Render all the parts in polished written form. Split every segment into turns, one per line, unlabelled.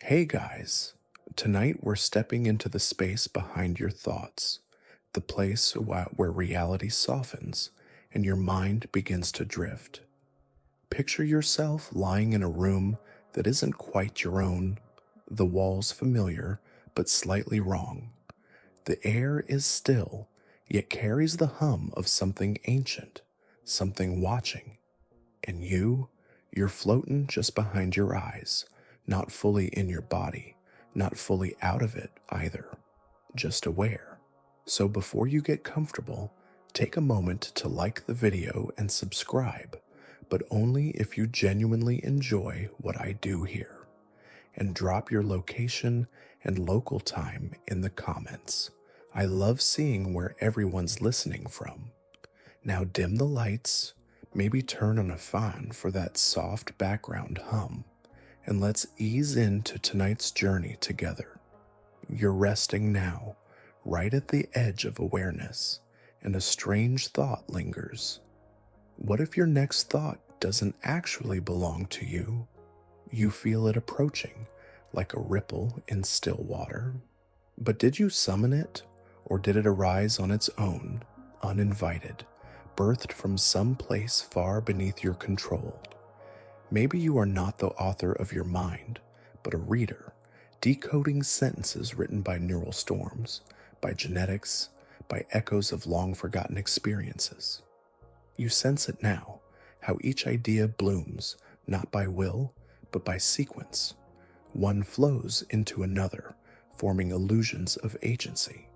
Hey guys, tonight we're stepping into the space behind your thoughts, the place where reality softens and your mind begins to drift. Picture yourself lying in a room that isn't quite your own, the walls familiar but slightly wrong. The air is still, yet carries the hum of something ancient, something watching. And you're floating just behind your eyes, not fully in your body, not fully out of it either, just aware. So before you get comfortable, take a moment to like the video and subscribe, but only if you genuinely enjoy what I do here. And drop your location and local time in the comments. I love seeing where everyone's listening from. Now dim the lights, maybe turn on a fan for that soft background hum, and let's ease into tonight's journey together. You're resting now, right at the edge of awareness, and a strange thought lingers. What if your next thought doesn't actually belong to you? You feel it approaching, like a ripple in still water. But did you summon it, or did it arise on its own, uninvited, birthed from some place far beneath your control? Maybe you are not the author of your mind, but a reader, decoding sentences written by neural storms, by genetics, by echoes of long-forgotten experiences. You sense it now, how each idea blooms, not by will, but by sequence. One flows into another, forming illusions of agency.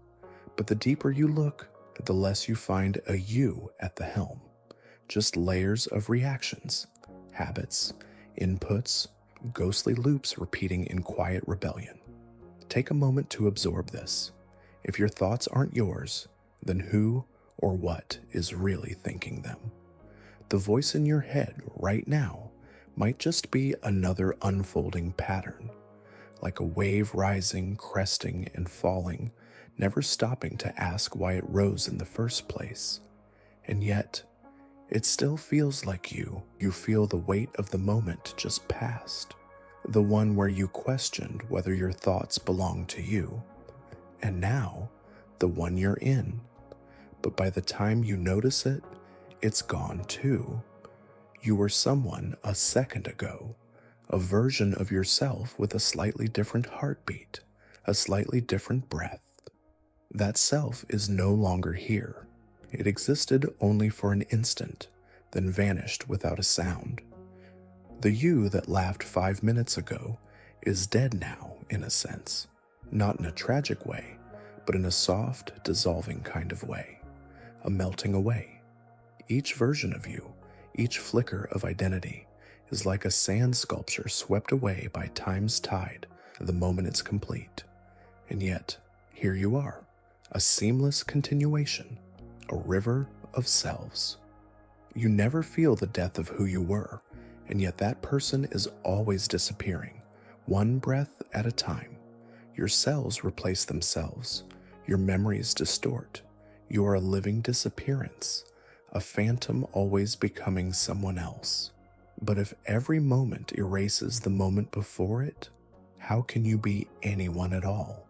But the deeper you look, the less you find a you at the helm. Just layers of reactions, habits, inputs, ghostly loops repeating in quiet rebellion. Take a moment to absorb this. If your thoughts aren't yours, then who or what is really thinking them? The voice in your head right now might just be another unfolding pattern, like a wave rising, cresting, and falling, never stopping to ask why it rose in the first place. And yet, it still feels like you. You feel the weight of the moment just passed, the one where you questioned whether your thoughts belong to you. And now, the one you're in. But by the time you notice it, it's gone too. You were someone a second ago, a version of yourself with a slightly different heartbeat, a slightly different breath. That self is no longer here. It existed only for an instant, then vanished without a sound. The you that laughed 5 minutes ago is dead now, in a sense. Not in a tragic way, but in a soft, dissolving kind of way. A melting away. Each version of you, each flicker of identity, is like a sand sculpture swept away by time's tide the moment it's complete. And yet, here you are, a seamless continuation, a river of selves. You never feel the death of who you were, and yet that person is always disappearing, one breath at a time. Your cells replace themselves, your memories distort. You are a living disappearance, a phantom always becoming someone else. But if every moment erases the moment before it, how can you be anyone at all?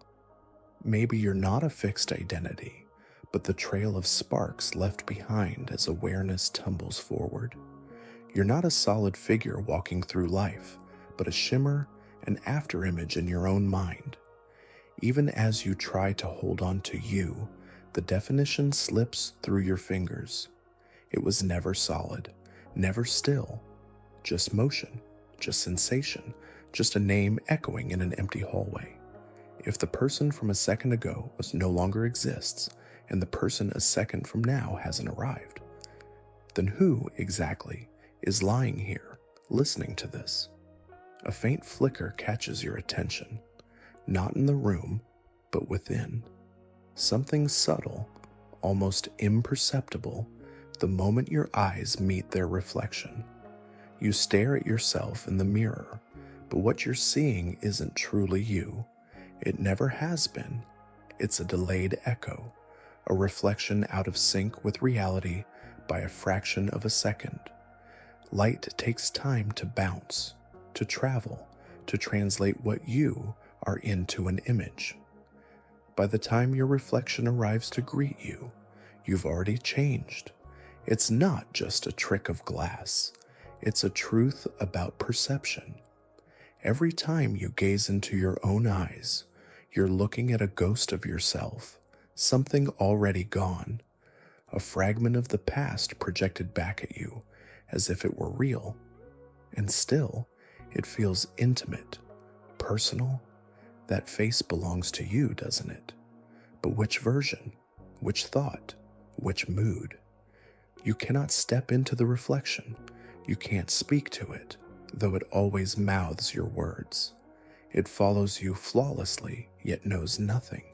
Maybe you're not a fixed identity, but the trail of sparks left behind as awareness tumbles forward. You're not a solid figure walking through life, but a shimmer, an afterimage in your own mind. Even as you try to hold on to you, the definition slips through your fingers. It was never solid, never still, just motion, just sensation, just a name echoing in an empty hallway. If the person from a second ago no longer exists, and the person a second from now hasn't arrived, then who exactly is lying here, listening to this? A faint flicker catches your attention, not in the room, but within. Something subtle, almost imperceptible, the moment your eyes meet their reflection. You stare at yourself in the mirror, but what you're seeing isn't truly you. It never has been. It's a delayed echo, a reflection out of sync with reality by a fraction of a second. Light takes time to bounce, to travel, to translate what you are into an image. By the time your reflection arrives to greet you, you've already changed. It's not just a trick of glass, it's a truth about perception. Every time you gaze into your own eyes, you're looking at a ghost of yourself, something already gone, a fragment of the past projected back at you as if it were real. And still, it feels intimate, personal. That face belongs to you, doesn't it? But which version? Which thought? Which mood? You cannot step into the reflection. You can't speak to it, though it always mouths your words. It follows you flawlessly, yet knows nothing.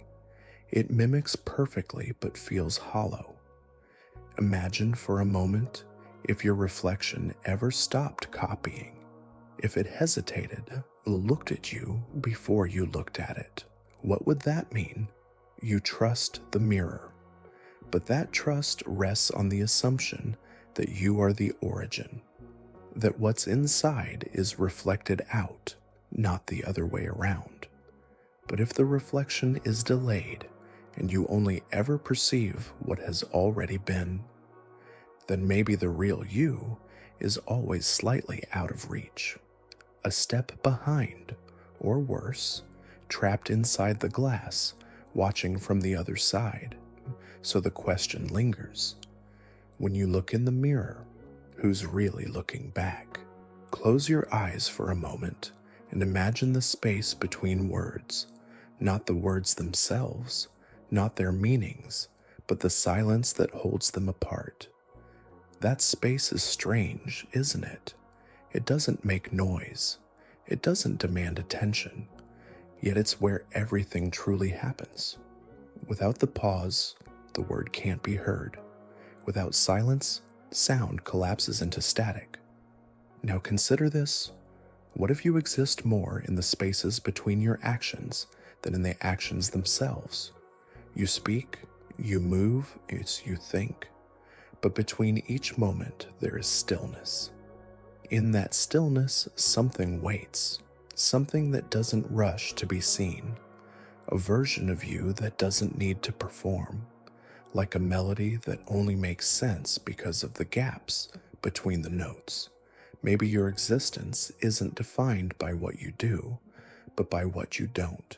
It mimics perfectly, but feels hollow. Imagine for a moment if your reflection ever stopped copying, if it hesitated, looked at you before you looked at it. What would that mean? You trust the mirror, but that trust rests on the assumption that you are the origin, that what's inside is reflected out, not the other way around. But if the reflection is delayed, and you only ever perceive what has already been, then maybe the real you is always slightly out of reach, a step behind, or worse, trapped inside the glass, watching from the other side. So the question lingers. When you look in the mirror, who's really looking back? Close your eyes for a moment and imagine the space between words, not the words themselves, not their meanings, but the silence that holds them apart. That space is strange, isn't it? It doesn't make noise. It doesn't demand attention. Yet it's where everything truly happens. Without the pause, the word can't be heard. Without silence, sound collapses into static. Now consider this. What if you exist more in the spaces between your actions than in the actions themselves? You speak, you move, you think, but between each moment there is stillness. In that stillness, something waits, something that doesn't rush to be seen, a version of you that doesn't need to perform, like a melody that only makes sense because of the gaps between the notes. Maybe your existence isn't defined by what you do, but by what you don't.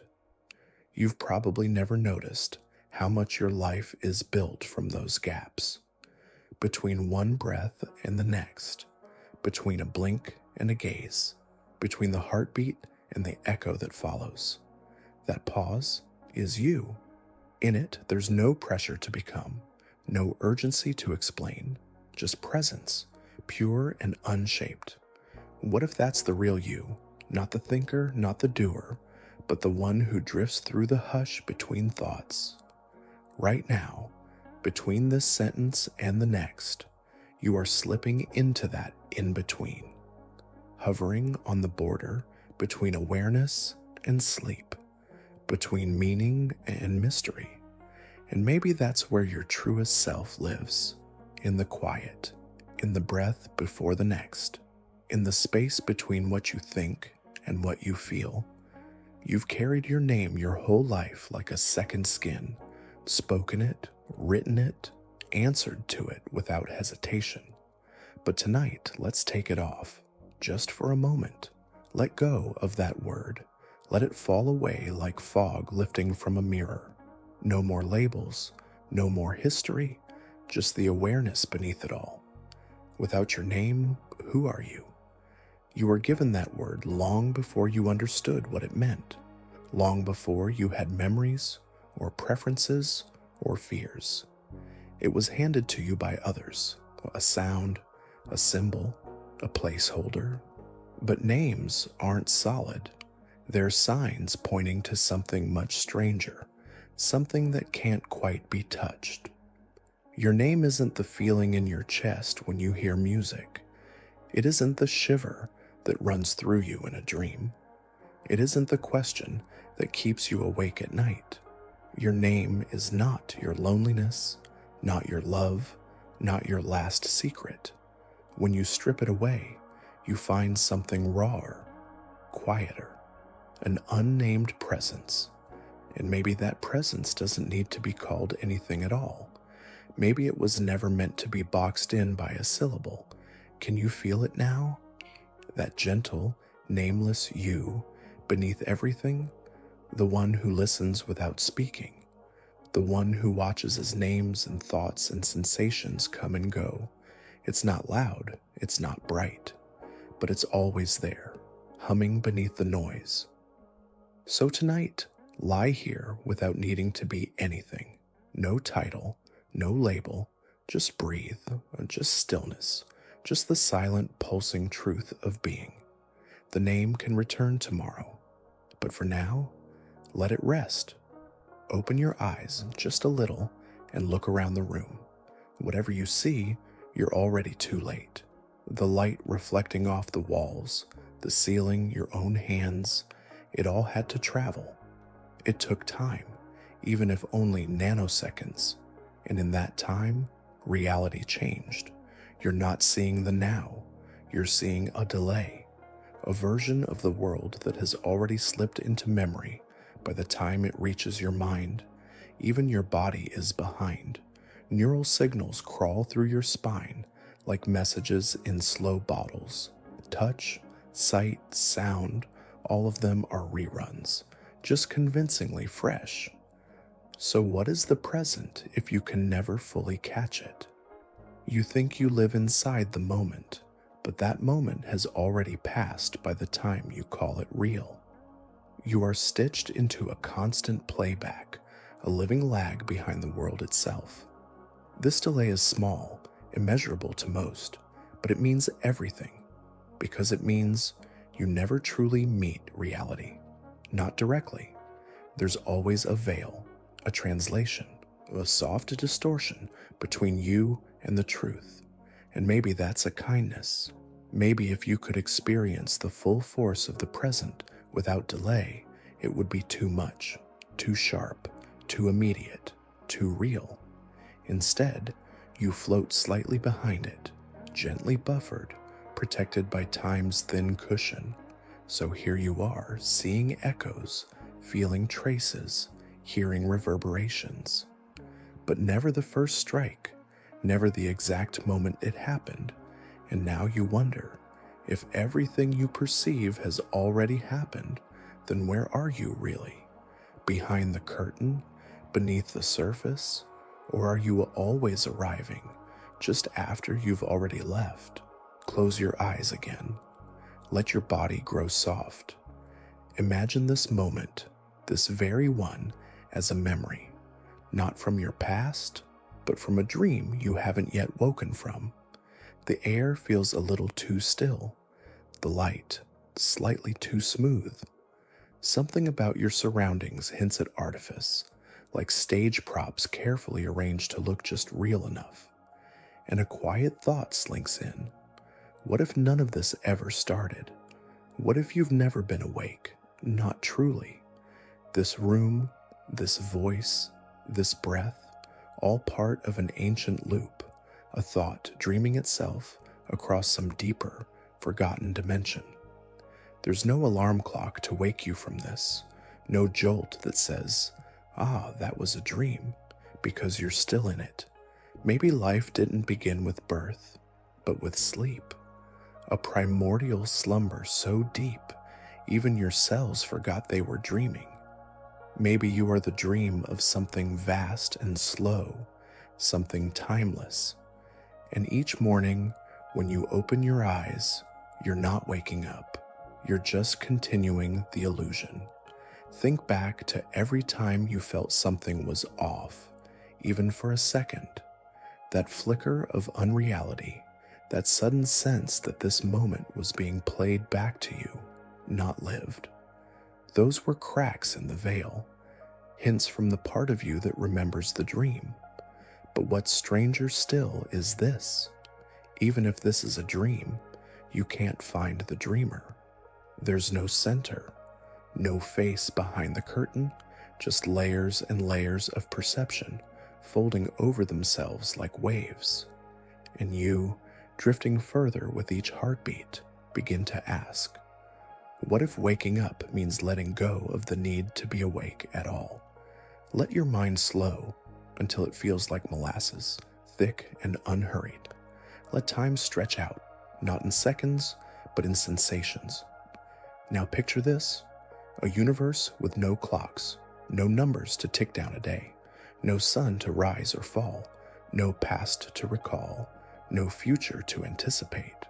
You've probably never noticed how much your life is built from those gaps, between one breath and the next, between a blink and a gaze, between the heartbeat and the echo that follows. That pause is you. In it, there's no pressure to become, no urgency to explain, just presence, pure and unshaped. What if that's the real you, not the thinker, not the doer, but the one who drifts through the hush between thoughts? Right now, between this sentence and the next, you are slipping into that in-between, hovering on the border between awareness and sleep, between meaning and mystery. And maybe that's where your truest self lives, in the quiet, in the breath before the next, in the space between what you think and what you feel. You've carried your name your whole life like a second skin, spoken it, written it, answered to it without hesitation. But tonight, let's take it off, just for a moment. Let go of that word. Let it fall away like fog lifting from a mirror. No more labels, no more history, just the awareness beneath it all. Without your name, who are you? You were given that word long before you understood what it meant, long before you had memories or preferences or fears. It was handed to you by others, a sound, a symbol, a placeholder. But names aren't solid. They're signs pointing to something much stranger, something that can't quite be touched. Your name isn't the feeling in your chest when you hear music. It isn't the shiver that runs through you in a dream. It isn't the question that keeps you awake at night. Your name is not your loneliness, not your love, not your last secret. When you strip it away, you find something rawer, quieter, an unnamed presence. And maybe that presence doesn't need to be called anything at all. Maybe it was never meant to be boxed in by a syllable. Can you feel it now? That gentle, nameless you beneath everything? The one who listens without speaking. The one who watches as names and thoughts and sensations come and go. It's not loud, it's not bright, but it's always there, humming beneath the noise. So tonight, lie here without needing to be anything. No title, no label, just breathe, just stillness, just the silent, pulsing truth of being. The name can return tomorrow, but for now, let it rest. Open your eyes just a little and look around the room. Whatever you see, you're already too late. The light reflecting off the walls, the ceiling, your own hands, it all had to travel. It took time, even if only nanoseconds, and in that time, reality changed. You're not seeing the now, you're seeing a delay, a version of the world that has already slipped into memory. By the time it reaches your mind, even your body is behind. Neural signals crawl through your spine like messages in slow bottles. Touch, sight, sound, all of them are reruns, just convincingly fresh. So what is the present if you can never fully catch it? You think you live inside the moment, but that moment has already passed by the time you call it real. You are stitched into a constant playback, a living lag behind the world itself. This delay is small, immeasurable to most, but it means everything, because it means you never truly meet reality. Not directly. There's always a veil, a translation, a soft distortion between you and the truth. And maybe that's a kindness. Maybe if you could experience the full force of the present without delay, it would be too much, too sharp, too immediate, too real. Instead, you float slightly behind it, gently buffered, protected by time's thin cushion. So here you are, seeing echoes, feeling traces, hearing reverberations. But never the first strike, never the exact moment it happened. And now you wonder, if everything you perceive has already happened, then where are you really? Behind the curtain? Beneath the surface? Or are you always arriving, just after you've already left? Close your eyes again. Let your body grow soft. Imagine this moment, this very one, as a memory, not from your past, but from a dream you haven't yet woken from. The air feels a little too still, the light slightly too smooth. Something about your surroundings hints at artifice, like stage props carefully arranged to look just real enough. And a quiet thought slinks in. What if none of this ever started? What if you've never been awake, not truly? This room, this voice, this breath, all part of an ancient loop, a thought dreaming itself across some deeper, forgotten dimension. There's no alarm clock to wake you from this, no jolt that says, "Ah, that was a dream," because you're still in it. Maybe life didn't begin with birth, but with sleep. A primordial slumber so deep, even your cells forgot they were dreaming. Maybe you are the dream of something vast and slow, something timeless. And each morning, when you open your eyes, you're not waking up. You're just continuing the illusion. Think back to every time you felt something was off, even for a second. That flicker of unreality, that sudden sense that this moment was being played back to you, not lived. Those were cracks in the veil, hints from the part of you that remembers the dream. But what's stranger still is this. Even if this is a dream, you can't find the dreamer. There's no center, no face behind the curtain, just layers and layers of perception folding over themselves like waves. And you, drifting further with each heartbeat, begin to ask, What if waking up means letting go of the need to be awake at all? Let your mind slow until it feels like molasses, thick and unhurried. Let time stretch out, not in seconds, but in sensations. Now picture this: a universe with no clocks, no numbers to tick down a day, no sun to rise or fall, no past to recall, no future to anticipate.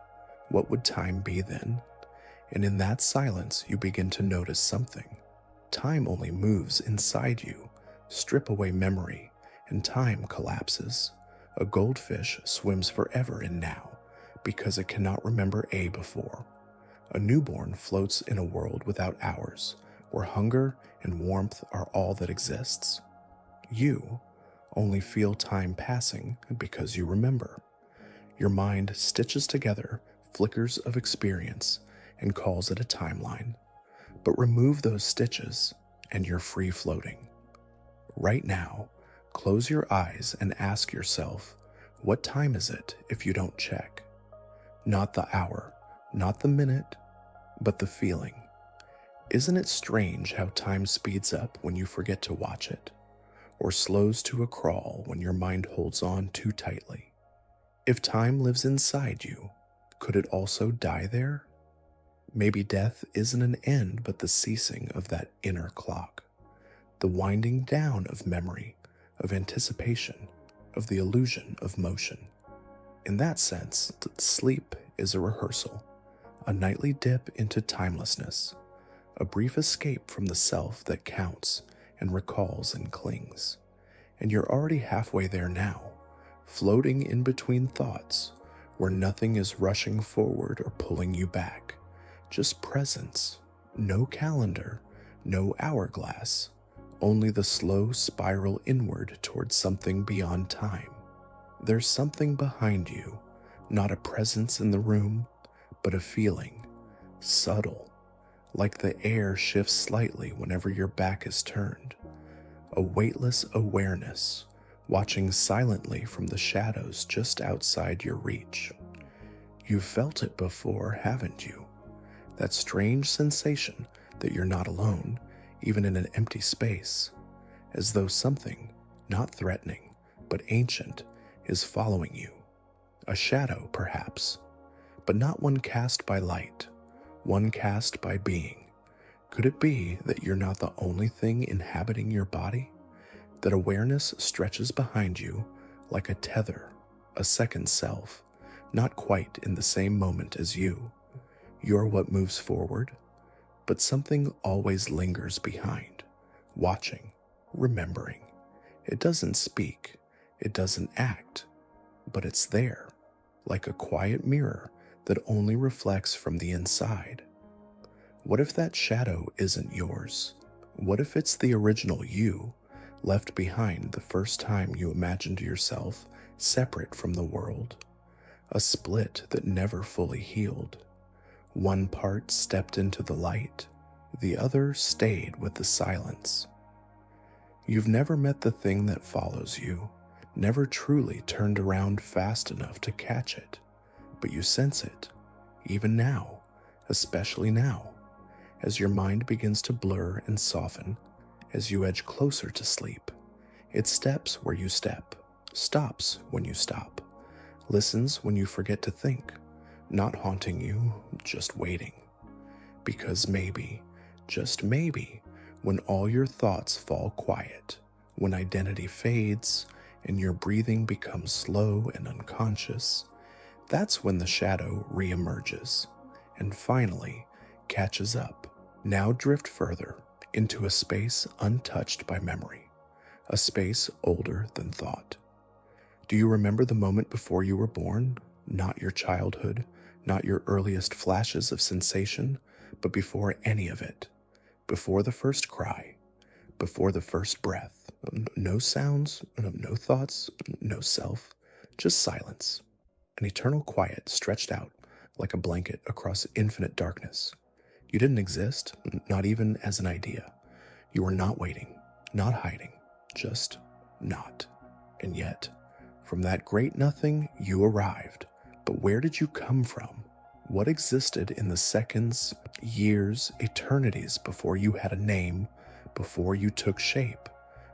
What would time be then? And in that silence, you begin to notice something. Time only moves inside you. Strip away memory, and time collapses. A goldfish swims forever in now, because it cannot remember a before. A newborn floats in a world without hours, where hunger and warmth are all that exists. You only feel time passing because you remember. Your mind stitches together flickers of experience and calls it a timeline. But remove those stitches and you're free floating. Right now, close your eyes and ask yourself, what time is it if you don't check? Not the hour, not the minute, but the feeling. Isn't it strange how time speeds up when you forget to watch it, or slows to a crawl when your mind holds on too tightly? If time lives inside you, could it also die there? Maybe death isn't an end but the ceasing of that inner clock, the winding down of memory, of anticipation, of the illusion of motion. In that sense, sleep is a rehearsal, a nightly dip into timelessness, a brief escape from the self that counts and recalls and clings. And you're already halfway there now, floating in between thoughts, where nothing is rushing forward or pulling you back. Just presence, no calendar, no hourglass, only the slow spiral inward towards something beyond time. There's something behind you, not a presence in the room, but a feeling, subtle, like the air shifts slightly whenever your back is turned. A weightless awareness, watching silently from the shadows just outside your reach. You've felt it before, haven't you? That strange sensation that you're not alone, even in an empty space, as though something, not threatening, but ancient, is following you. A shadow, perhaps, but not one cast by light, one cast by being. Could it be that you're not the only thing inhabiting your body? That awareness stretches behind you like a tether, a second self, not quite in the same moment as you. You're what moves forward, but something always lingers behind, watching, remembering. It doesn't speak, it doesn't act, but it's there, like a quiet mirror that only reflects from the inside. What if that shadow isn't yours? What if it's the original you, left behind the first time you imagined yourself separate from the world? A split that never fully healed. One part stepped into the light, the other stayed with the silence. You've never met the thing that follows you, never truly turned around fast enough to catch it, but you sense it, even now, especially now, as your mind begins to blur and soften, as you edge closer to sleep. It steps where you step, stops when you stop, listens when you forget to think, not haunting you, just waiting. Because maybe, just maybe, when all your thoughts fall quiet, when identity fades and your breathing becomes slow and unconscious, that's when the shadow reemerges and finally catches up. Now drift further into a space untouched by memory, a space older than thought. Do you remember the moment before you were born? Not your childhood, not your earliest flashes of sensation, but before any of it, before the first cry, before the first breath. No sounds, no thoughts, no self, just silence, an eternal quiet stretched out like a blanket across infinite darkness. You didn't exist, not even as an idea. You were not waiting, not hiding, just not. And yet, from that great nothing, you arrived. But where did you come from? What existed in the seconds, years, eternities before you had a name, before you took shape?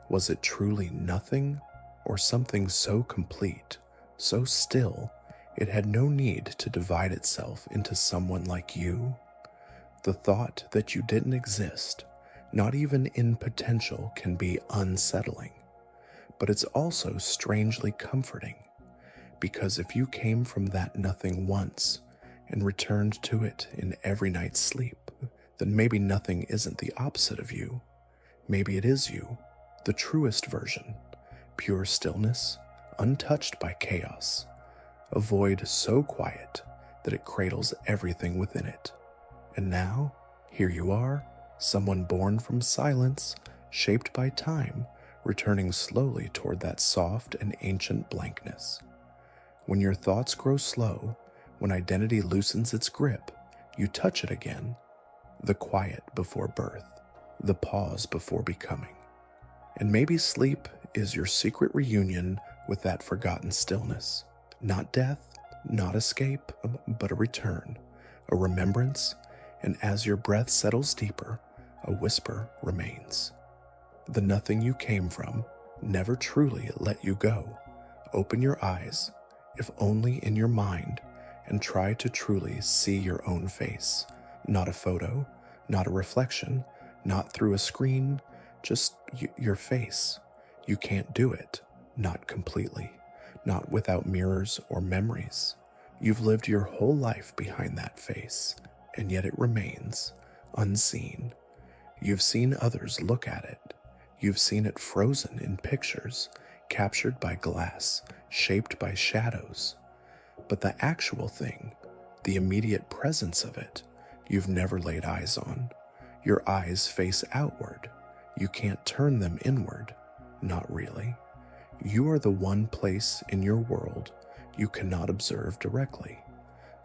Was it truly nothing, or something so complete, so still, it had no need to divide itself into someone like you? The thought that you didn't exist, not even in potential, can be unsettling, but it's also strangely comforting, because if you came from that nothing once and returned to it in every night's sleep, then maybe nothing isn't the opposite of you. Maybe it is you, the truest version, pure stillness, untouched by chaos, a void so quiet that it cradles everything within it. And now, here you are, someone born from silence, shaped by time, returning slowly toward that soft and ancient blankness. When your thoughts grow slow, when identity loosens its grip, you touch it again, the quiet before birth, the pause before becoming. And maybe sleep is your secret reunion with that forgotten stillness. Not death, not escape, but a return, a remembrance, and as your breath settles deeper, a whisper remains. The nothing you came from never truly let you go. Open your eyes, if only in your mind, and try to truly see your own face. Not a photo, not a reflection, not through a screen, just your face. You can't do it, not completely, not without mirrors or memories. You've lived your whole life behind that face, and yet it remains unseen. You've seen others look at it. You've seen it frozen in pictures, captured by glass, shaped by shadows. But the actual thing, the immediate presence of it, you've never laid eyes on. Your eyes face outward. You can't turn them inward. Not really. You are the one place in your world you cannot observe directly.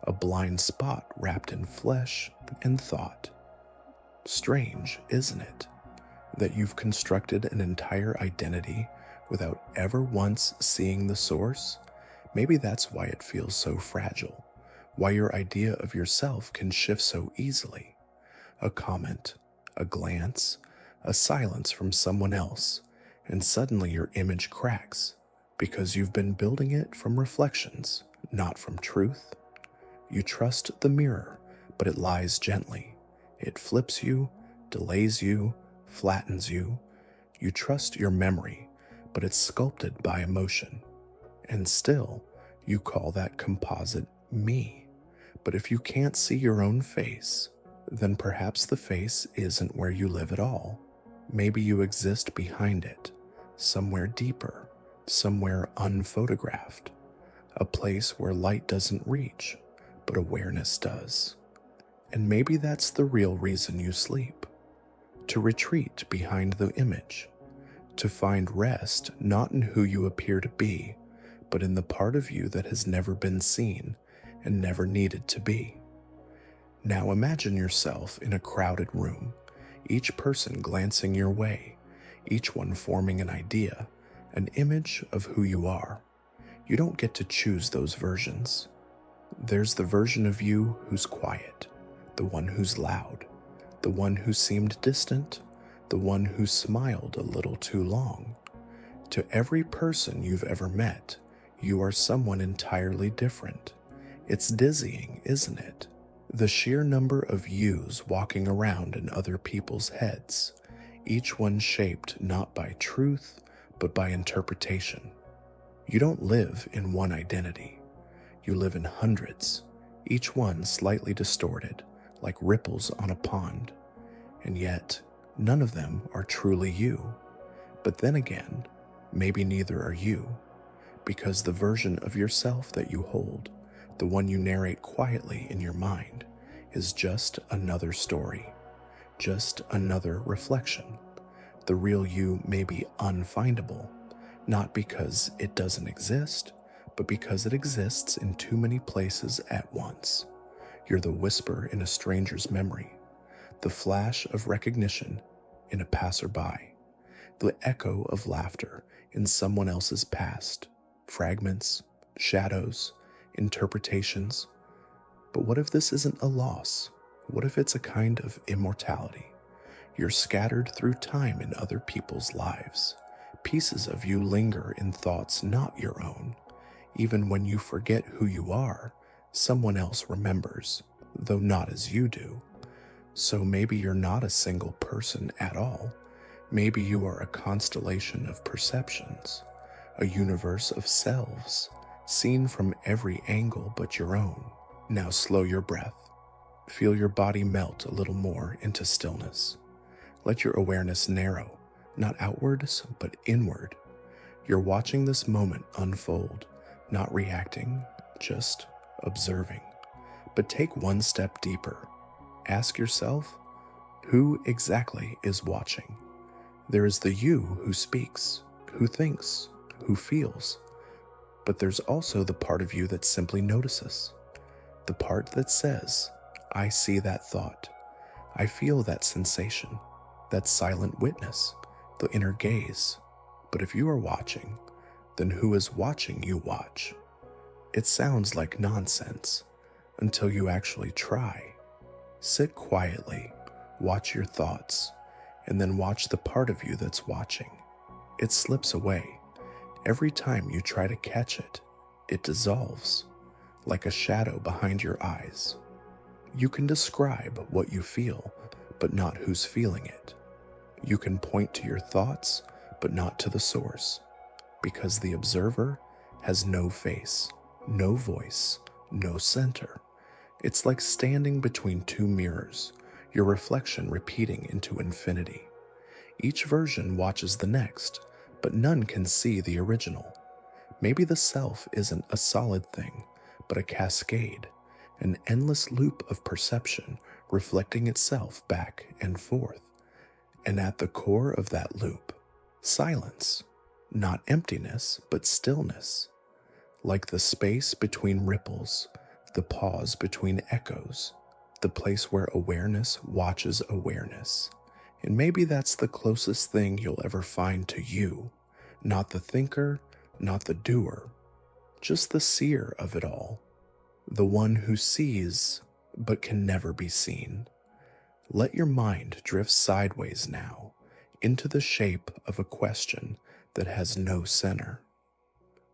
A blind spot wrapped in flesh and thought. Strange, isn't it, that you've constructed an entire identity without ever once seeing the source? Maybe that's why it feels so fragile, why your idea of yourself can shift so easily. A comment, a glance, a silence from someone else, and suddenly your image cracks, because you've been building it from reflections, not from truth. You trust the mirror, but it lies gently. It flips you, delays you, flattens you. You trust your memory, but it's sculpted by emotion. And still, you call that composite me. But if you can't see your own face, then perhaps the face isn't where you live at all. Maybe you exist behind it, somewhere deeper, somewhere unphotographed, a place where light doesn't reach, but awareness does. And maybe that's the real reason you sleep, to retreat behind the image, to find rest not in who you appear to be, but in the part of you that has never been seen and never needed to be. Now imagine yourself in a crowded room, each person glancing your way, each one forming an idea, an image of who you are. You don't get to choose those versions. There's the version of you who's quiet, the one who's loud, the one who seemed distant, the one who smiled a little too long. To every person you've ever met, you are someone entirely different. It's dizzying, isn't it? The sheer number of yous walking around in other people's heads, each one shaped not by truth, but by interpretation. You don't live in one identity. You live in hundreds, each one slightly distorted, like ripples on a pond. And yet, none of them are truly you. But then again, maybe neither are you, because the version of yourself that you hold, the one you narrate quietly in your mind, is just another story, just another reflection. The real you may be unfindable, not because it doesn't exist, but because it exists in too many places at once. You're the whisper in a stranger's memory, the flash of recognition in a passerby, the echo of laughter in someone else's past, fragments, shadows, interpretations. But what if this isn't a loss? What if it's a kind of immortality? You're scattered through time in other people's lives. Pieces of you linger in thoughts not your own. Even when you forget who you are, someone else remembers, though not as you do. So maybe you're not a single person at all. Maybe you are a constellation of perceptions, a universe of selves, seen from every angle but your own. Now slow your breath. Feel your body melt a little more into stillness. Let your awareness narrow, not outwards, but inward. You're watching this moment unfold, not reacting, just observing. But take one step deeper. Ask yourself, who exactly is watching? There is the you who speaks, who thinks, who feels. But there's also the part of you that simply notices. The part that says, I see that thought. I feel that sensation, that silent witness, the inner gaze. But if you are watching, then who is watching you watch? It sounds like nonsense until you actually try. Sit quietly, watch your thoughts, and then watch the part of you that's watching. It slips away. Every time you try to catch it, it dissolves, like a shadow behind your eyes. You can describe what you feel, but not who's feeling it. You can point to your thoughts, but not to the source, because the observer has no face, no voice, no center. It's like standing between two mirrors, your reflection repeating into infinity. Each version watches the next, but none can see the original. Maybe the self isn't a solid thing, but a cascade, an endless loop of perception reflecting itself back and forth. And at the core of that loop, silence, not emptiness, but stillness. Like the space between ripples, the pause between echoes, the place where awareness watches awareness. And maybe that's the closest thing you'll ever find to you, not the thinker, not the doer, just the seer of it all, the one who sees but can never be seen. Let your mind drift sideways now into the shape of a question that has no center.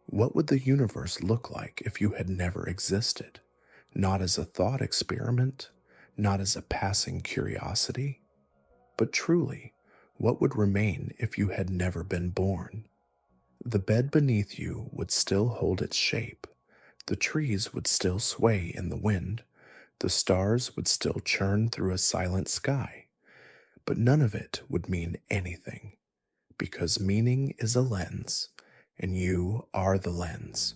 What would the universe look like if you had never existed? Not as a thought experiment, not as a passing curiosity, but truly, what would remain if you had never been born? The bed beneath you would still hold its shape, the trees would still sway in the wind, the stars would still churn through a silent sky, but none of it would mean anything, because meaning is a lens, and you are the lens.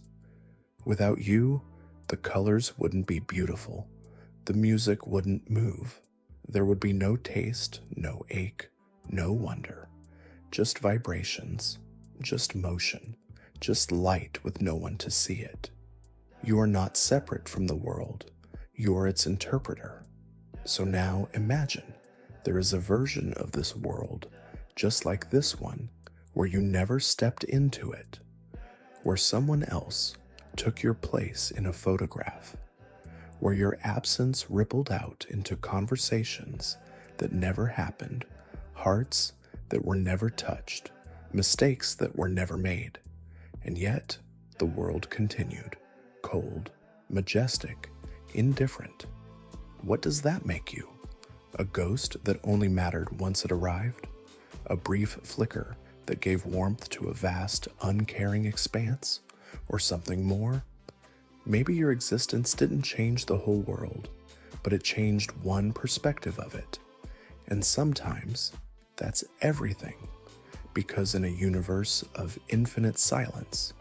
Without you, the colors wouldn't be beautiful, the music wouldn't move, there would be no taste, no ache, no wonder, just vibrations, just motion, just light with no one to see it. You are not separate from the world, you are its interpreter. So now imagine there is a version of this world, just like this one, where you never stepped into it, where someone else took your place in a photograph, where your absence rippled out into conversations that never happened, hearts that were never touched, mistakes that were never made. And yet, the world continued, cold, majestic, indifferent. What does that make you? A ghost that only mattered once it arrived? A brief flicker that gave warmth to a vast, uncaring expanse? Or something more? Maybe your existence didn't change the whole world, but it changed one perspective of it. And sometimes, that's everything. Because in a universe of infinite silence,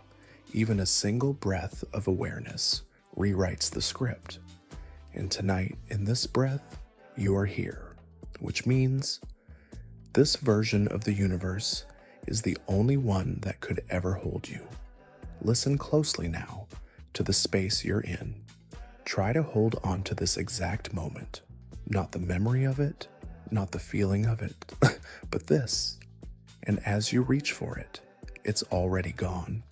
even a single breath of awareness rewrites the script. And tonight, in this breath, you are here, which means this version of the universe is the only one that could ever hold you. Listen closely now to the space you're in. Try to hold on to this exact moment, not the memory of it, not the feeling of it, but this. And as you reach for it, it's already gone.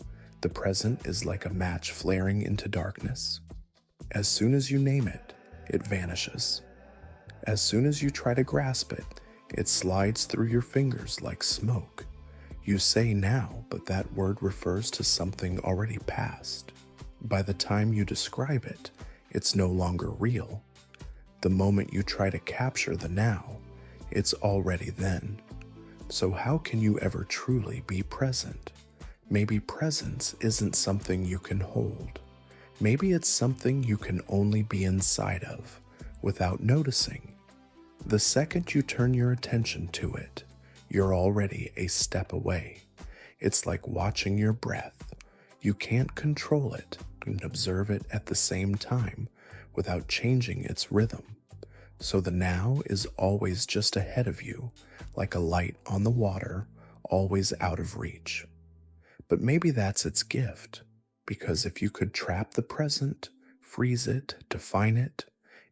The present is like a match flaring into darkness. As soon as you name it, it vanishes. As soon as you try to grasp it, it slides through your fingers like smoke. You say now, but that word refers to something already past. By the time you describe it, it's no longer real. The moment you try to capture the now, it's already then. So how can you ever truly be present? Maybe presence isn't something you can hold. Maybe it's something you can only be inside of, without noticing. The second you turn your attention to it, you're already a step away. It's like watching your breath. You can't control it and observe it at the same time without changing its rhythm. So the now is always just ahead of you, like a light on the water, always out of reach. But maybe that's its gift, because if you could trap the present, freeze it, define it,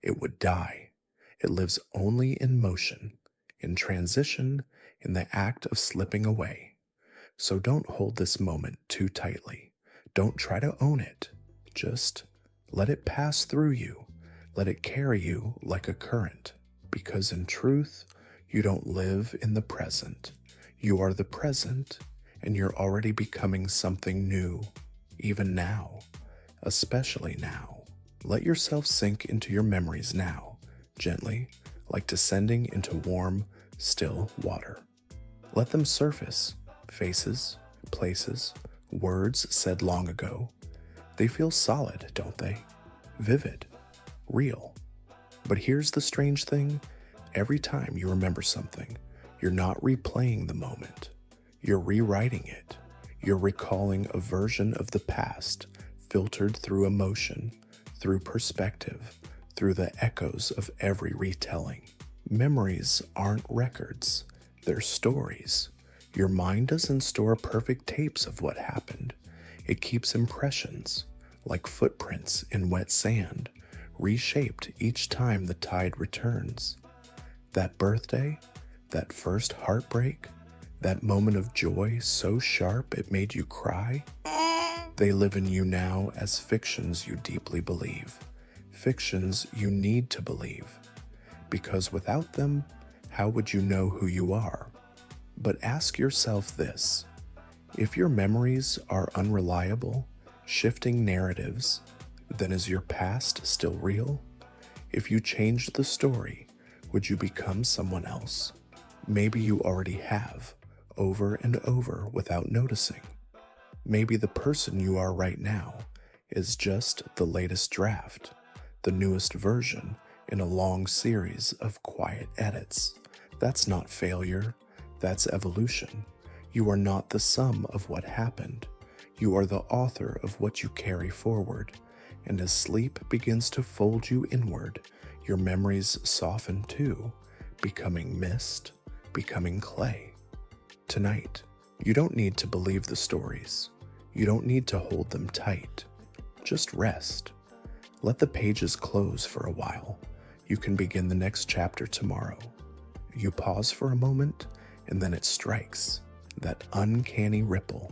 it would die. It lives only in motion, in transition, in the act of slipping away. So don't hold this moment too tightly. Don't try to own it. Just let it pass through you. Let it carry you like a current. Because in truth, you don't live in the present. You are the present, and you're already becoming something new, even now, especially now. Let yourself sink into your memories now, gently, like descending into warm, still water. Let them surface, faces, places, words said long ago. They feel solid, don't they? Vivid, real. But here's the strange thing. Every time you remember something, you're not replaying the moment. You're rewriting it. You're recalling a version of the past, filtered through emotion, through perspective, through the echoes of every retelling. Memories aren't records, they're stories. Your mind doesn't store perfect tapes of what happened. It keeps impressions, like footprints in wet sand, reshaped each time the tide returns. That birthday, that first heartbreak, that moment of joy so sharp it made you cry, they live in you now as fictions you deeply believe, fictions you need to believe, because without them, how would you know who you are? But ask yourself this: if your memories are unreliable, shifting narratives, then is your past still real? If you changed the story, would you become someone else? Maybe you already have, over and over without noticing. Maybe the person you are right now is just the latest draft, the newest version in a long series of quiet edits. That's not failure, that's evolution. You are not the sum of what happened. You are the author of what you carry forward. And as sleep begins to fold you inward, your memories soften too, becoming mist, becoming clay. Tonight, you don't need to believe the stories. You don't need to hold them tight. Just rest. Let the pages close for a while. You can begin the next chapter tomorrow. You pause for a moment, and then it strikes, that uncanny ripple,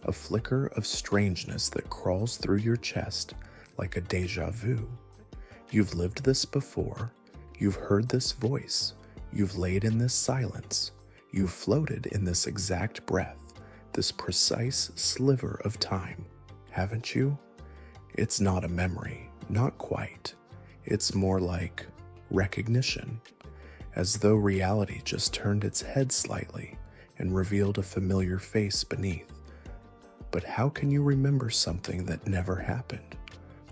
a flicker of strangeness that crawls through your chest like a déjà vu. You've lived this before. You've heard this voice. You've laid in this silence. You've floated in this exact breath, this precise sliver of time, haven't you? It's not a memory, not quite. It's more like recognition, as though reality just turned its head slightly and revealed a familiar face beneath. But how can you remember something that never happened?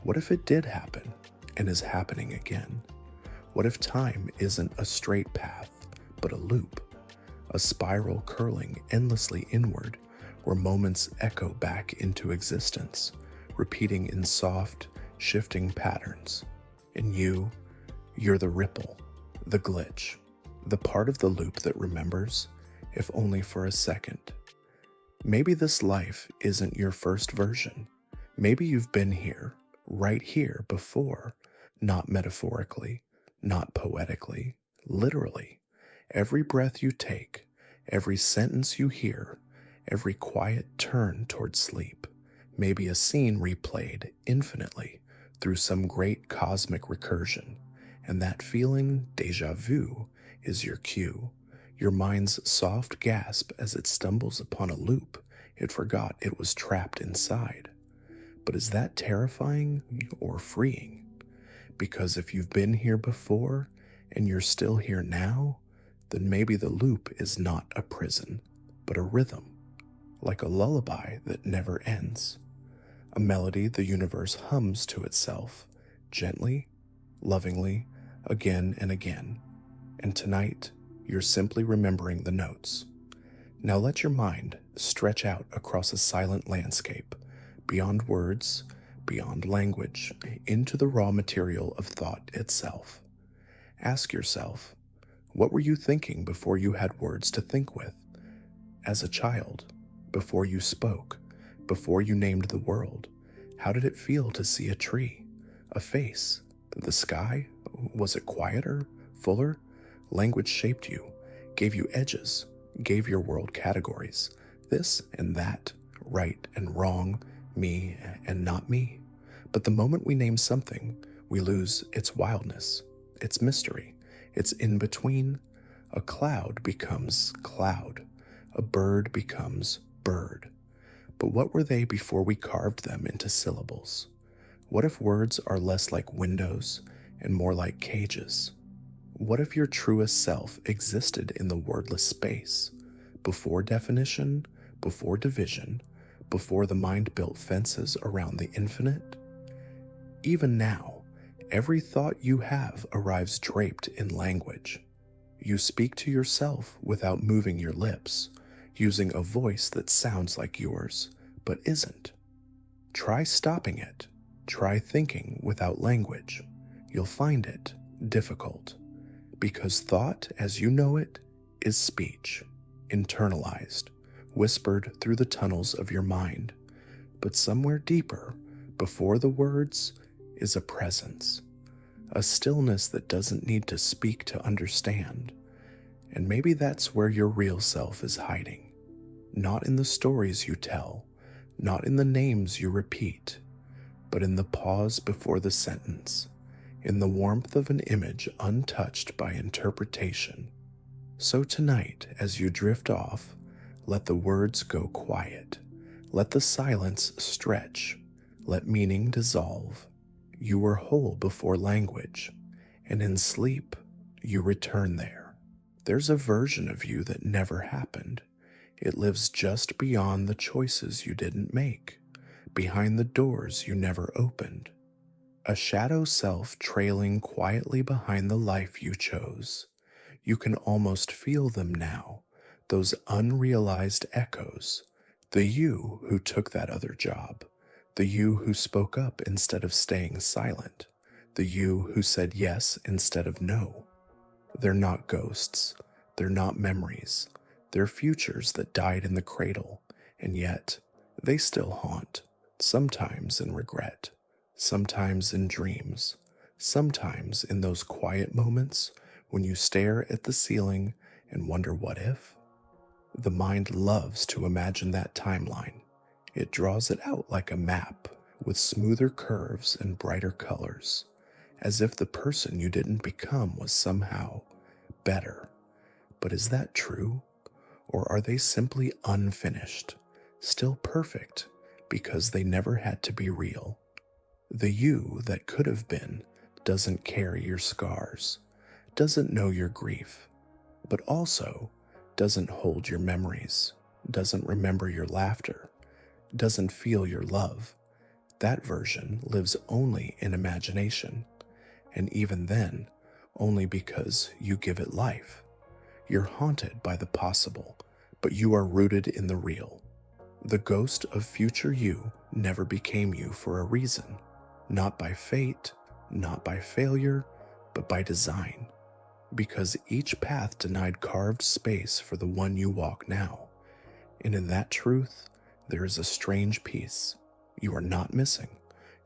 What if it did happen and is happening again? What if time isn't a straight path, but a loop, a spiral curling endlessly inward, where moments echo back into existence, repeating in soft, shifting patterns? And you're the ripple, the glitch, the part of the loop that remembers, if only for a second. Maybe this life isn't your first version. Maybe you've been here, right here before, not metaphorically, not poetically, literally. Every breath you take, every sentence you hear, every quiet turn toward sleep, may be a scene replayed infinitely through some great cosmic recursion, and that feeling, deja vu, is your cue, your mind's soft gasp as it stumbles upon a loop it forgot it was trapped inside. But is that terrifying or freeing? Because if you've been here before and you're still here now, then maybe the loop is not a prison, but a rhythm, like a lullaby that never ends. A melody the universe hums to itself, gently, lovingly, again and again. And tonight, you're simply remembering the notes. Now let your mind stretch out across a silent landscape, beyond words, beyond language, into the raw material of thought itself. Ask yourself, what were you thinking before you had words to think with? As a child, before you spoke, before you named the world, how did it feel to see a tree, a face, the sky? Was it quieter, fuller? Language shaped you, gave you edges, gave your world categories, this and that, right and wrong, me and not me. But the moment we name something, we lose its wildness, its mystery, its in-between. A cloud becomes cloud, a bird becomes bird. But what were they before we carved them into syllables? What if words are less like windows and more like cages? What if your truest self existed in the wordless space, before definition, before division, before the mind built fences around the infinite? Even now, every thought you have arrives draped in language. You speak to yourself without moving your lips, using a voice that sounds like yours, but isn't. Try stopping it. Try thinking without language. You'll find it difficult, because thought as you know it is speech, internalized, whispered through the tunnels of your mind. But somewhere deeper, before the words, is a presence, a stillness that doesn't need to speak to understand. And maybe that's where your real self is hiding. Not in the stories you tell, not in the names you repeat, but in the pause before the sentence, in the warmth of an image untouched by interpretation. So tonight, as you drift off, let the words go quiet. Let the silence stretch. Let meaning dissolve. You were whole before language, and in sleep, you return there. There's a version of you that never happened. It lives just beyond the choices you didn't make, behind the doors you never opened. A shadow self trailing quietly behind the life you chose. You can almost feel them now, those unrealized echoes. The you who took that other job, the you who spoke up instead of staying silent, the you who said yes instead of no. They're not ghosts, they're not memories, they're futures that died in the cradle, and yet they still haunt, sometimes in regret, sometimes in dreams, sometimes in those quiet moments when you stare at the ceiling and wonder what if? The mind loves to imagine that timeline. It draws it out like a map with smoother curves and brighter colors, as if the person you didn't become was somehow better. But is that true? Or are they simply unfinished, still perfect, because they never had to be real? The you that could have been doesn't carry your scars, doesn't know your grief, but also doesn't hold your memories, doesn't remember your laughter, doesn't feel your love. That version lives only in imagination, and even then, only because you give it life. You're haunted by the possible, but you are rooted in the real. The ghost of future you never became you for a reason, not by fate, not by failure, but by design. Because each path denied carved space for the one you walk now. And in that truth, there is a strange peace. You are not missing.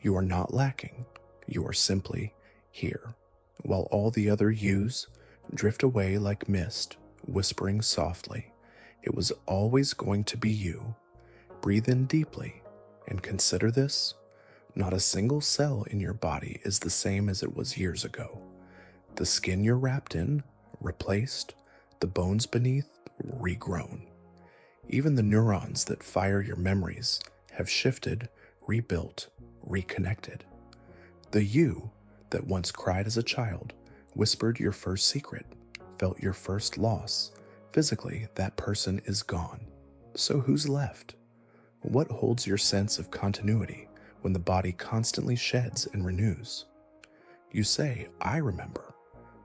You are not lacking. You are simply here. While all the other yous drift away like mist, whispering softly, it was always going to be you. Breathe in deeply and consider this. Not a single cell in your body is the same as it was years ago. The skin you're wrapped in, replaced, the bones beneath, regrown. Even the neurons that fire your memories have shifted, rebuilt, reconnected. The you that once cried as a child, whispered your first secret, felt your first loss, physically, that person is gone. So who's left? What holds your sense of continuity when the body constantly sheds and renews? You say, I remember,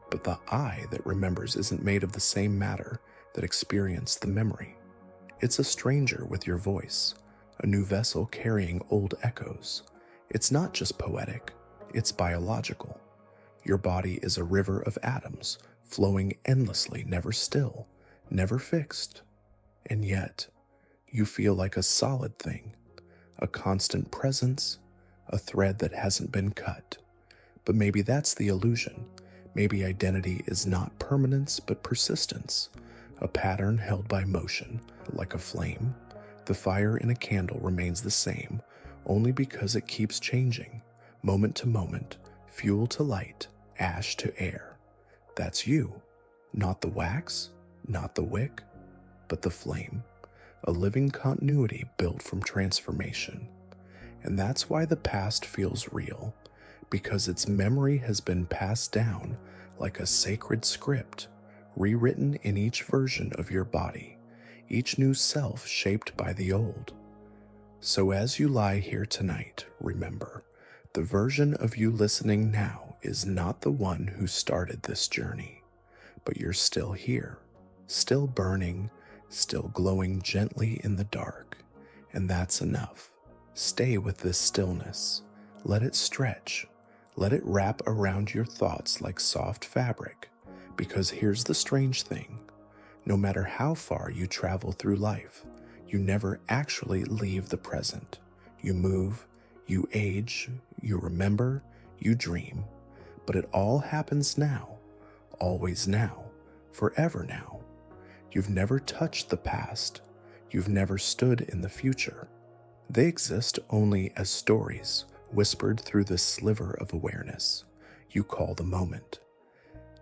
but the I that remembers isn't made of the same matter that experienced the memory. It's a stranger with your voice, a new vessel carrying old echoes. It's not just poetic, it's biological. Your body is a river of atoms, flowing endlessly, never still, never fixed. And yet, you feel like a solid thing, a constant presence, a thread that hasn't been cut. But maybe that's the illusion. Maybe identity is not permanence, but persistence, a pattern held by motion, like a flame. The fire in a candle remains the same, only because it keeps changing, moment to moment, fuel to light, ash to air. That's you, not the wax, not the wick, but the flame, a living continuity built from transformation. And that's why the past feels real, because its memory has been passed down like a sacred script, rewritten in each version of your body, each new self shaped by the old. So as you lie here tonight, remember, the version of you listening now is not the one who started this journey, but you're still here, still burning, still glowing gently in the dark, and that's enough. Stay with this stillness. Let it stretch. Let it wrap around your thoughts like soft fabric, because here's the strange thing. No matter how far you travel through life, you never actually leave the present. You move, you age, you remember, you dream, but it all happens now, always now, forever now. You've never touched the past. You've never stood in the future. They exist only as stories whispered through the sliver of awareness you call the moment.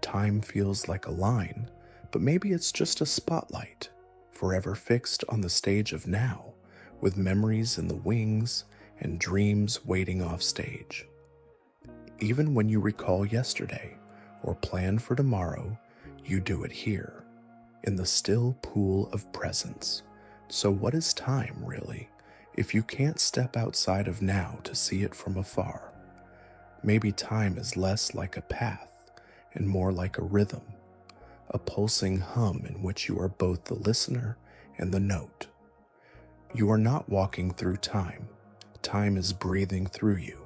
Time feels like a line, but maybe it's just a spotlight, forever fixed on the stage of now, with memories in the wings and dreams waiting off stage. Even when you recall yesterday or plan for tomorrow, you do it here, in the still pool of presence. So what is time, really, if you can't step outside of now to see it from afar? Maybe time is less like a path and more like a rhythm, a pulsing hum in which you are both the listener and the note. You are not walking through time. Time is breathing through you.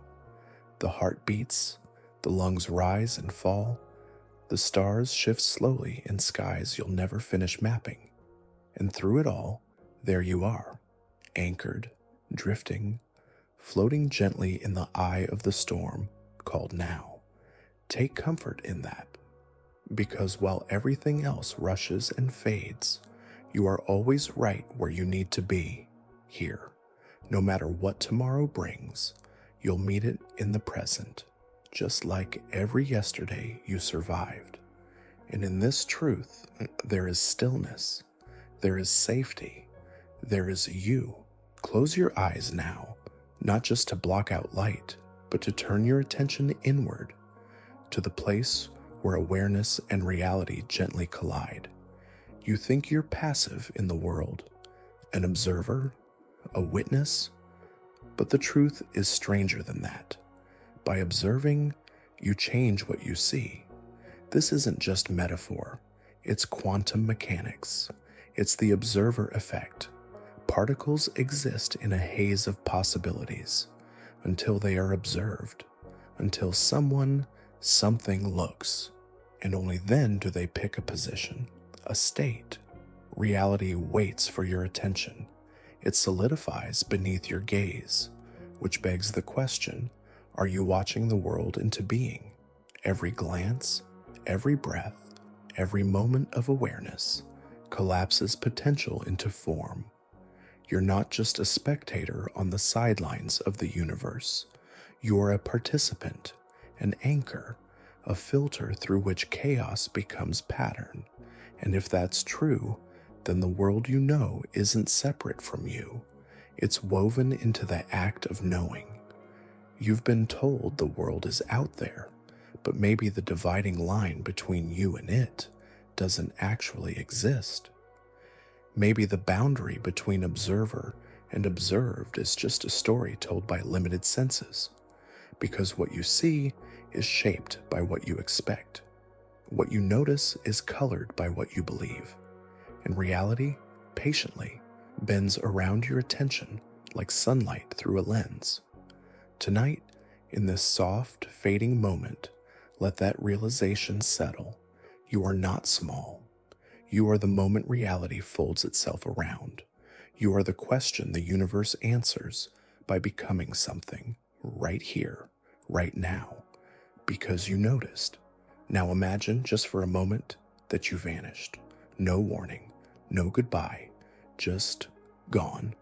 The heart beats, the lungs rise and fall, the stars shift slowly in skies you'll never finish mapping. And through it all, there you are, anchored, drifting, floating gently in the eye of the storm called now. Take comfort in that, because while everything else rushes and fades, you are always right where you need to be, here. No matter what tomorrow brings, you'll meet it in the present, just like every yesterday you survived. And in this truth, there is stillness, there is safety, there is you. Close your eyes now, not just to block out light, but to turn your attention inward, to the place where awareness and reality gently collide. You think you're passive in the world, an observer, a witness, but the truth is stranger than that. By observing, you change what you see. This isn't just metaphor, it's quantum mechanics. It's the observer effect. Particles exist in a haze of possibilities until they are observed, until someone, something looks, and only then do they pick a position, a state. Reality waits for your attention. It solidifies beneath your gaze, which begs the question, are you watching the world into being? Every glance, every breath, every moment of awareness collapses potential into form. You're not just a spectator on the sidelines of the universe. You are a participant, an anchor, a filter through which chaos becomes pattern. And if that's true, then the world you know isn't separate from you. It's woven into the act of knowing. You've been told the world is out there, but maybe the dividing line between you and it doesn't actually exist. Maybe the boundary between observer and observed is just a story told by limited senses, because what you see is shaped by what you expect. What you notice is colored by what you believe, and reality, patiently, bends around your attention like sunlight through a lens. Tonight, in this soft, fading moment, let that realization settle. You are not small. You are the moment reality folds itself around. You are the question the universe answers by becoming something right here, right now, because you noticed. Now imagine just for a moment that you vanished. No warning, no goodbye, just gone.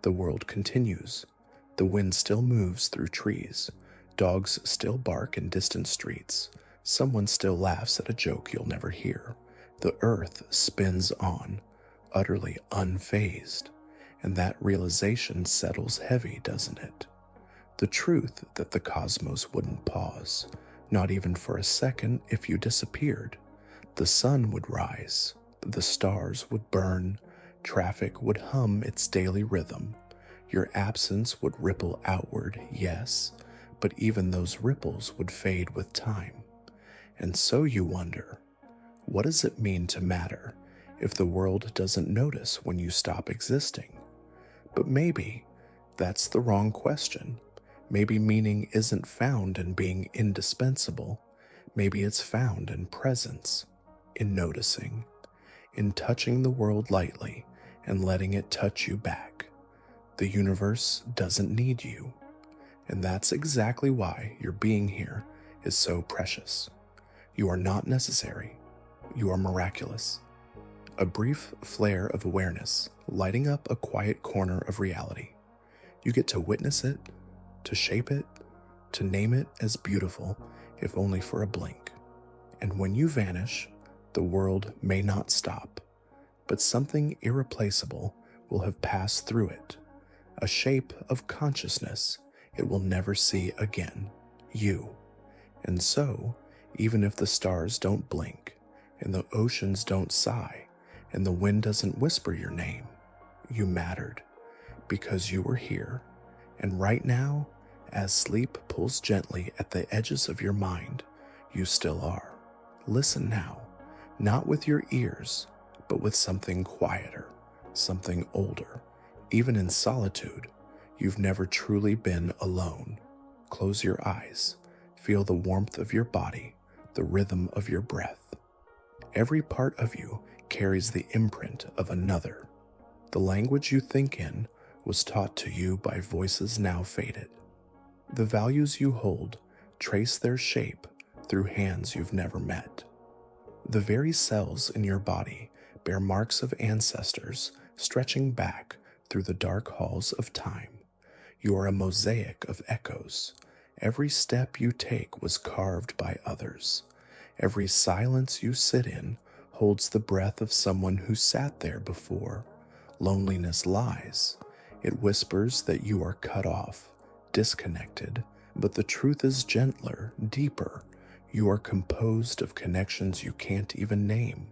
The world continues. The wind still moves through trees. Dogs still bark in distant streets. Someone still laughs at a joke you'll never hear. The earth spins on, utterly unfazed. And that realization settles heavy, doesn't it? The truth that the cosmos wouldn't pause, not even for a second if you disappeared. The sun would rise, the stars would burn, traffic would hum its daily rhythm. Your absence would ripple outward, yes, but even those ripples would fade with time. And so you wonder, what does it mean to matter if the world doesn't notice when you stop existing? But maybe that's the wrong question. Maybe meaning isn't found in being indispensable. Maybe it's found in presence, in noticing, in touching the world lightly and letting it touch you back. The universe doesn't need you. And that's exactly why your being here is so precious. You are not necessary. You are miraculous. A brief flare of awareness lighting up a quiet corner of reality. You get to witness it, to shape it, to name it as beautiful, if only for a blink. And when you vanish, the world may not stop, but something irreplaceable will have passed through it, a shape of consciousness it will never see again, you. And so, even if the stars don't blink, and the oceans don't sigh, and the wind doesn't whisper your name, you mattered, because you were here. And right now, as sleep pulls gently at the edges of your mind, you still are. Listen now, not with your ears, but with something quieter, something older. Even in solitude, you've never truly been alone. Close your eyes, feel the warmth of your body, the rhythm of your breath. Every part of you carries the imprint of another. The language you think in was taught to you by voices now faded. The values you hold trace their shape through hands you've never met. The very cells in your body bear marks of ancestors stretching back through the dark halls of time. You are a mosaic of echoes. Every step you take was carved by others. Every silence you sit in holds the breath of someone who sat there before. Loneliness lies. It whispers that you are cut off, disconnected, but the truth is gentler, deeper. You are composed of connections you can't even name.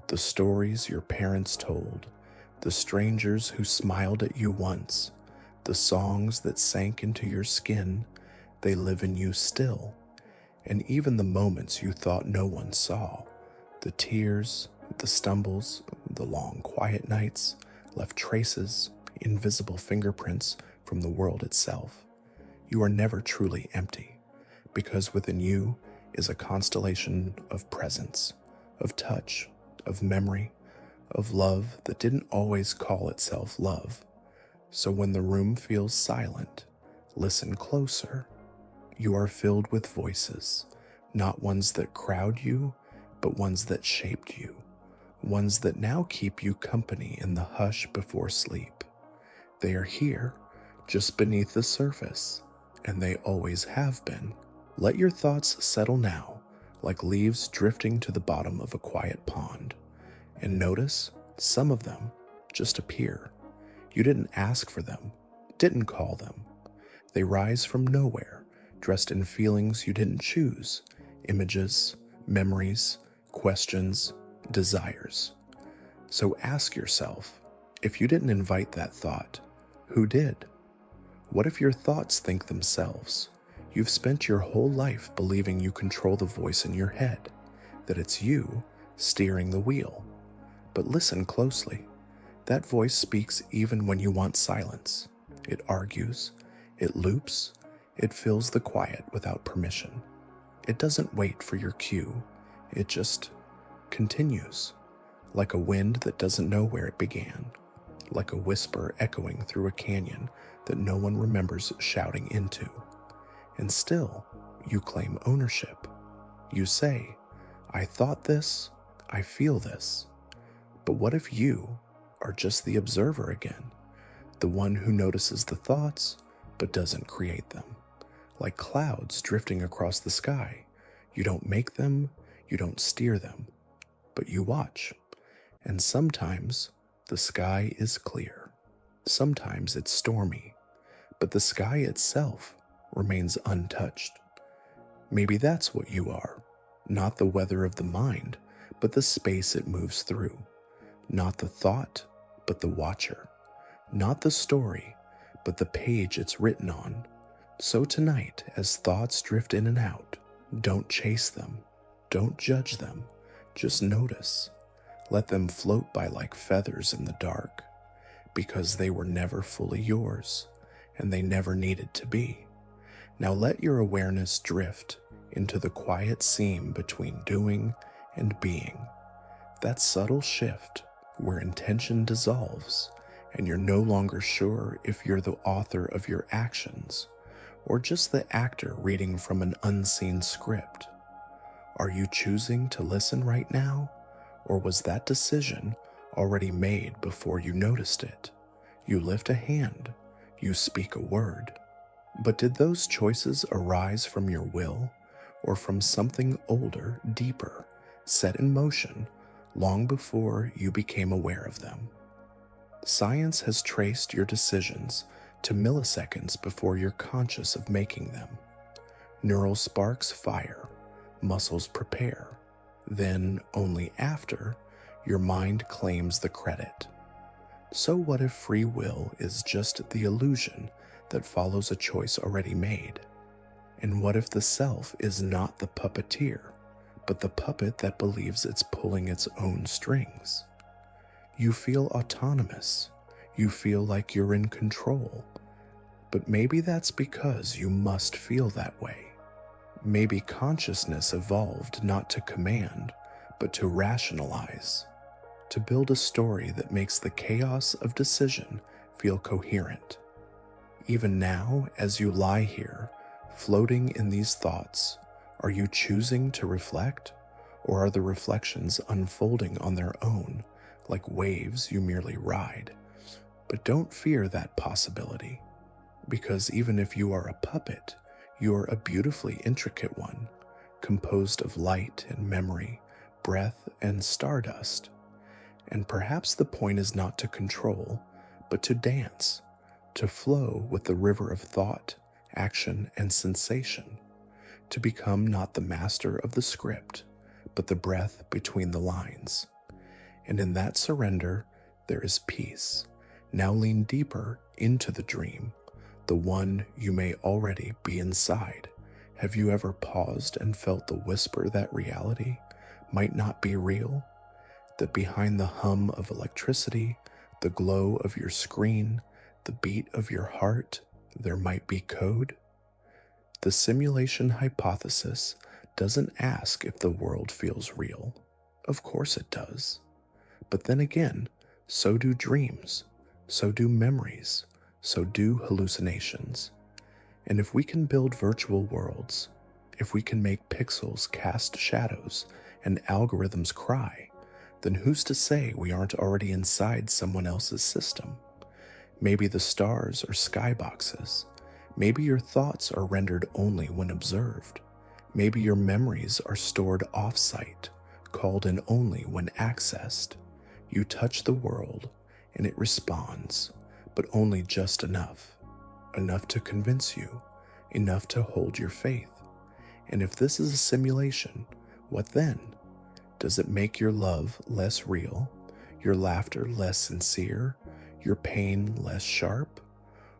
The stories your parents told, the strangers who smiled at you once, the songs that sank into your skin, they live in you still. And even the moments you thought no one saw, the tears, the stumbles, the long quiet nights, left traces, invisible fingerprints from the world itself. You are never truly empty, because within you is a constellation of presence, of touch, of memory, of love that didn't always call itself love. So when the room feels silent, listen closer. You are filled with voices, not ones that crowd you, but ones that shaped you, ones that now keep you company in the hush before sleep. They are here, just beneath the surface, and they always have been. Let your thoughts settle now, like leaves drifting to the bottom of a quiet pond, and notice some of them just appear. You didn't ask for them, didn't call them. They rise from nowhere, dressed in feelings you didn't choose, images, memories, questions, desires. So ask yourself, if you didn't invite that thought, who did? What if your thoughts think themselves? You've spent your whole life believing you control the voice in your head, that it's you steering the wheel. But listen closely. That voice speaks even when you want silence. It argues, it loops, it fills the quiet without permission. It doesn't wait for your cue, it just continues, like a wind that doesn't know where it began, like a whisper echoing through a canyon that no one remembers shouting into. And still, you claim ownership. You say, I thought this, I feel this. But what if you are just the observer again, the one who notices the thoughts but doesn't create them? Like clouds drifting across the sky, you don't make them, you don't steer them, but you watch. And sometimes the sky is clear, sometimes it's stormy, but the sky itself remains untouched. Maybe that's what you are, not the weather of the mind, but the space it moves through. Not the thought, but the watcher. Not the story, but the page it's written on. So tonight, as thoughts drift in and out, don't chase them, don't judge them, just notice. Let them float by like feathers in the dark, because they were never fully yours, and they never needed to be. Now let your awareness drift into the quiet seam between doing and being. That subtle shift where intention dissolves and you're no longer sure if you're the author of your actions or just the actor reading from an unseen script. Are you choosing to listen right now, or was that decision already made before you noticed it? You lift a hand, you speak a word, but did those choices arise from your will or from something older, deeper, set in motion long before you became aware of them? Science has traced your decisions to milliseconds before you're conscious of making them. Neural sparks fire, muscles prepare, then only after your mind claims the credit. So what if free will is just the illusion that follows a choice already made? And what if the self is not the puppeteer, but the puppet that believes it's pulling its own strings? You feel autonomous. You feel like you're in control. But maybe that's because you must feel that way. Maybe consciousness evolved not to command, but to rationalize, to build a story that makes the chaos of decision feel coherent. Even now, as you lie here, floating in these thoughts, are you choosing to reflect, or are the reflections unfolding on their own, like waves you merely ride? But don't fear that possibility, because even if you are a puppet, you are a beautifully intricate one, composed of light and memory, breath and stardust. And perhaps the point is not to control, but to dance, to flow with the river of thought, action, and sensation, to become not the master of the script, but the breath between the lines. And in that surrender, there is peace. Now lean deeper into the dream, the one you may already be inside. Have you ever paused and felt the whisper that reality might not be real? That behind the hum of electricity, the glow of your screen, the beat of your heart, there might be code? The simulation hypothesis doesn't ask if the world feels real. Of course it does. But then again, so do dreams, so do memories, so do hallucinations. And if we can build virtual worlds, if we can make pixels cast shadows and algorithms cry, then who's to say we aren't already inside someone else's system? Maybe the stars are skyboxes. Maybe your thoughts are rendered only when observed. Maybe your memories are stored off-site, called in only when accessed. You touch the world, and it responds, but only just enough. Enough to convince you, enough to hold your faith. And if this is a simulation, what then? Does it make your love less real, your laughter less sincere, your pain less sharp?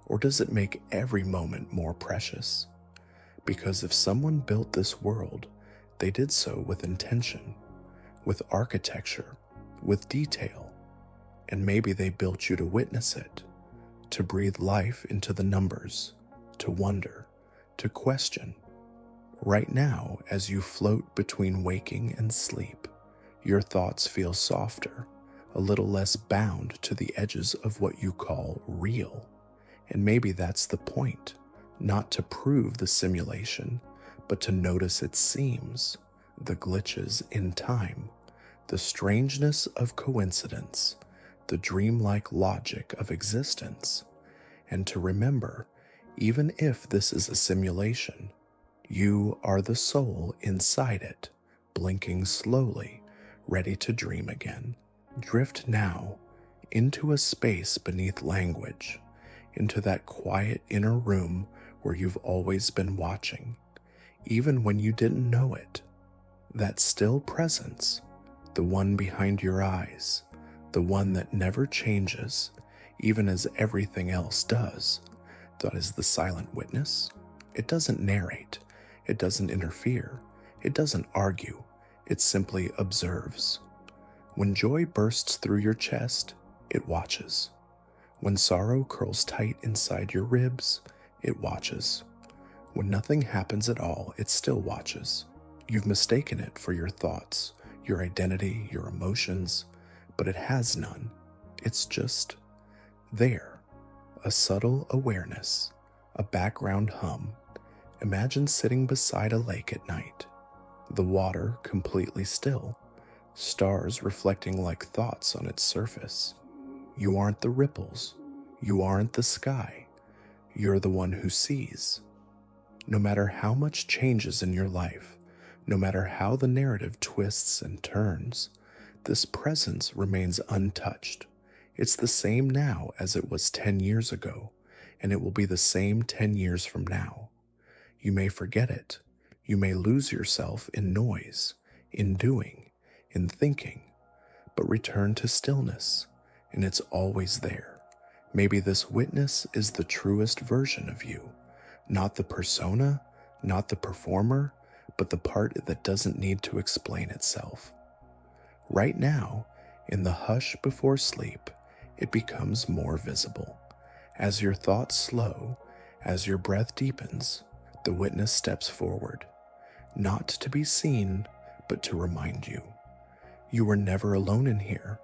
Or does it make every moment more precious? Because if someone built this world, they did so with intention, with architecture, with detail, and maybe they built you to witness it, to breathe life into the numbers, to wonder, to question. Right now, as you float between waking and sleep, your thoughts feel softer, a little less bound to the edges of what you call real. And maybe that's the point, not to prove the simulation, but to notice its seams, the glitches in time, the strangeness of coincidence, the dreamlike logic of existence, and to remember, even if this is a simulation, you are the soul inside it, blinking slowly, ready to dream again. Drift now into a space beneath language, into that quiet inner room where you've always been watching, even when you didn't know it. That still presence, the one behind your eyes, the one that never changes, even as everything else does. That is the silent witness. It doesn't narrate, it doesn't interfere, it doesn't argue, it simply observes. When joy bursts through your chest, it watches. When sorrow curls tight inside your ribs, it watches. When nothing happens at all, it still watches. You've mistaken it for your thoughts, your identity, your emotions, but it has none. It's just there, a subtle awareness, a background hum. Imagine sitting beside a lake at night, the water completely still, stars reflecting like thoughts on its surface. You aren't the ripples, you aren't the sky, you're the one who sees. No matter how much changes in your life, no matter how the narrative twists and turns, this presence remains untouched. It's the same now as it was 10 years ago, and it will be the same 10 years from now. You may forget it. You may lose yourself in noise, in doing, in thinking, but return to stillness, and it's always there. Maybe this witness is the truest version of you, not the persona, not the performer, but the part that doesn't need to explain itself. Right now, in the hush before sleep, it becomes more visible. As your thoughts slow, as your breath deepens, the witness steps forward, not to be seen, but to remind you. You were never alone in here.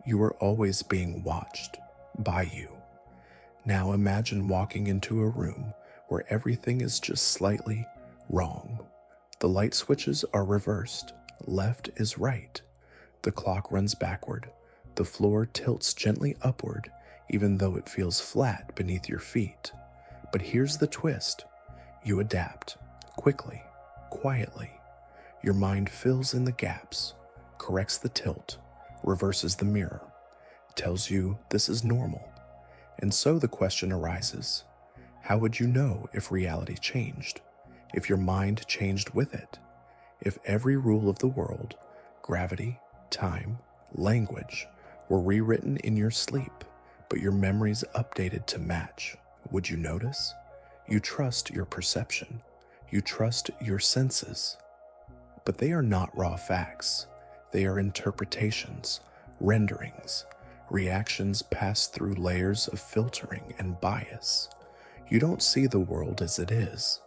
You were always being watched by you. Now imagine walking into a room where everything is just slightly wrong. The light switches are reversed. Left is right. The clock runs backward. The floor tilts gently upward, even though it feels flat beneath your feet. But here's the twist. You adapt, quickly, quietly. Your mind fills in the gaps, corrects the tilt, reverses the mirror, tells you this is normal. And so the question arises, how would you know if reality changed? If your mind changed with it? If every rule of the world, gravity, time, language, were rewritten in your sleep, but your memories updated to match, would you notice? You trust your perception. You trust your senses. But they are not raw facts. They are interpretations, renderings, reactions passed through layers of filtering and bias. You don't see the world as it is.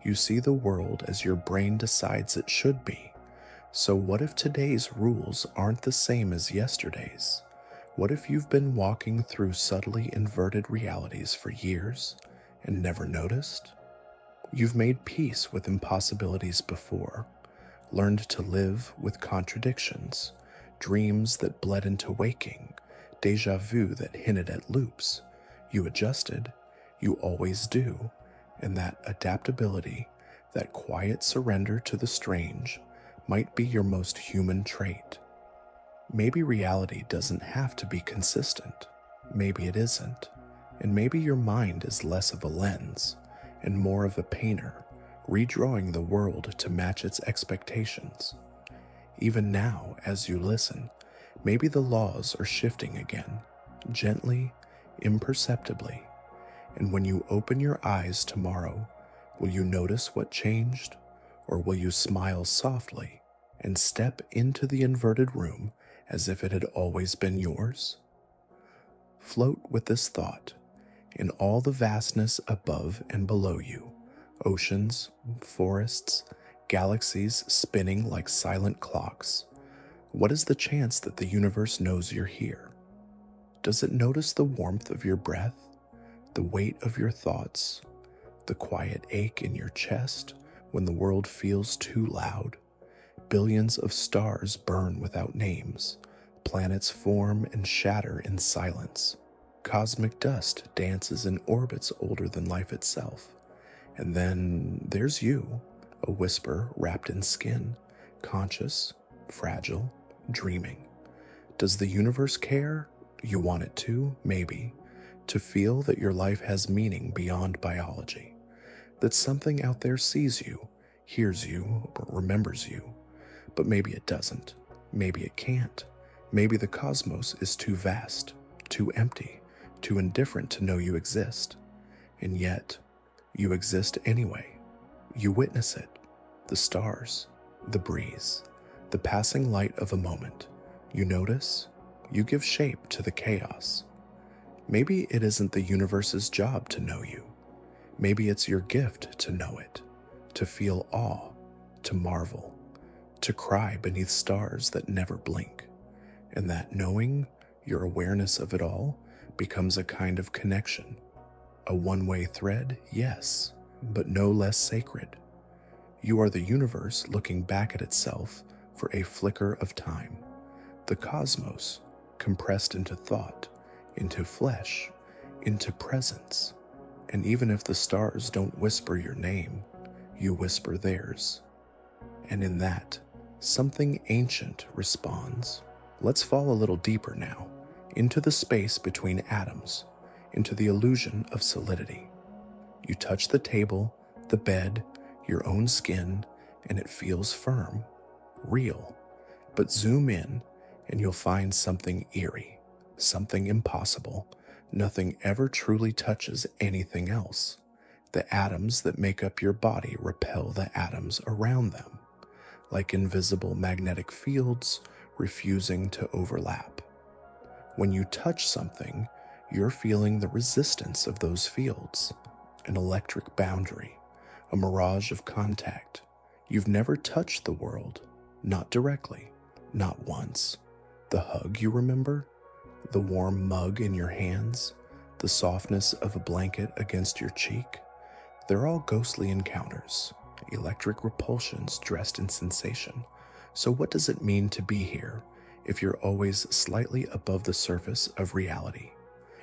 You see the world as your brain decides it should be. So what if today's rules aren't the same as yesterday's? What if you've been walking through subtly inverted realities for years and never noticed? You've made peace with impossibilities before, learned to live with contradictions, dreams that bled into waking, déjà vu that hinted at loops. You adjusted. You always do. And that adaptability, that quiet surrender to the strange, might be your most human trait. Maybe reality doesn't have to be consistent. Maybe it isn't. And maybe your mind is less of a lens and more of a painter, redrawing the world to match its expectations. Even now, as you listen, maybe the laws are shifting again, gently, imperceptibly. And when you open your eyes tomorrow, will you notice what changed? Or will you smile softly and step into the inverted room as if it had always been yours? Float with this thought. In all the vastness above and below you, oceans, forests, galaxies spinning like silent clocks, what is the chance that the universe knows you're here? Does it notice the warmth of your breath, the weight of your thoughts, the quiet ache in your chest when the world feels too loud? Billions of stars burn without names, planets form and shatter in silence. Cosmic dust dances in orbits older than life itself. And then there's you, a whisper wrapped in skin, conscious, fragile, dreaming. Does the universe care? You want it to, maybe, to feel that your life has meaning beyond biology, that something out there sees you, hears you, or remembers you. But maybe it doesn't. Maybe it can't. Maybe the cosmos is too vast, too empty, too indifferent to know you exist. And yet, you exist anyway. You witness it. The stars, the breeze, the passing light of a moment. You notice, you give shape to the chaos. Maybe it isn't the universe's job to know you. Maybe it's your gift to know it, to feel awe, to marvel, to cry beneath stars that never blink. And that knowing, your awareness of it all, becomes a kind of connection. A one-way thread, yes, but no less sacred. You are the universe looking back at itself for a flicker of time. The cosmos, compressed into thought, into flesh, into presence. And even if the stars don't whisper your name, you whisper theirs. And in that, something ancient responds. Let's fall a little deeper now, into the space between atoms, into the illusion of solidity. You touch the table, the bed, your own skin, and it feels firm, real. But zoom in, and you'll find something eerie, something impossible. Nothing ever truly touches anything else. The atoms that make up your body repel the atoms around them, like invisible magnetic fields refusing to overlap. When you touch something, you're feeling the resistance of those fields, an electric boundary, a mirage of contact. You've never touched the world, not directly, not once. The hug you remember, the warm mug in your hands, the softness of a blanket against your cheek, they're all ghostly encounters, electric repulsions dressed in sensation. So what does it mean to be here if you're always slightly above the surface of reality?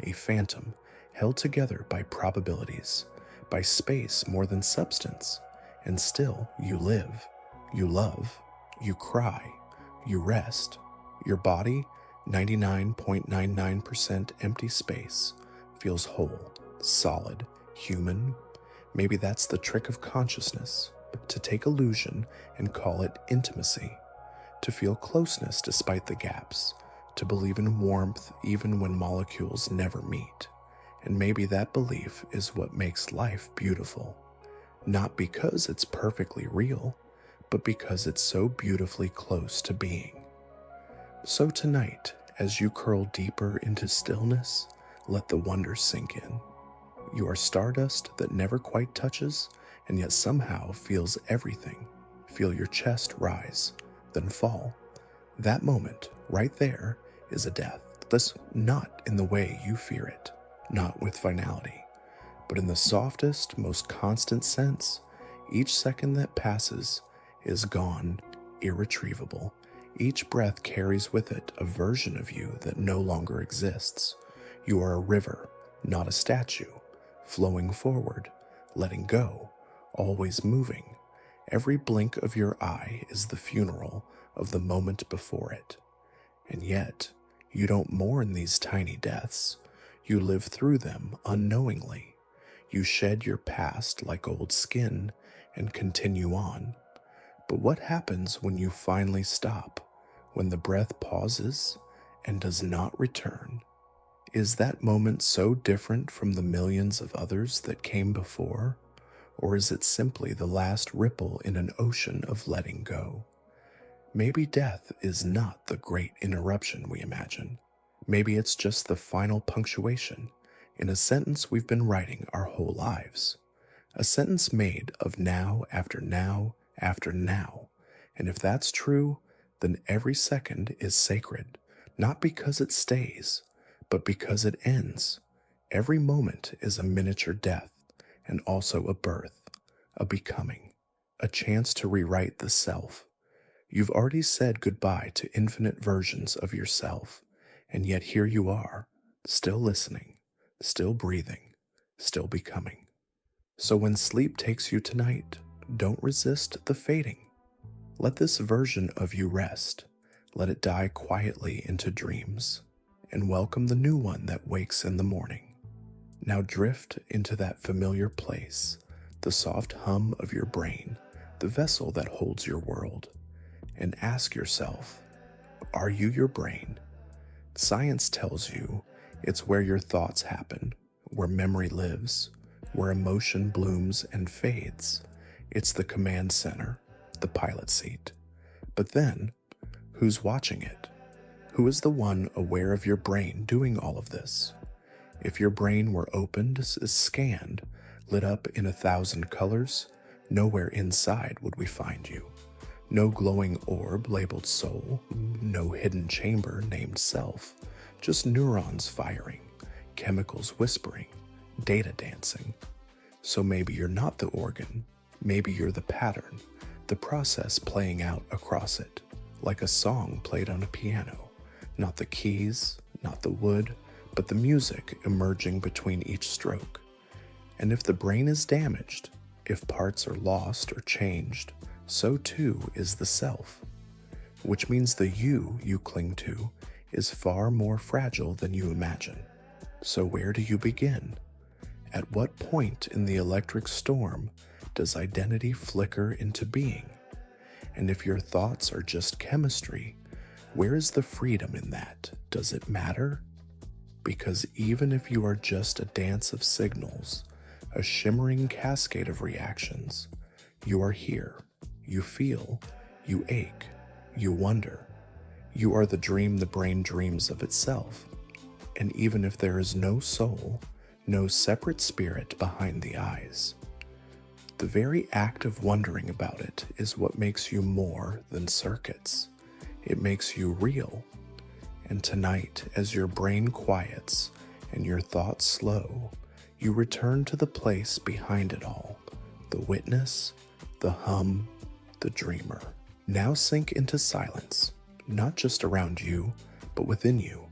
A phantom held together by probabilities, by space more than substance, and still you live, you love, you cry, you rest. Your body, 99.99% empty space, feels whole, solid, human. Maybe that's the trick of consciousness, to take illusion and call it intimacy, to feel closeness despite the gaps, to believe in warmth even when molecules never meet. And maybe that belief is what makes life beautiful, not because it's perfectly real, but because it's so beautifully close to being. So tonight, as you curl deeper into stillness, let the wonder sink in. You are stardust that never quite touches, and yet somehow feels everything. Feel your chest rise, then fall. That moment, right there, is a death. This not in the way you fear it, not with finality, but in the softest, most constant sense. Each second that passes is gone, irretrievable. Each breath carries with it a version of you that no longer exists. You are a river, not a statue, flowing forward, letting go, always moving. Every blink of your eye is the funeral of the moment before it. And yet, you don't mourn these tiny deaths. You live through them unknowingly. You shed your past like old skin and continue on. But what happens when you finally stop, when the breath pauses and does not return? Is that moment so different from the millions of others that came before? Or is it simply the last ripple in an ocean of letting go? Maybe death is not the great interruption we imagine. Maybe it's just the final punctuation in a sentence we've been writing our whole lives. A sentence made of now after now after now. And if that's true, then every second is sacred, not because it stays, but because it ends. Every moment is a miniature death, and also a birth, a becoming, a chance to rewrite the self. You've already said goodbye to infinite versions of yourself, and yet here you are, still listening, still breathing, still becoming. So when sleep takes you tonight, don't resist the fading. Let this version of you rest. Let it die quietly into dreams, and welcome the new one that wakes in the morning. Now drift into that familiar place, the soft hum of your brain, the vessel that holds your world, and ask yourself, are you your brain? Science tells you it's where your thoughts happen, where memory lives, where emotion blooms and fades. It's the command center, the pilot seat. But then, who's watching it? Who is the one aware of your brain doing all of this? If your brain were opened, scanned, lit up in 1,000 colors, nowhere inside would we find you. No glowing orb labeled soul, no hidden chamber named self, just neurons firing, chemicals whispering, data dancing. So maybe you're not the organ, maybe you're the pattern, the process playing out across it, like a song played on a piano. Not the keys, not the wood, but the music emerging between each stroke. And if the brain is damaged, if parts are lost or changed, so too is the self, which means the you cling to is far more fragile than you imagine. So where do you begin? At what point in the electric storm does identity flicker into being? And if your thoughts are just chemistry, where is the freedom in that? Does it matter? Because even if you are just a dance of signals, a shimmering cascade of reactions, you are here. You feel, you ache, you wonder. You are the dream the brain dreams of itself. And even if there is no soul, no separate spirit behind the eyes, the very act of wondering about it is what makes you more than circuits. It makes you real. And tonight, as your brain quiets and your thoughts slow, you return to the place behind it all, the witness, the hum, the dreamer. Now sink into silence, not just around you, but within you.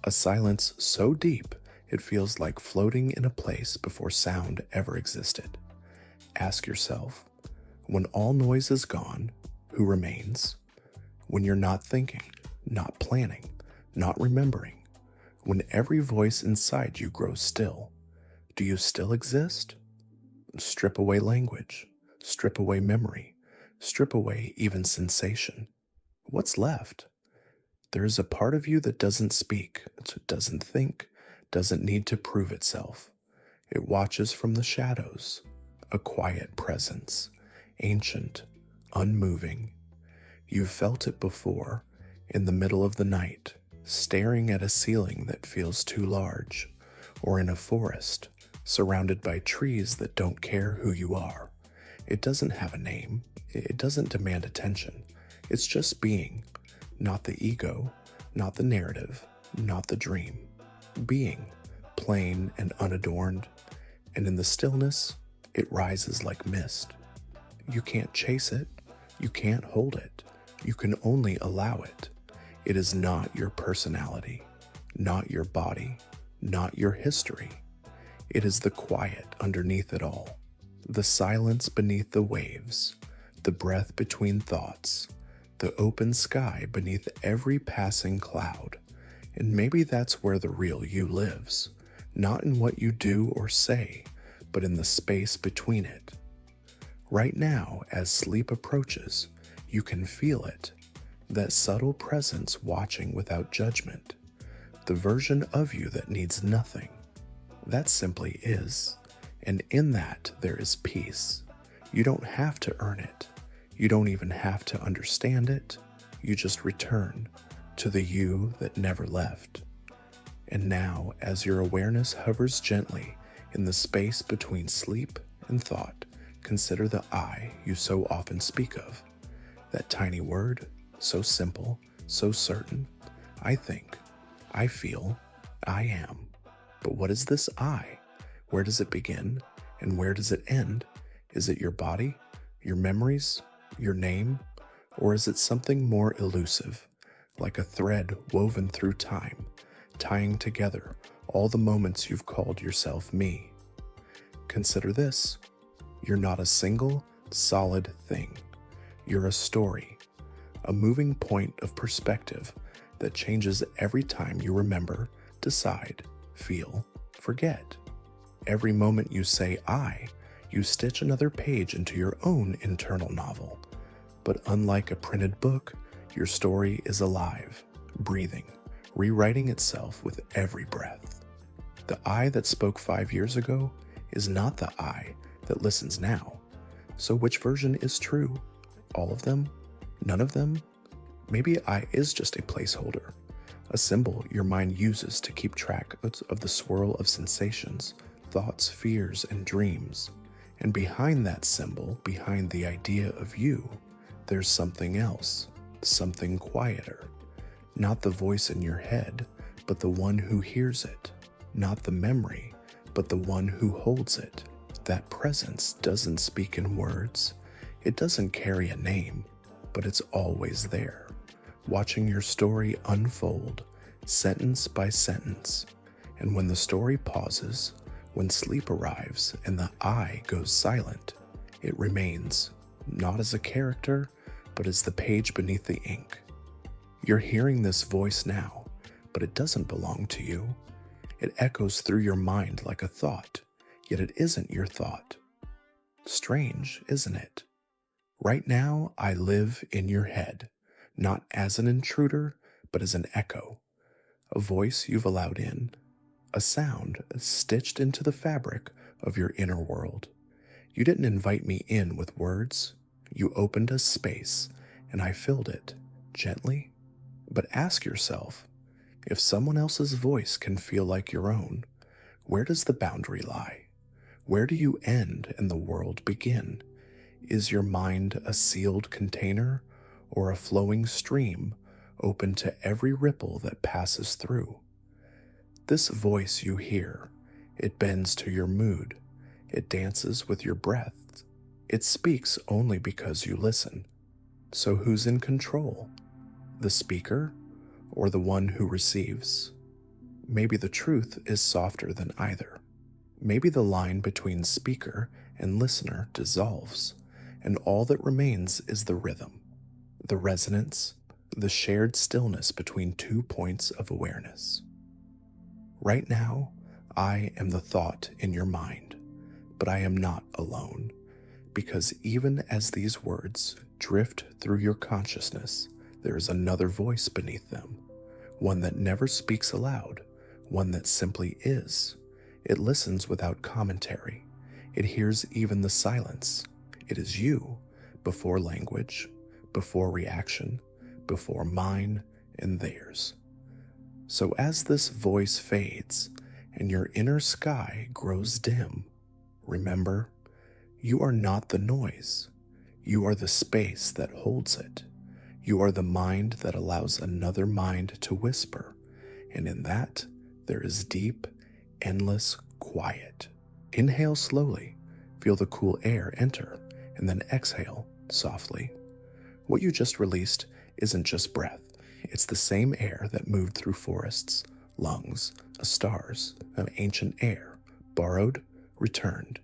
A silence so deep it feels like floating in a place before sound ever existed. Ask yourself, when all noise is gone, who remains? When you're not thinking, not planning, not remembering, when every voice inside you grows still, do you still exist? Strip away language, strip away memory, strip away even sensation. What's left? There is a part of you that doesn't speak, doesn't think, doesn't need to prove itself. It watches from the shadows, a quiet presence, ancient, unmoving. You've felt it before, in the middle of the night, staring at a ceiling that feels too large, or in a forest, surrounded by trees that don't care who you are. It doesn't have a name. It doesn't demand attention. It's just being, not the ego, not the narrative, not the dream. Being, plain and unadorned, and in the stillness, it rises like mist. You can't chase it. You can't hold it. You can only allow it. It is not your personality, not your body, not your history. It is the quiet underneath it all, The silence beneath the waves, the breath between thoughts, the open sky beneath every passing cloud. And maybe that's where the real you lives, not in what you do or say, but in the space between it. Right now, as sleep approaches, you can feel it, that subtle presence watching without judgment, the version of you that needs nothing. That simply is, and in that there is peace. You don't have to earn it. You don't even have to understand it. You just return to the you that never left. And now, as your awareness hovers gently in the space between sleep and thought, consider the I you so often speak of. That tiny word, so simple, so certain. I think, I feel, I am. But what is this I? Where does it begin? And where does it end? Is it your body, your memories, your name? Or is it something more elusive, like a thread woven through time, tying together all the moments you've called yourself me? Consider this. You're not a single, solid thing. You're a story, a moving point of perspective that changes every time you remember, decide, feel, forget. Every moment you say I, you stitch another page into your own internal novel. But unlike a printed book, your story is alive, breathing, rewriting itself with every breath. The I that spoke 5 years ago is not the I that listens now. So which version is true? All of them? None of them? Maybe I is just a placeholder, a symbol your mind uses to keep track of the swirl of sensations, thoughts, fears, and dreams. And behind that symbol, behind the idea of you, there's something else, something quieter. Not the voice in your head, but the one who hears it. Not the memory, but the one who holds it. That presence doesn't speak in words. It doesn't carry a name, but it's always there, watching your story unfold, sentence by sentence. And when the story pauses, when sleep arrives and the I goes silent, it remains, not as a character, but as the page beneath the ink. You're hearing this voice now, but it doesn't belong to you. It echoes through your mind like a thought, yet it isn't your thought. Strange, isn't it? Right now, I live in your head, not as an intruder, but as an echo, a voice you've allowed in, a sound stitched into the fabric of your inner world. You didn't invite me in with words. You opened a space, and I filled it, gently. But ask yourself, if someone else's voice can feel like your own, where does the boundary lie? Where do you end and the world begin? Is your mind a sealed container or a flowing stream open to every ripple that passes through? This voice you hear, it bends to your mood. It dances with your breath. It speaks only because you listen. So who's in control? The speaker or the one who receives? Maybe the truth is softer than either. Maybe the line between speaker and listener dissolves, and all that remains is the rhythm, the resonance, the shared stillness between 2 points of awareness. Right now, I am the thought in your mind, but I am not alone, because even as these words drift through your consciousness, there is another voice beneath them, one that never speaks aloud, one that simply is. It listens without commentary. It hears even the silence. It is you, before language, before reaction, before mine and theirs. So as this voice fades and your inner sky grows dim, remember, you are not the noise. You are the space that holds it. You are the mind that allows another mind to whisper, and in that, there is deep, endless quiet. Inhale slowly, feel the cool air enter, and then exhale softly. What you just released isn't just breath. It's the same air that moved through forests, lungs, stars, of ancient air, borrowed, returned.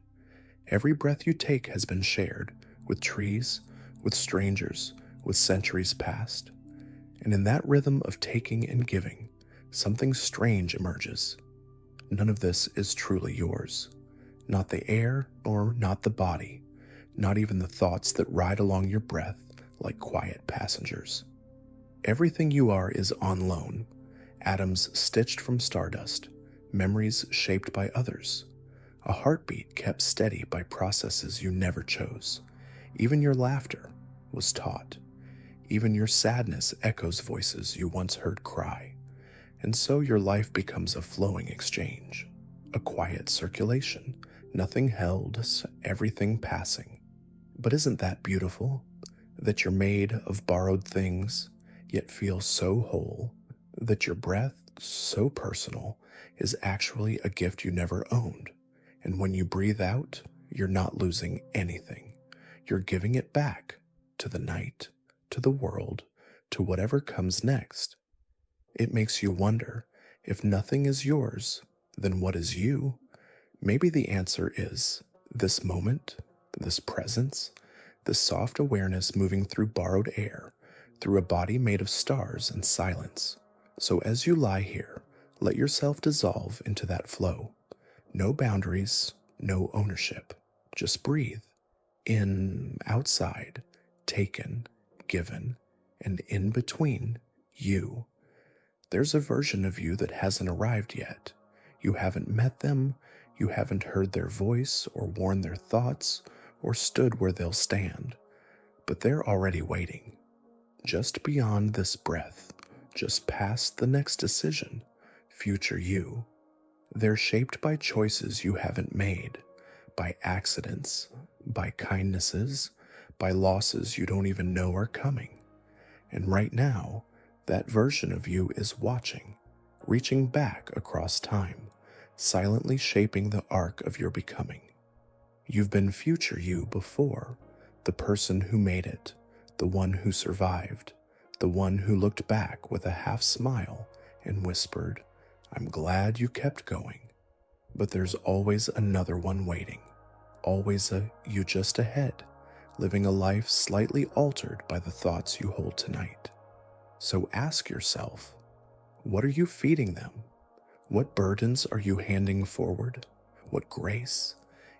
Every breath you take has been shared with trees, with strangers, with centuries past. And in that rhythm of taking and giving, something strange emerges. None of this is truly yours. Not the air, or not the body, not even the thoughts that ride along your breath like quiet passengers. Everything you are is on loan, atoms stitched from stardust, memories shaped by others, a heartbeat kept steady by processes you never chose. Even your laughter was taught. Even your sadness echoes voices you once heard cry. And so your life becomes a flowing exchange, a quiet circulation, nothing held, everything passing. But isn't that beautiful? That you're made of borrowed things, yet feel so whole, that your breath, so personal, is actually a gift you never owned. And when you breathe out, you're not losing anything. You're giving it back to the night, to the world, to whatever comes next. It makes you wonder, if nothing is yours, then what is you? Maybe the answer is this moment, this presence, this soft awareness moving through borrowed air, through a body made of stars and silence. So as you lie here, let yourself dissolve into that flow. No boundaries, no ownership. Just breathe. In, outside, taken, given, and in between, you. There's a version of you that hasn't arrived yet. You haven't met them, you haven't heard their voice or worn their thoughts or stood where they'll stand. But they're already waiting. Just beyond this breath, just past the next decision, future you. They're shaped by choices you haven't made, by accidents, by kindnesses, by losses you don't even know are coming. And right now, that version of you is watching, reaching back across time, silently shaping the arc of your becoming. You've been future you before, the person who made it, the one who survived, the one who looked back with a half smile and whispered, "I'm glad you kept going." But there's always another one waiting, always a you just ahead, living a life slightly altered by the thoughts you hold tonight. So ask yourself, what are you feeding them? What burdens are you handing forward? What grace?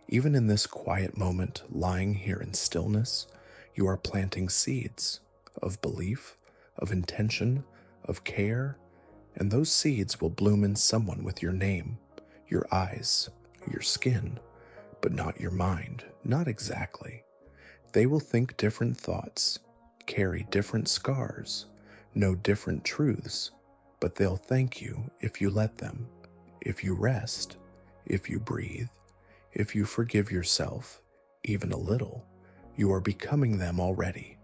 Even in this quiet moment, lying here in stillness, you are planting seeds of belief, of intention, of care, and those seeds will bloom in someone with your name, your eyes, your skin, but not your mind, not exactly. They will think different thoughts, carry different scars, know different truths, but they'll thank you if you let them, if you rest, if you breathe, if you forgive yourself, even a little. You are becoming them already,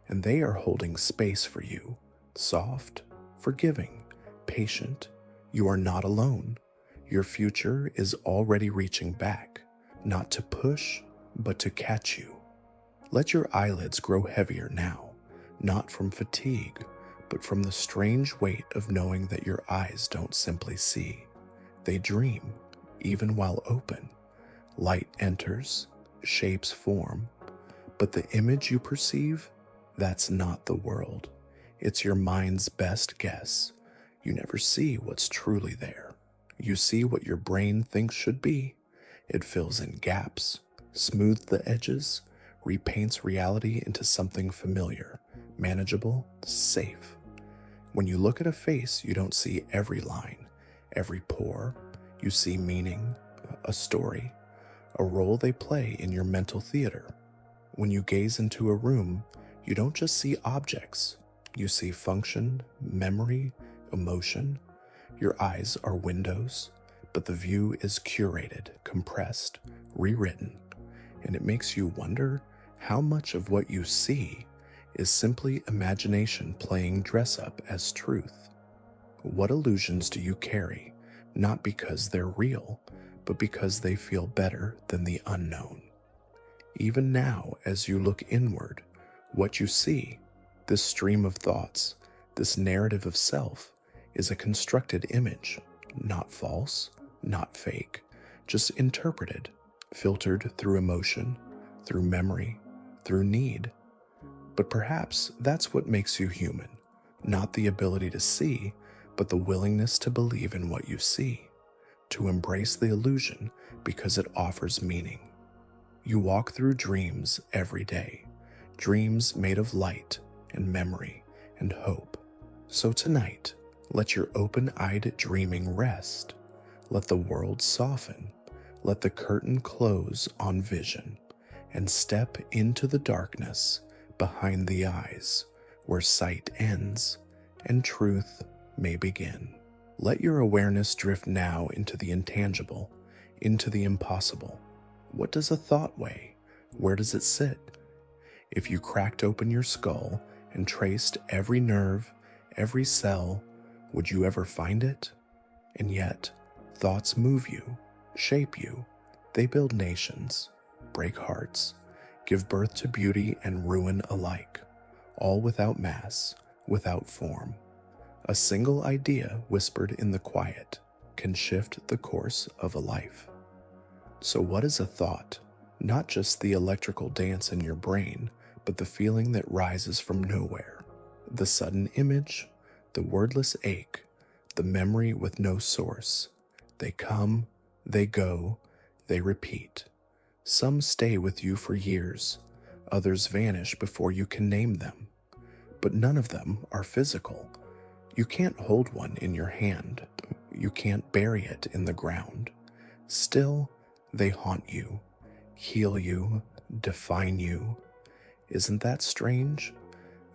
and they are holding space for you, soft, forgiving, patient. You are not alone. Your future is already reaching back, not to push, but to catch you. Let your eyelids grow heavier now, not from fatigue, but from the strange weight of knowing that your eyes don't simply see. They dream, even while open. Light enters, shapes form, but the image you perceive, that's not the world. It's your mind's best guess. You never see what's truly there. You see what your brain thinks should be. It fills in gaps, smooths the edges, repaints reality into something familiar, manageable, safe. When you look at a face, you don't see every line, every pore. You see meaning, a story, a role they play in your mental theater. When you gaze into a room, you don't just see objects. You see function, memory, emotion. Your eyes are windows, but the view is curated, compressed, rewritten, and it makes you wonder how much of what you see is simply imagination playing dress-up as truth. What illusions do you carry, not because they're real, but because they feel better than the unknown? Even now, as you look inward, what you see, this stream of thoughts, this narrative of self, is a constructed image, not false, not fake, just interpreted, filtered through emotion, through memory, through need. But perhaps that's what makes you human, not the ability to see, but the willingness to believe in what you see, to embrace the illusion because it offers meaning. You walk through dreams every day, dreams made of light and memory and hope. So tonight, let your open-eyed dreaming rest. Let the world soften. Let the curtain close on vision and step into the darkness behind the eyes where sight ends and truth may begin. Let your awareness drift now into the intangible, into the impossible. What does a thought weigh? Where does it sit? If you cracked open your skull and traced every nerve, every cell, would you ever find it? And yet, thoughts move you, shape you. They build nations, break hearts, give birth to beauty and ruin alike, all without mass, without form. A single idea whispered in the quiet can shift the course of a life. So what is a thought? Not just the electrical dance in your brain, but the feeling that rises from nowhere. The sudden image, the wordless ache, the memory with no source. They come, they go, they repeat. Some stay with you for years, others vanish before you can name them. But none of them are physical. You can't hold one in your hand. You can't bury it in the ground. Still, they haunt you, heal you, define you. Isn't that strange?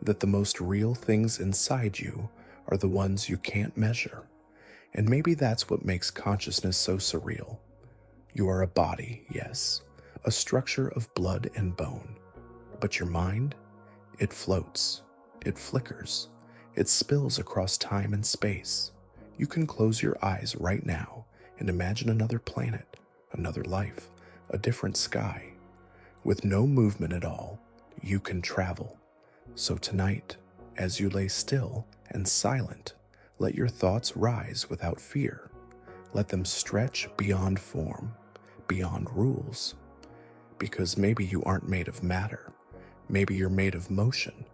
That the most real things inside you are the ones you can't measure. And maybe that's what makes consciousness so surreal. You are a body, yes, a structure of blood and bone. But your mind? It floats, it flickers, it spills across time and space. You can close your eyes right now and imagine another planet, another life, a different sky. With no movement at all, you can travel. So tonight, as you lay still and silent, let your thoughts rise without fear. Let them stretch beyond form, beyond rules. Because maybe you aren't made of matter. Maybe you're made of motion,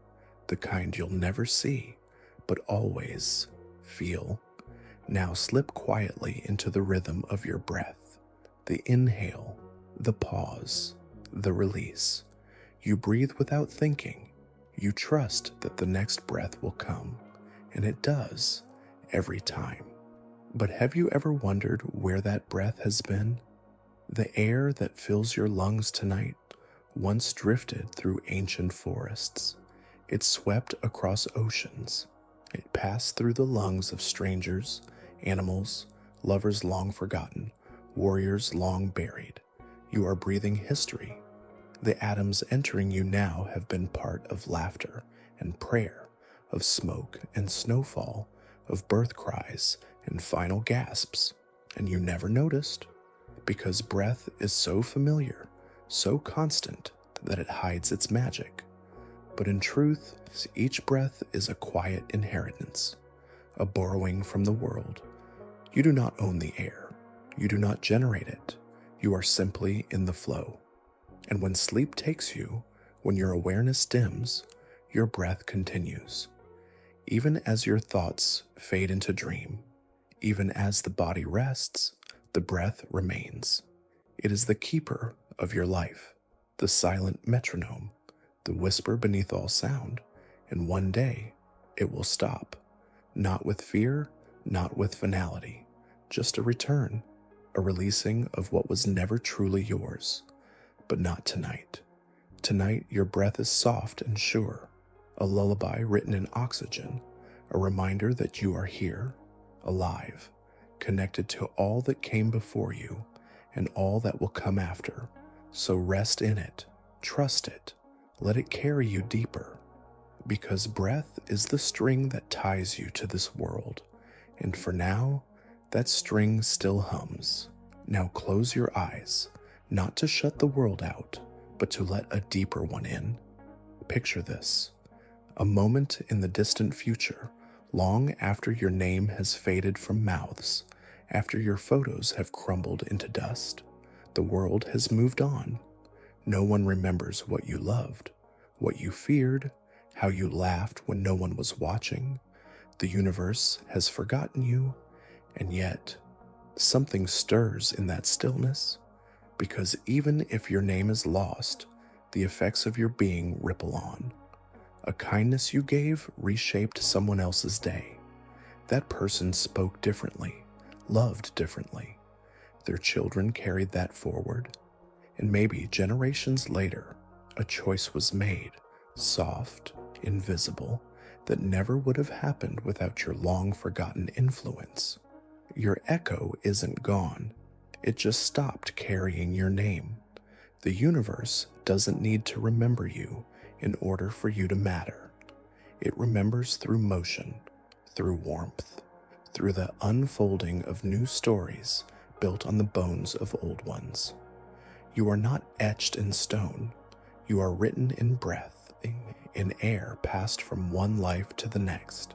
the kind you'll never see, but always feel. Now slip quietly into the rhythm of your breath, the inhale, the pause, the release. You breathe without thinking. You trust that the next breath will come, and it does, every time. But have you ever wondered where that breath has been? The air that fills your lungs tonight once drifted through ancient forests. It swept across oceans. It passed through the lungs of strangers, animals, lovers long forgotten, warriors long buried. You are breathing history. The atoms entering you now have been part of laughter and prayer, of smoke and snowfall, of birth cries and final gasps, and you never noticed, because breath is so familiar, so constant that it hides its magic. But in truth, each breath is a quiet inheritance, a borrowing from the world. You do not own the air. You do not generate it. You are simply in the flow. And when sleep takes you, when your awareness dims, your breath continues. Even as your thoughts fade into dream, even as the body rests, the breath remains. It is the keeper of your life, the silent metronome, the whisper beneath all sound, and one day it will stop, not with fear, not with finality, just a return, a releasing of what was never truly yours. But not tonight. Tonight your breath is soft and sure, a lullaby written in oxygen, a reminder that you are here, alive, connected to all that came before you and all that will come after. So rest in it, trust it, let it carry you deeper, because breath is the string that ties you to this world, and for now, that string still hums. Now close your eyes, not to shut the world out, but to let a deeper one in. Picture this, a moment in the distant future, long after your name has faded from mouths, after your photos have crumbled into dust. The world has moved on. No one remembers what you loved, what you feared, how you laughed when no one was watching. The universe has forgotten you, and yet something stirs in that stillness, because even if your name is lost, the effects of your being ripple on. A kindness you gave reshaped someone else's day. That person spoke differently, loved differently. Their children carried that forward. And maybe generations later, a choice was made, soft, invisible, that never would have happened without your long-forgotten influence. Your echo isn't gone. It just stopped carrying your name. The universe doesn't need to remember you in order for you to matter. It remembers through motion, through warmth, through the unfolding of new stories built on the bones of old ones. You are not etched in stone. You are written in breath, in air passed from one life to the next.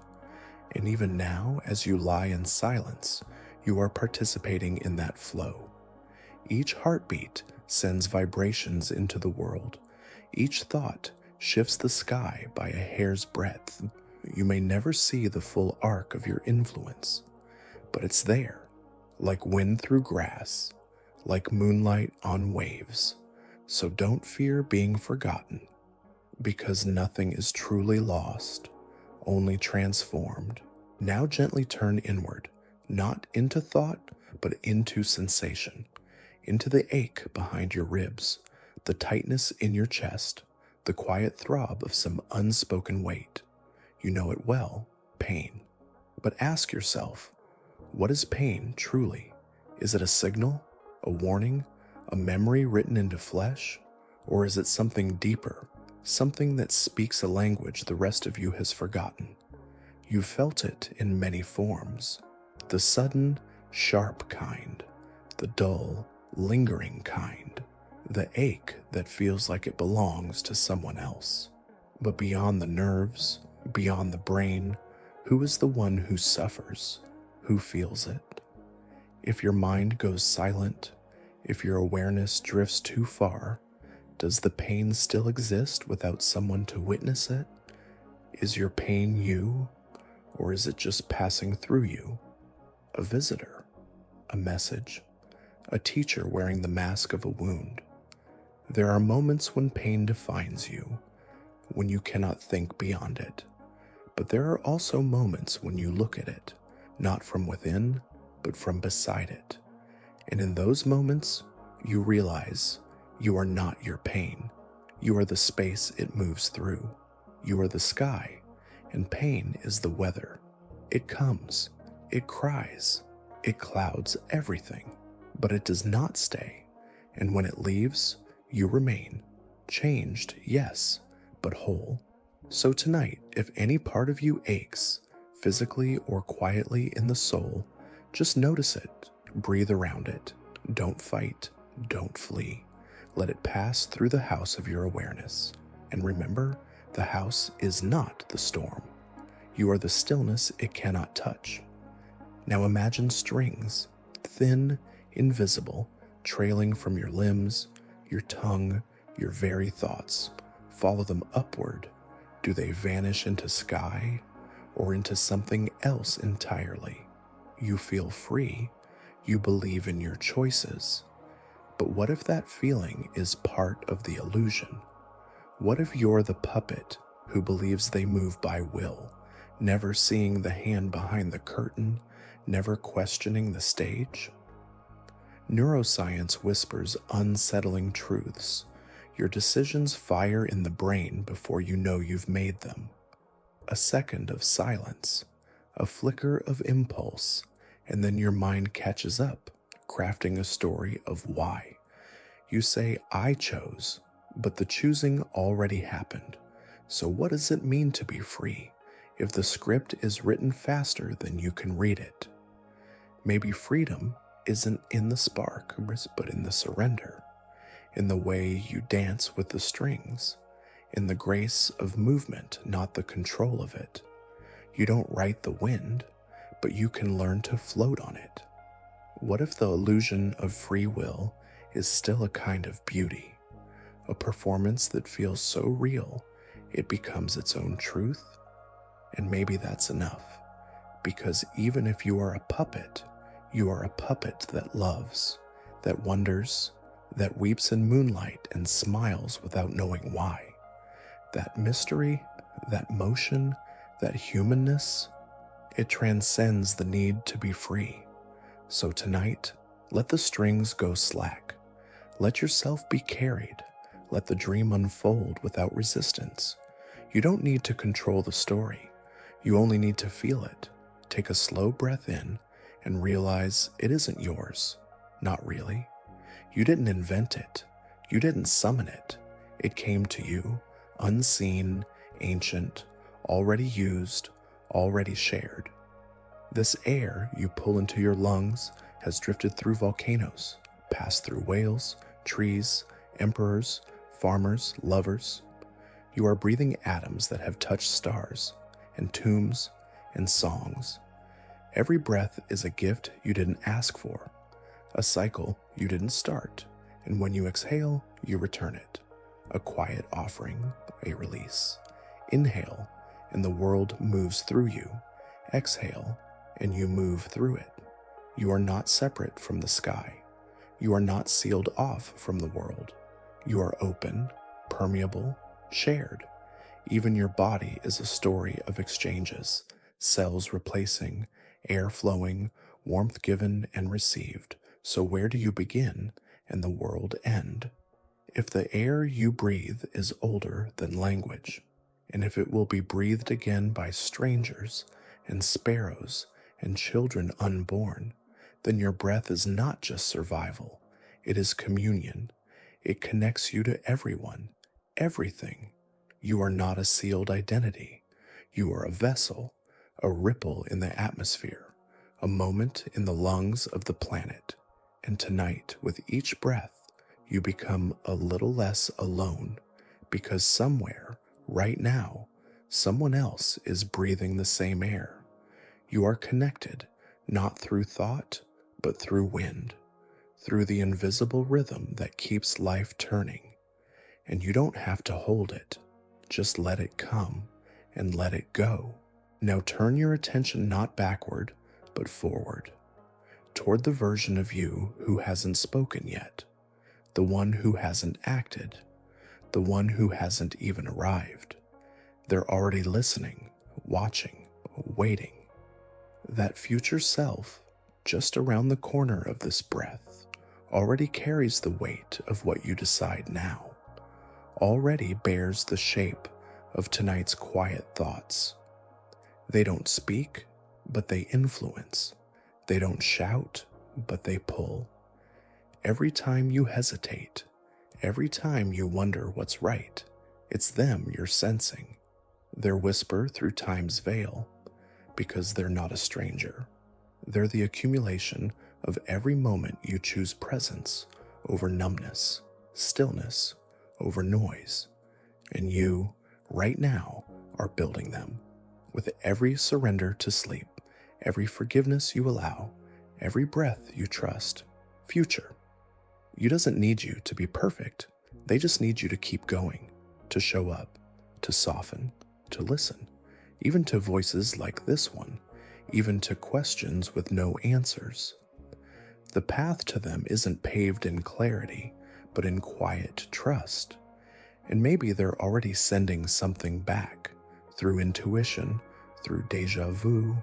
And even now, as you lie in silence, you are participating in that flow. Each heartbeat sends vibrations into the world. Each thought shifts the sky by a hair's breadth. You may never see the full arc of your influence, but it's there, like wind through grass, like moonlight on waves. So don't fear being forgotten, because nothing is truly lost, only transformed. Now gently turn inward, not into thought, but into sensation, into the ache behind your ribs, the tightness in your chest, the quiet throb of some unspoken weight. You know it well, pain. But ask yourself, what is pain truly? Is it a signal, a warning, a memory written into flesh? Or is it something deeper, something that speaks a language the rest of you has forgotten? You felt it in many forms, the sudden, sharp kind, the dull, lingering kind, the ache that feels like it belongs to someone else. But beyond the nerves, beyond the brain, who is the one who suffers, who feels it? If your mind goes silent, if your awareness drifts too far, does the pain still exist without someone to witness it? Is your pain you, or is it just passing through you? A visitor, a message, a teacher wearing the mask of a wound. There are moments when pain defines you, when you cannot think beyond it. But there are also moments when you look at it, not from within, but from beside it. And in those moments, you realize you are not your pain. You are the space it moves through. You are the sky, and pain is the weather. It comes, it cries, it clouds everything, but it does not stay. And when it leaves, you remain, changed, yes, but whole. So tonight, if any part of you aches, physically or quietly in the soul, just notice it, breathe around it. Don't fight, don't flee. Let it pass through the house of your awareness. And remember, the house is not the storm. You are the stillness it cannot touch. Now imagine strings, thin, invisible, trailing from your limbs, your tongue, your very thoughts. Follow them upward. Do they vanish into sky or into something else entirely? You feel free. You believe in your choices. But what if that feeling is part of the illusion? What if you're the puppet who believes they move by will, never seeing the hand behind the curtain, never questioning the stage? Neuroscience whispers unsettling truths. Your decisions fire in the brain before you know you've made them. A second of silence, a flicker of impulse, and then your mind catches up, crafting a story of why. You say, I chose, but the choosing already happened. So what does it mean to be free if the script is written faster than you can read it? Maybe freedom isn't in the spark, but in the surrender, in the way you dance with the strings, in the grace of movement, not the control of it. You don't write the wind, but you can learn to float on it. What if the illusion of free will is still a kind of beauty, a performance that feels so real it becomes its own truth. And maybe that's enough, because even if you are a puppet, you are a puppet that loves, that wonders, that weeps in moonlight and smiles without knowing why. That mystery, that motion, that humanness, it transcends the need to be free. So tonight, let the strings go slack. Let yourself be carried. Let the dream unfold without resistance. You don't need to control the story. You only need to feel it. Take a slow breath in and realize it isn't yours. Not really. You didn't invent it. You didn't summon it. It came to you, unseen, ancient, already used, already shared. This air you pull into your lungs has drifted through volcanoes, passed through whales, trees, emperors, farmers, lovers. You are breathing atoms that have touched stars, and tombs, and songs. Every breath is a gift you didn't ask for, a cycle you didn't start, and when you exhale, you return it. A quiet offering, a release. Inhale, and the world moves through you. Exhale, and you move through it. You are not separate from the sky. You are not sealed off from the world. You are open, permeable, shared. Even your body is a story of exchanges, cells replacing, air flowing, warmth given and received. So where do you begin and the world end? If the air you breathe is older than language, and if it will be breathed again by strangers and sparrows and children unborn, then your breath is not just survival, it is communion. It connects you to everyone, everything. You are not a sealed identity. You are a vessel, a ripple in the atmosphere, a moment in the lungs of the planet. And tonight, with each breath, you become a little less alone, because somewhere, right now, someone else is breathing the same air. You are connected, not through thought, but through wind, through the invisible rhythm that keeps life turning. And you don't have to hold it. Just let it come and let it go. Now turn your attention not backward, but forward, toward the version of you who hasn't spoken yet, the one who hasn't acted, the one who hasn't even arrived. They're already listening, watching, waiting. That future self, just around the corner of this breath, already carries the weight of what you decide now, already bears the shape of tonight's quiet thoughts. They don't speak, but they influence. They don't shout, but they pull. Every time you hesitate, every time you wonder what's right, it's them you're sensing. Their whisper through time's veil, because they're not a stranger. They're the accumulation of every moment you choose presence over numbness, stillness over noise. And you, right now, are building them. With every surrender to sleep, every forgiveness you allow, every breath you trust. Future. You doesn't need you to be perfect. They just need you to keep going, to show up, to soften, to listen, even to voices like this one, even to questions with no answers. The path to them isn't paved in clarity, but in quiet trust. And maybe they're already sending something back, through intuition, through déjà vu,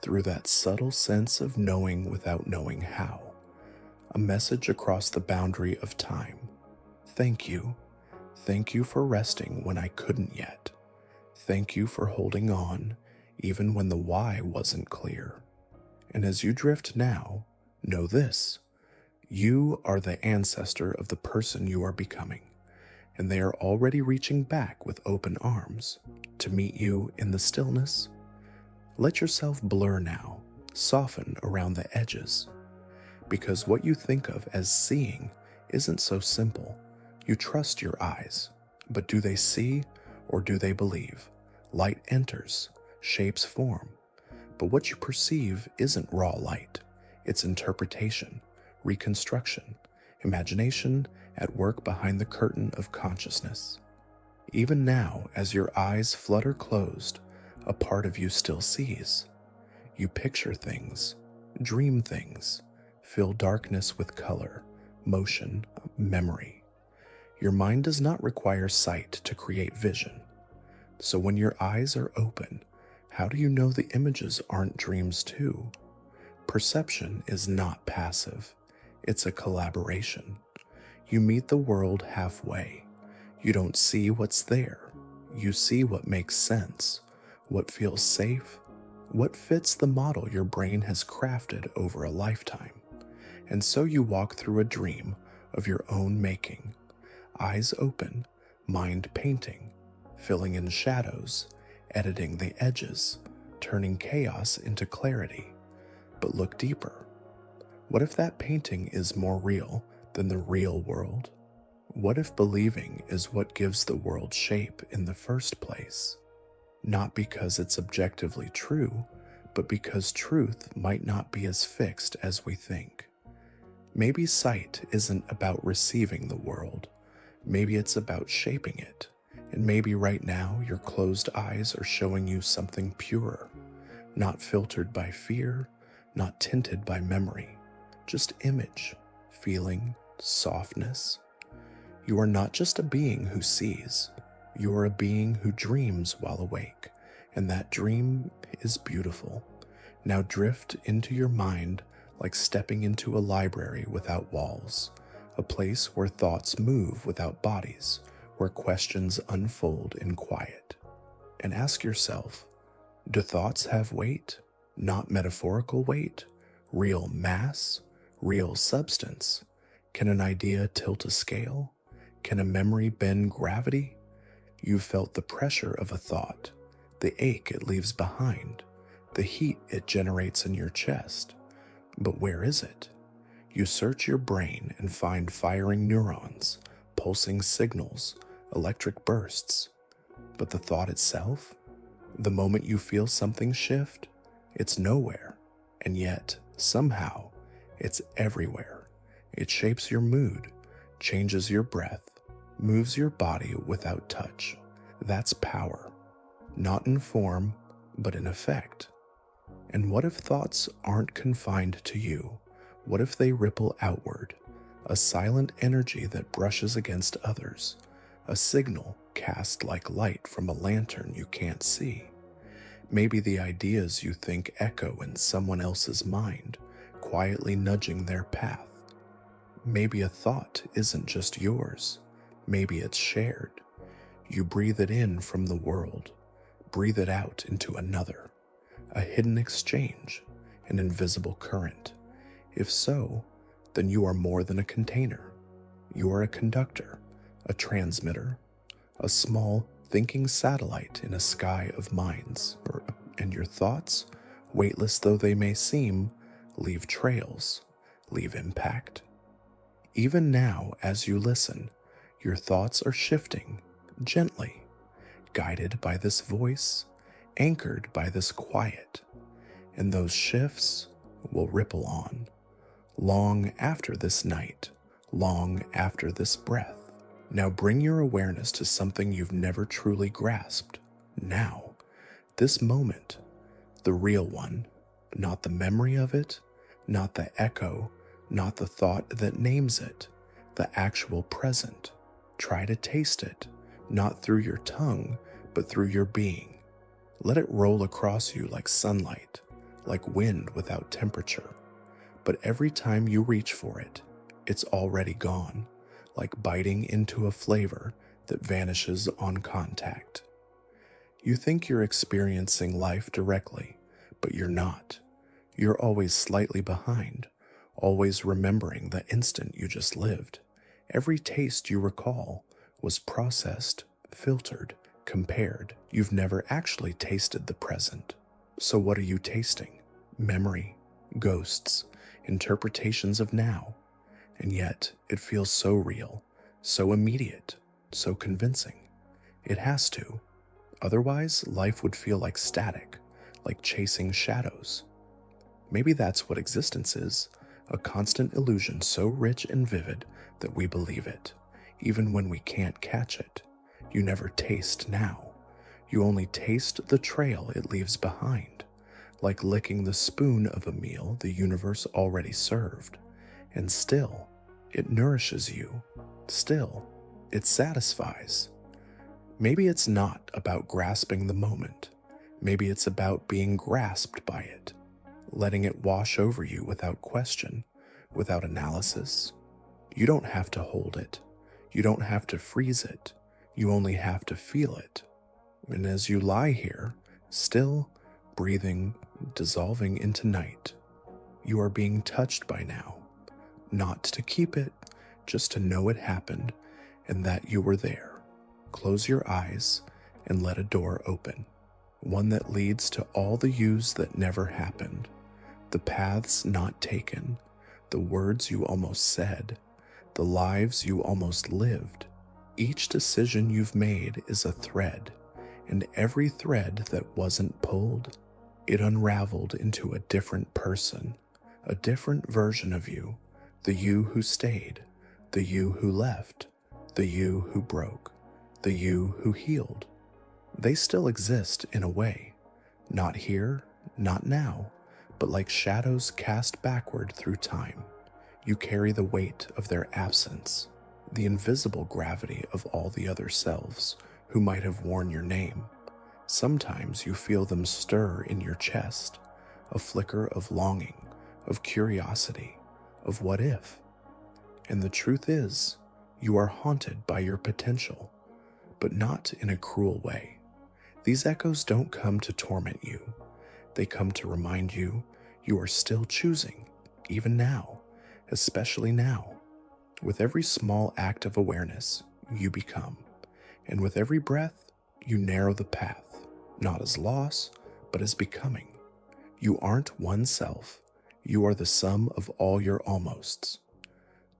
through that subtle sense of knowing without knowing how. A message across the boundary of time. Thank you. Thank you for resting when I couldn't yet. Thank you for holding on, even when the why wasn't clear. And as you drift now, know this. You are the ancestor of the person you are becoming, and they are already reaching back with open arms to meet you in the stillness. Let yourself blur now, soften around the edges, because what you think of as seeing isn't so simple. You trust your eyes, but do they see or do they believe? Light enters, shapes form, but what you perceive isn't raw light. It's interpretation, reconstruction, imagination at work behind the curtain of consciousness. Even now, as your eyes flutter closed, a part of you still sees. You picture things, dream things, fill darkness with color, motion, memory. Your mind does not require sight to create vision. So when your eyes are open, how do you know the images aren't dreams too? Perception is not passive. It's a collaboration. You meet the world halfway. You don't see what's there. You see what makes sense, what feels safe, what fits the model your brain has crafted over a lifetime. And so you walk through a dream of your own making, eyes open, mind painting, filling in shadows, editing the edges, turning chaos into clarity. But look deeper. What if that painting is more real than the real world? What if believing is what gives the world shape in the first place? Not because it's objectively true, but because truth might not be as fixed as we think. Maybe sight isn't about receiving the world. Maybe it's about shaping it. And maybe right now your closed eyes are showing you something purer, not filtered by fear, not tinted by memory, just image, feeling, softness. You are not just a being who sees, you are a being who dreams while awake, and that dream is beautiful. Now drift into your mind like stepping into a library without walls, a place where thoughts move without bodies, where questions unfold in quiet. And ask yourself, do thoughts have weight? Not metaphorical weight, real mass, real substance? Can an idea tilt a scale? Can a memory bend gravity? You felt the pressure of a thought, the ache it leaves behind, the heat it generates in your chest. But where is it? You search your brain and find firing neurons, pulsing signals, electric bursts. But the thought itself? The moment you feel something shift, it's nowhere. And yet, somehow, it's everywhere. It shapes your mood, changes your breath, moves your body without touch. That's power. Not in form, but in effect. And what if thoughts aren't confined to you? What if they ripple outward? A silent energy that brushes against others. A signal cast like light from a lantern you can't see. Maybe the ideas you think echo in someone else's mind, quietly nudging their path. Maybe a thought isn't just yours. Maybe it's shared. You breathe it in from the world, breathe it out into another. A hidden exchange, an invisible current. If so, then you are more than a container. You are a conductor, a transmitter, a small thinking satellite in a sky of minds. And your thoughts, weightless though they may seem, leave trails, leave impact. Even now, as you listen, your thoughts are shifting gently, guided by this voice, anchored by this quiet. And those shifts will ripple on, long after this night, long after this breath. Now bring your awareness to something you've never truly grasped. Now, this moment, the real one, not the memory of it, not the echo, not the thought that names it, the actual present. Try to taste it, not through your tongue, but through your being. Let it roll across you like sunlight, like wind without temperature. But every time you reach for it, it's already gone, like biting into a flavor that vanishes on contact. You think you're experiencing life directly, but you're not. You're always slightly behind, always remembering the instant you just lived. Every taste you recall was processed, filtered, compared. You've never actually tasted the present. So what are you tasting? Memory, ghosts, interpretations of now. And yet, it feels so real, so immediate, so convincing. It has to. Otherwise, life would feel like static, like chasing shadows. Maybe that's what existence is, a constant illusion so rich and vivid that we believe it, even when we can't catch it. You never taste now. You only taste the trail it leaves behind, like licking the spoon of a meal the universe already served. And still, it nourishes you. Still, it satisfies. Maybe it's not about grasping the moment. Maybe it's about being grasped by it, letting it wash over you without question, without analysis. You don't have to hold it. You don't have to freeze it. You only have to feel it. And as you lie here, still, breathing, dissolving into night, you are being touched by now. Not to keep it, just to know it happened and that you were there. Close your eyes and let a door open. One that leads to all the yous that never happened, the paths not taken, the words you almost said, the lives you almost lived. Each decision you've made is a thread, and every thread that wasn't pulled, it unraveled into a different person, a different version of you, the you who stayed, the you who left, the you who broke, the you who healed. They still exist in a way, not here, not now, but like shadows cast backward through time. You carry the weight of their absence, the invisible gravity of all the other selves who might have worn your name. Sometimes you feel them stir in your chest, a flicker of longing, of curiosity, of what if. And the truth is, you are haunted by your potential, but not in a cruel way. These echoes don't come to torment you. They come to remind you you are still choosing, even now, especially now. With every small act of awareness, you become, and with every breath, you narrow the path, not as loss, but as becoming. You aren't one self. You are the sum of all your almosts.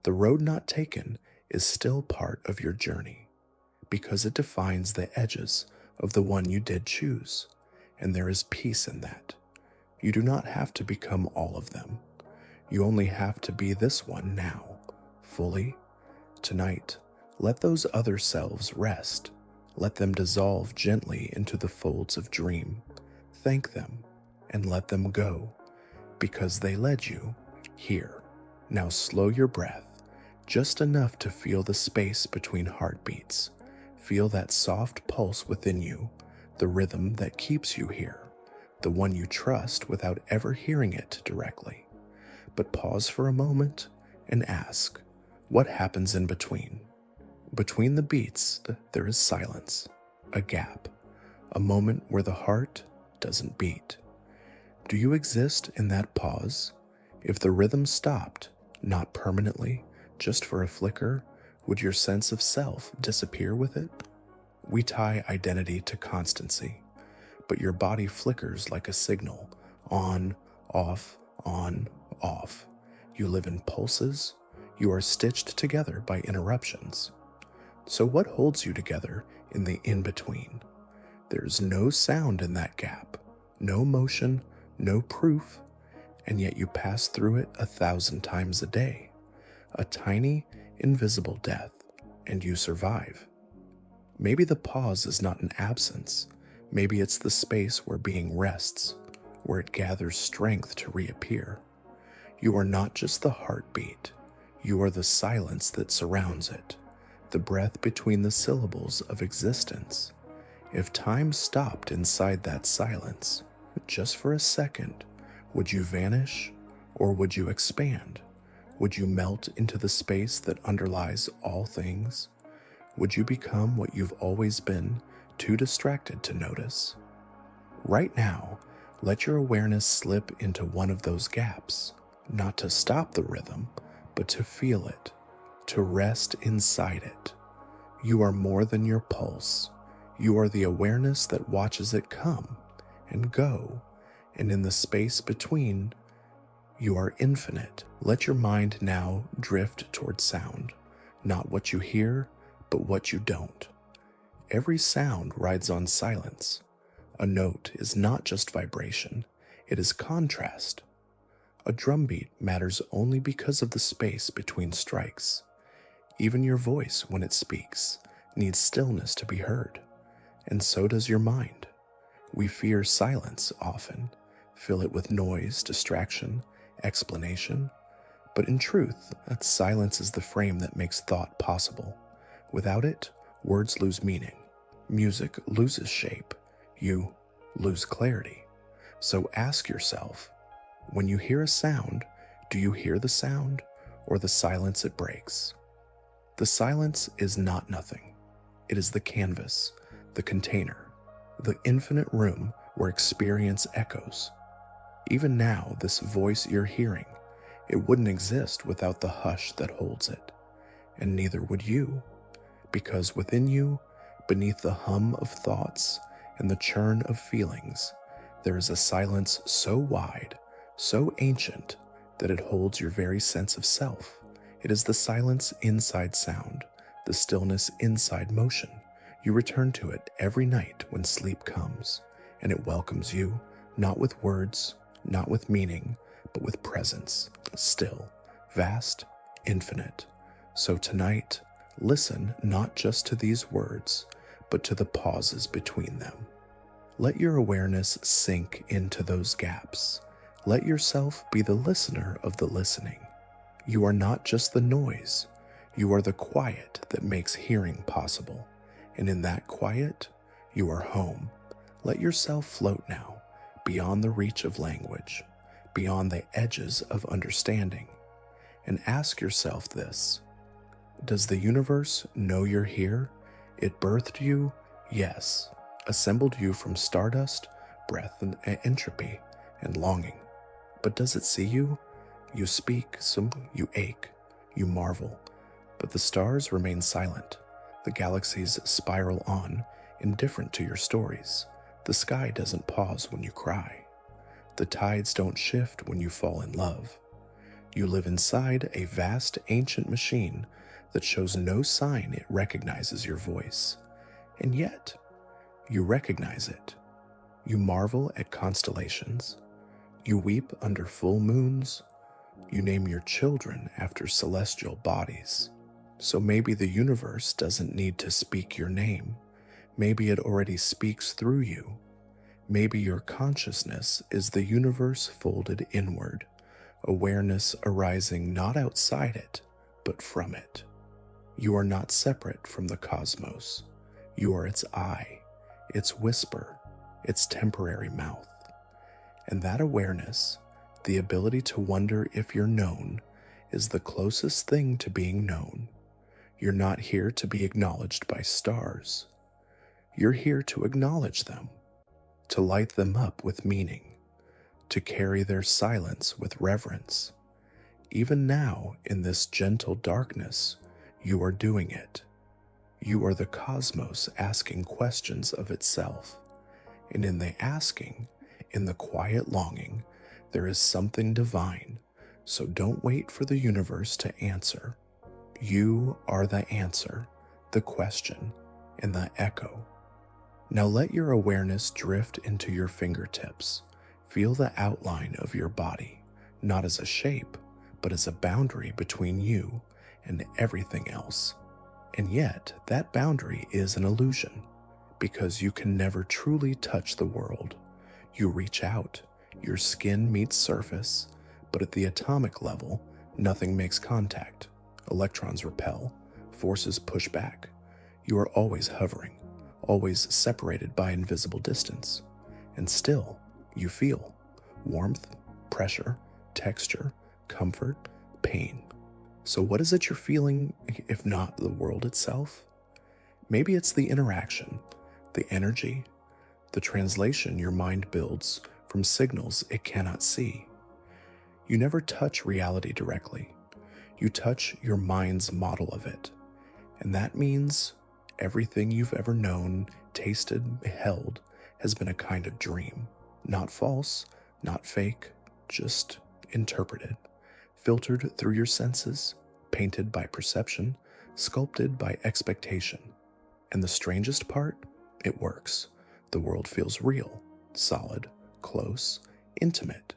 The road not taken is still part of your journey, because it defines the edges of the one you did choose, and there is peace in that. You do not have to become all of them. You only have to be this one now, fully. Tonight, let those other selves rest. Let them dissolve gently into the folds of dream. Thank them and let them go, because they led you here. Now slow your breath, just enough to feel the space between heartbeats. Feel that soft pulse within you, the rhythm that keeps you here, the one you trust without ever hearing it directly. But pause for a moment and ask, what happens in between? Between the beats, there is silence, a gap, a moment where the heart doesn't beat. Do you exist in that pause? If the rhythm stopped, not permanently, just for a flicker, would your sense of self disappear with it? We tie identity to constancy, but your body flickers like a signal, on, off, on, off. You live in pulses. You are stitched together by interruptions. So what holds you together in the in-between? There's no sound in that gap, no motion, no proof, and yet you pass through it 1,000 times a day. A tiny, invisible death, and you survive. Maybe the pause is not an absence. Maybe it's the space where being rests, where it gathers strength to reappear. You are not just the heartbeat. You are the silence that surrounds it, the breath between the syllables of existence. If time stopped inside that silence, just for a second, would you vanish or would you expand? Would you melt into the space that underlies all things? Would you become what you've always been, too distracted to notice? Right now, let your awareness slip into one of those gaps, not to stop the rhythm, but to feel it, to rest inside it. You are more than your pulse. You are the awareness that watches it come and go, and in the space between, you are infinite. Let your mind now drift toward sound, not what you hear, but what you don't. Every sound rides on silence. A note is not just vibration, it is contrast. A drumbeat matters only because of the space between strikes. Even your voice, when it speaks, needs stillness to be heard, and so does your mind. We fear silence often, fill it with noise, distraction, explanation, but in truth, that silence is the frame that makes thought possible. Without it, words lose meaning, music loses shape, you lose clarity. So ask yourself, when you hear a sound, do you hear the sound or the silence it breaks? The silence is not nothing. It is the canvas, the container, the infinite room where experience echoes. Even now, this voice you're hearing, it wouldn't exist without the hush that holds it. And neither would you, because within you, beneath the hum of thoughts and the churn of feelings, there is a silence so wide, so ancient, that it holds your very sense of self. It is the silence inside sound, the stillness inside motion. You return to it every night when sleep comes, and it welcomes you, not with words, not with meaning, but with presence, still, vast, infinite. So tonight, listen not just to these words, but to the pauses between them. Let your awareness sink into those gaps. Let yourself be the listener of the listening. You are not just the noise. You are the quiet that makes hearing possible. And in that quiet, you are home. Let yourself float now, beyond the reach of language, beyond the edges of understanding. And ask yourself this: does the universe know you're here? It birthed you? Yes. Assembled you from stardust, breath, and entropy, and longing. But does it see you? You speak, so you ache, you marvel. But the stars remain silent. The galaxies spiral on, indifferent to your stories. The sky doesn't pause when you cry. The tides don't shift when you fall in love. You live inside a vast ancient machine that shows no sign it recognizes your voice. And yet, you recognize it. You marvel at constellations. You weep under full moons. You name your children after celestial bodies. So maybe the universe doesn't need to speak your name. Maybe it already speaks through you. Maybe your consciousness is the universe folded inward, awareness arising not outside it, but from it. You are not separate from the cosmos. You are its eye, its whisper, its temporary mouth. And that awareness, the ability to wonder if you're known, is the closest thing to being known. You're not here to be acknowledged by stars. You're here to acknowledge them, to light them up with meaning, to carry their silence with reverence. Even now, in this gentle darkness, you are doing it. You are the cosmos asking questions of itself. And in the asking, in the quiet longing, there is something divine. So don't wait for the universe to answer. You are the answer, the question, and the echo. Now let your awareness drift into your fingertips. Feel the outline of your body, not as a shape, but as a boundary between you and everything else. And yet, that boundary is an illusion, because you can never truly touch the world. You reach out, your skin meets surface, but at the atomic level, nothing makes contact. Electrons repel, forces push back. You are always hovering, always separated by invisible distance. And still, you feel warmth, pressure, texture, comfort, pain. So what is it you're feeling, if not the world itself? Maybe it's the interaction, the energy, the translation your mind builds from signals it cannot see. You never touch reality directly. You touch your mind's model of it. And that means everything you've ever known, tasted, beheld, has been a kind of dream. Not false, not fake, just interpreted. Filtered through your senses, painted by perception, sculpted by expectation. And the strangest part? It works. The world feels real, solid, close, intimate.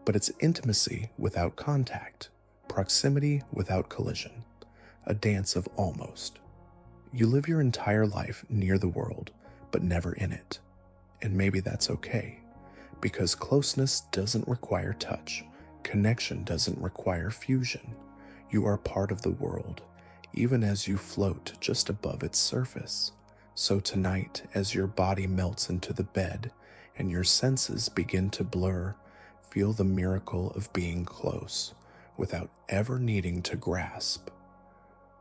but it's intimacy without contact, proximity without collision, a dance of almost. You live your entire life near the world, but never in it. And maybe that's okay, because closeness doesn't require touch, connection doesn't require fusion. You are part of the world, even as you float just above its surface. So tonight, as your body melts into the bed and your senses begin to blur, feel the miracle of being close without ever needing to grasp.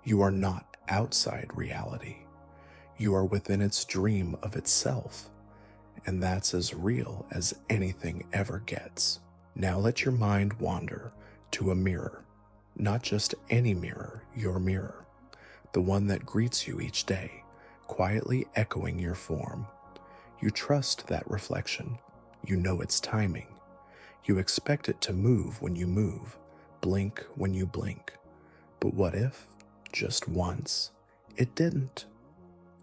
You are not outside reality. You are within its dream of itself, and that's as real as anything ever gets. Now let your mind wander to a mirror, not just any mirror, your mirror, the one that greets you each day, quietly echoing your form. You trust that reflection. You know its timing. You expect it to move when you move, blink when you blink. But what if, just once, it didn't?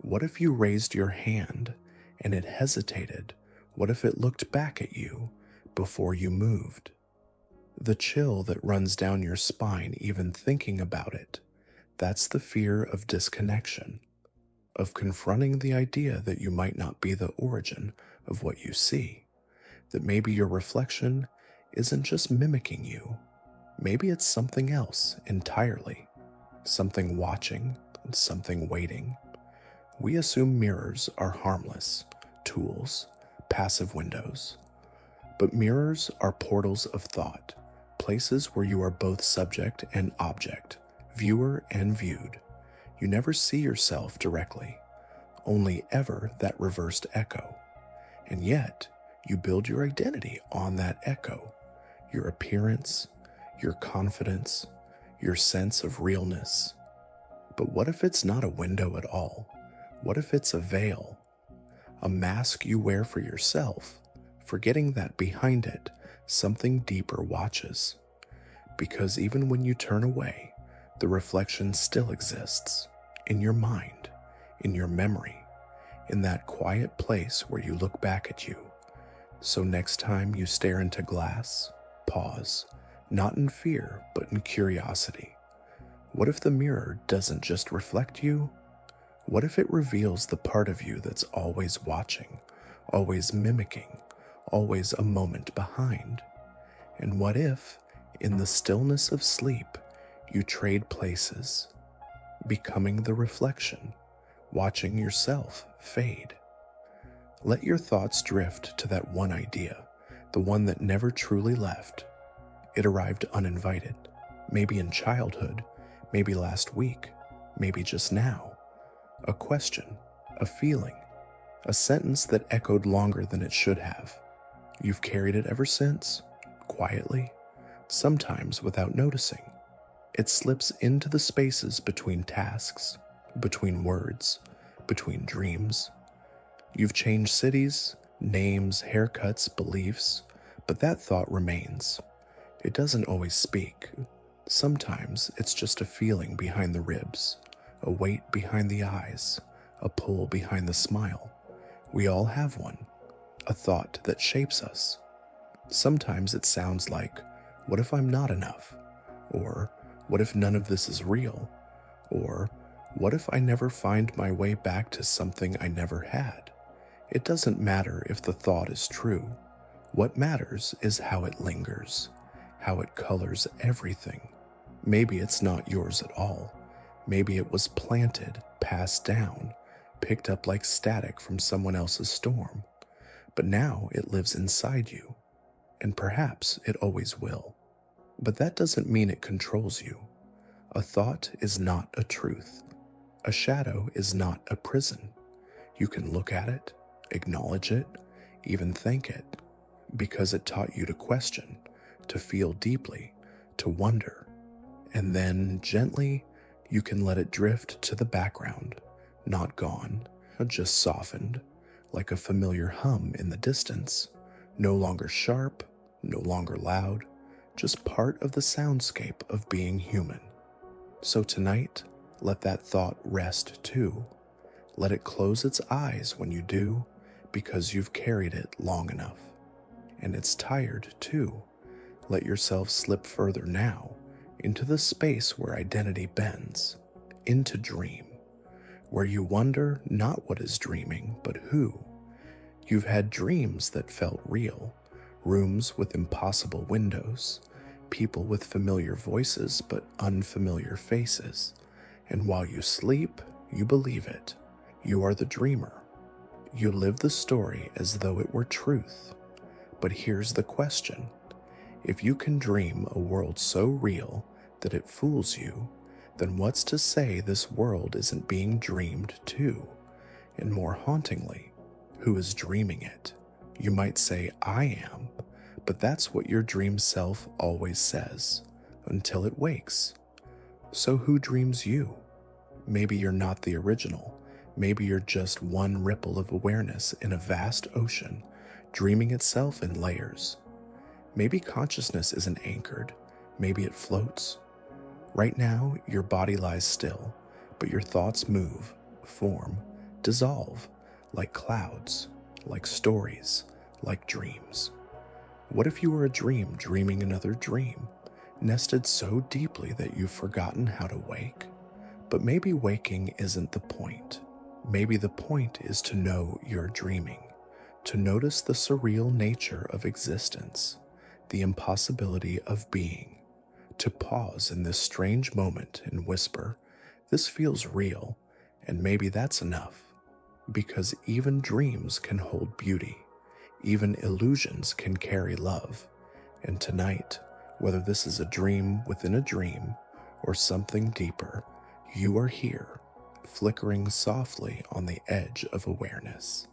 What if you raised your hand and it hesitated? What if it looked back at you before you moved? The chill that runs down your spine even thinking about it, that's the fear of disconnection, of confronting the idea that you might not be the origin of what you see, that maybe your reflection isn't just mimicking you, maybe it's something else entirely, something watching, something waiting. We assume mirrors are harmless, tools, passive windows. But mirrors are portals of thought, places where you are both subject and object, viewer and viewed. You never see yourself directly, only ever that reversed echo. And yet, you build your identity on that echo, your appearance, your confidence, your sense of realness. But what if it's not a window at all? What if it's a veil, a mask you wear for yourself, forgetting that behind it, something deeper watches? Because even when you turn away, the reflection still exists, in your mind, in your memory, in that quiet place where you look back at you. So next time you stare into glass, pause, not in fear, but in curiosity. What if the mirror doesn't just reflect you? What if it reveals the part of you that's always watching, always mimicking, always a moment behind? And what if, in the stillness of sleep, you trade places, becoming the reflection, watching yourself fade? Let your thoughts drift to that one idea, the one that never truly left. It arrived uninvited, maybe in childhood, maybe last week, maybe just now. A question, a feeling, a sentence that echoed longer than it should have. You've carried it ever since, quietly, sometimes without noticing. It slips into the spaces between tasks, between words, between dreams. You've changed cities, names, haircuts, beliefs, but that thought remains. It doesn't always speak. Sometimes it's just a feeling behind the ribs, a weight behind the eyes, a pull behind the smile. We all have one, a thought that shapes us. Sometimes it sounds like, what if I'm not enough? Or, what if none of this is real? Or, what if I never find my way back to something I never had? It doesn't matter if the thought is true. What matters is how it lingers, how it colors everything. Maybe it's not yours at all. Maybe it was planted, passed down, picked up like static from someone else's storm. But now it lives inside you, and perhaps it always will. But that doesn't mean it controls you. A thought is not a truth. A shadow is not a prison. You can look at it, acknowledge it, even thank it, because it taught you to question, to feel deeply, to wonder. And then, gently, you can let it drift to the background, not gone, just softened, like a familiar hum in the distance, no longer sharp, no longer loud, just part of the soundscape of being human. So tonight, let that thought rest too. Let it close its eyes when you do, because you've carried it long enough. And it's tired too. Let yourself slip further now into the space where identity bends, into dream, where you wonder not what is dreaming, but who. You've had dreams that felt real, rooms with impossible windows, people with familiar voices but unfamiliar faces. And while you sleep, you believe it. You are the dreamer. You live the story as though it were truth. But here's the question. If you can dream a world so real that it fools you, then what's to say this world isn't being dreamed too? And more hauntingly, who is dreaming it? You might say, I am, but that's what your dream self always says, until it wakes. So who dreams you? Maybe you're not the original. Maybe you're just one ripple of awareness in a vast ocean, dreaming itself in layers. Maybe consciousness isn't anchored. Maybe it floats. Right now, your body lies still, but your thoughts move, form, dissolve, like clouds, like stories, like dreams. What if you were a dream dreaming another dream, nested so deeply that you've forgotten how to wake? But maybe waking isn't the point. Maybe the point is to know you're dreaming, to notice the surreal nature of existence, the impossibility of being, to pause in this strange moment and whisper, this feels real, and maybe that's enough. Because even dreams can hold beauty, even illusions can carry love. And tonight, whether this is a dream within a dream or something deeper, you are here, flickering softly on the edge of awareness.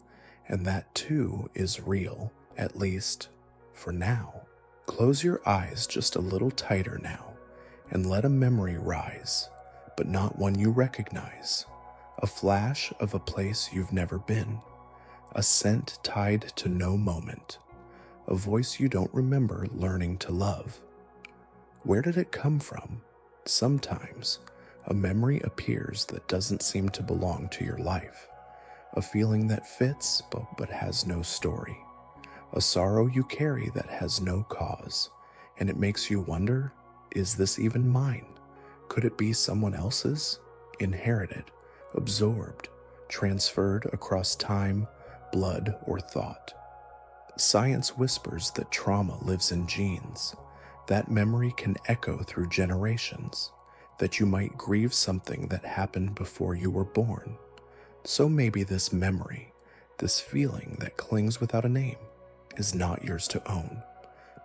And that too is real, at least for now. Close your eyes just a little tighter now and let a memory rise, but not one you recognize. A flash of a place you've never been, a scent tied to no moment, a voice you don't remember learning to love. Where did it come from? Sometimes a memory appears that doesn't seem to belong to your life, a feeling that fits but has no story, a sorrow you carry that has no cause, and it makes you wonder, is this even mine? Could it be someone else's? Inherited, absorbed, transferred across time, blood, or thought. Science whispers that trauma lives in genes. That memory can echo through generations, that you might grieve something that happened before you were born. So maybe this memory, this feeling that clings without a name, is not yours to own,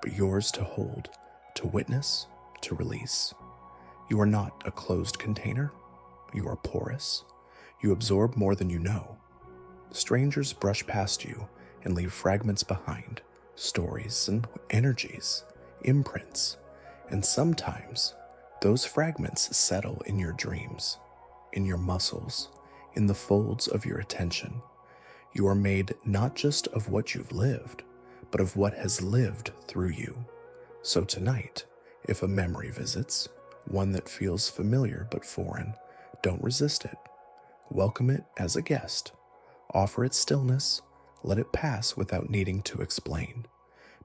but yours to hold, to witness, to release. You are not a closed container. You are porous. You absorb more than you know. Strangers brush past you and leave fragments behind, stories and energies, imprints, and sometimes those fragments settle in your dreams, in your muscles, in the folds of your attention. You are made not just of what you've lived, but of what has lived through you. So tonight, if a memory visits, one that feels familiar but foreign, don't resist it. Welcome it as a guest. Offer it stillness. Let it pass without needing to explain.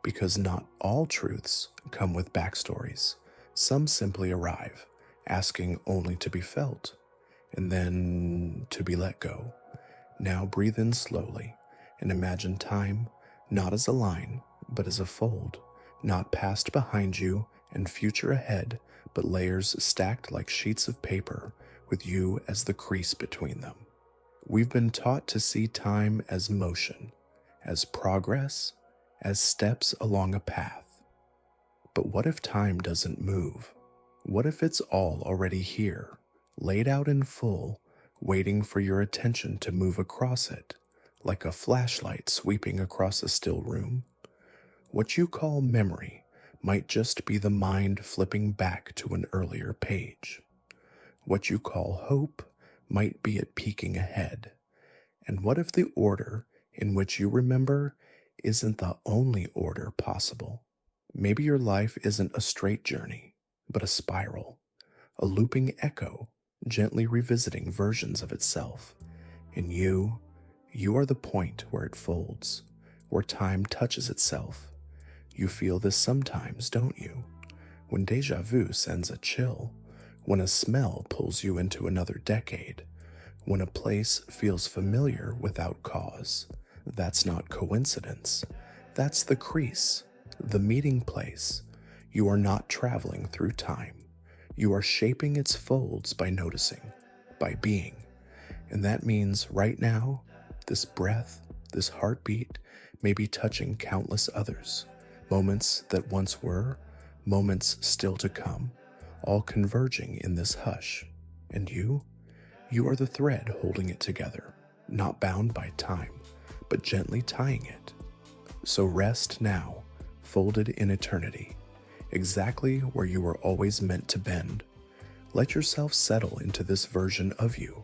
Because not all truths come with backstories. Some simply arrive, asking only to be felt, and then to be let go. Now breathe in slowly and imagine time not as a line, but as a fold, not past behind you and future ahead, but layers stacked like sheets of paper with you as the crease between them. We've been taught to see time as motion, as progress, as steps along a path. But what if time doesn't move? What if it's all already here, laid out in full, waiting for your attention to move across it, like a flashlight sweeping across a still room? What you call memory might just be the mind flipping back to an earlier page. What you call hope might be it peeking ahead. And what if the order in which you remember isn't the only order possible? Maybe your life isn't a straight journey, but a spiral, a looping echo, gently revisiting versions of itself. And you are the point where it folds, where time touches itself. You feel this sometimes, don't you? When deja vu sends a chill, when a smell pulls you into another decade, when a place feels familiar without cause. That's not coincidence. That's the crease, the meeting place. You are not traveling through time. You are shaping its folds by noticing, by being. And that means right now, this breath, this heartbeat may be touching countless others. Moments that once were, moments still to come, all converging in this hush. And you are the thread holding it together, not bound by time, but gently tying it. So rest now, folded in eternity, exactly where you were always meant to bend. Let yourself settle into this version of you,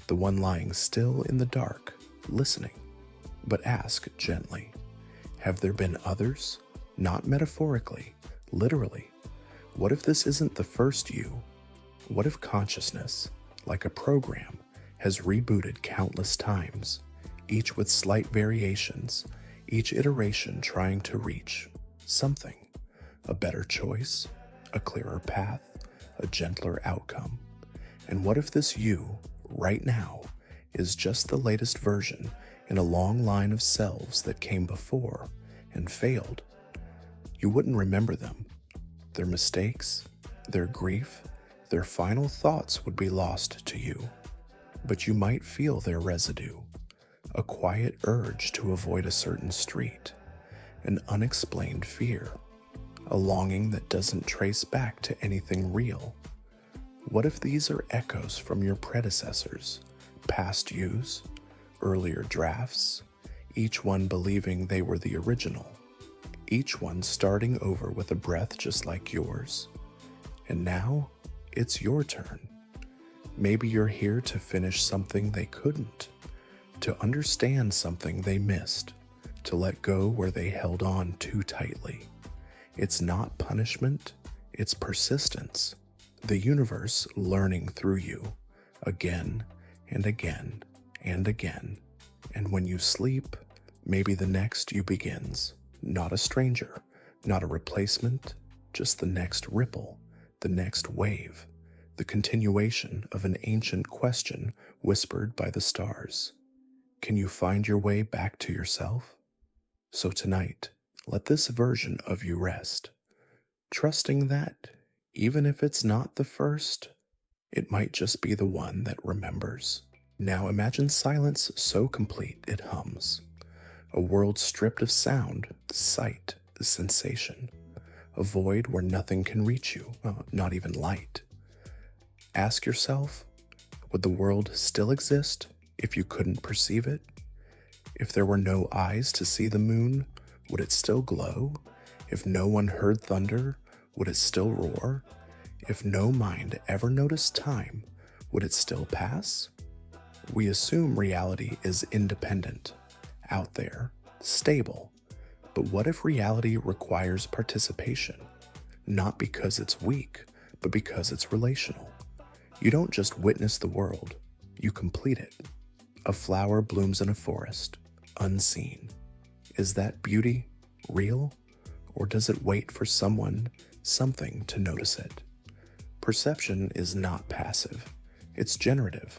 the one lying still in the dark, listening. But ask gently, have there been others? Not metaphorically, literally. What if this isn't the first you? What if consciousness, like a program, has rebooted countless times, each with slight variations, each iteration trying to reach something, a better choice, a clearer path, a gentler outcome? And what if this you, right now, is just the latest version in a long line of selves that came before and failed? You wouldn't remember them. Their mistakes, their grief, their final thoughts would be lost to you. But you might feel their residue, a quiet urge to avoid a certain street, an unexplained fear, a longing that doesn't trace back to anything real. What if these are echoes from your predecessors, past yous, earlier drafts, each one believing they were the original, each one starting over with a breath just like yours? And now, it's your turn. Maybe you're here to finish something they couldn't, to understand something they missed, to let go where they held on too tightly. It's not punishment, it's persistence. The universe learning through you, again and again and again. And when you sleep, maybe the next you begins. Not a stranger, not a replacement, just the next ripple, the next wave, the continuation of an ancient question whispered by the stars. Can you find your way back to yourself? So tonight, let this version of you rest, trusting that, even if it's not the first, it might just be the one that remembers. Now imagine silence so complete it hums. A world stripped of sound, sight, sensation. A void where nothing can reach you, not even light. Ask yourself, would the world still exist if you couldn't perceive it? If there were no eyes to see the moon, would it still glow? If no one heard thunder, would it still roar? If no mind ever noticed time, would it still pass? We assume reality is independent, out there, stable. But what if reality requires participation? Not because it's weak, but because it's relational. You don't just witness the world, you complete it. A flower blooms in a forest, unseen. Is that beauty real, or does it wait for someone, something to notice it? Perception is not passive, it's generative.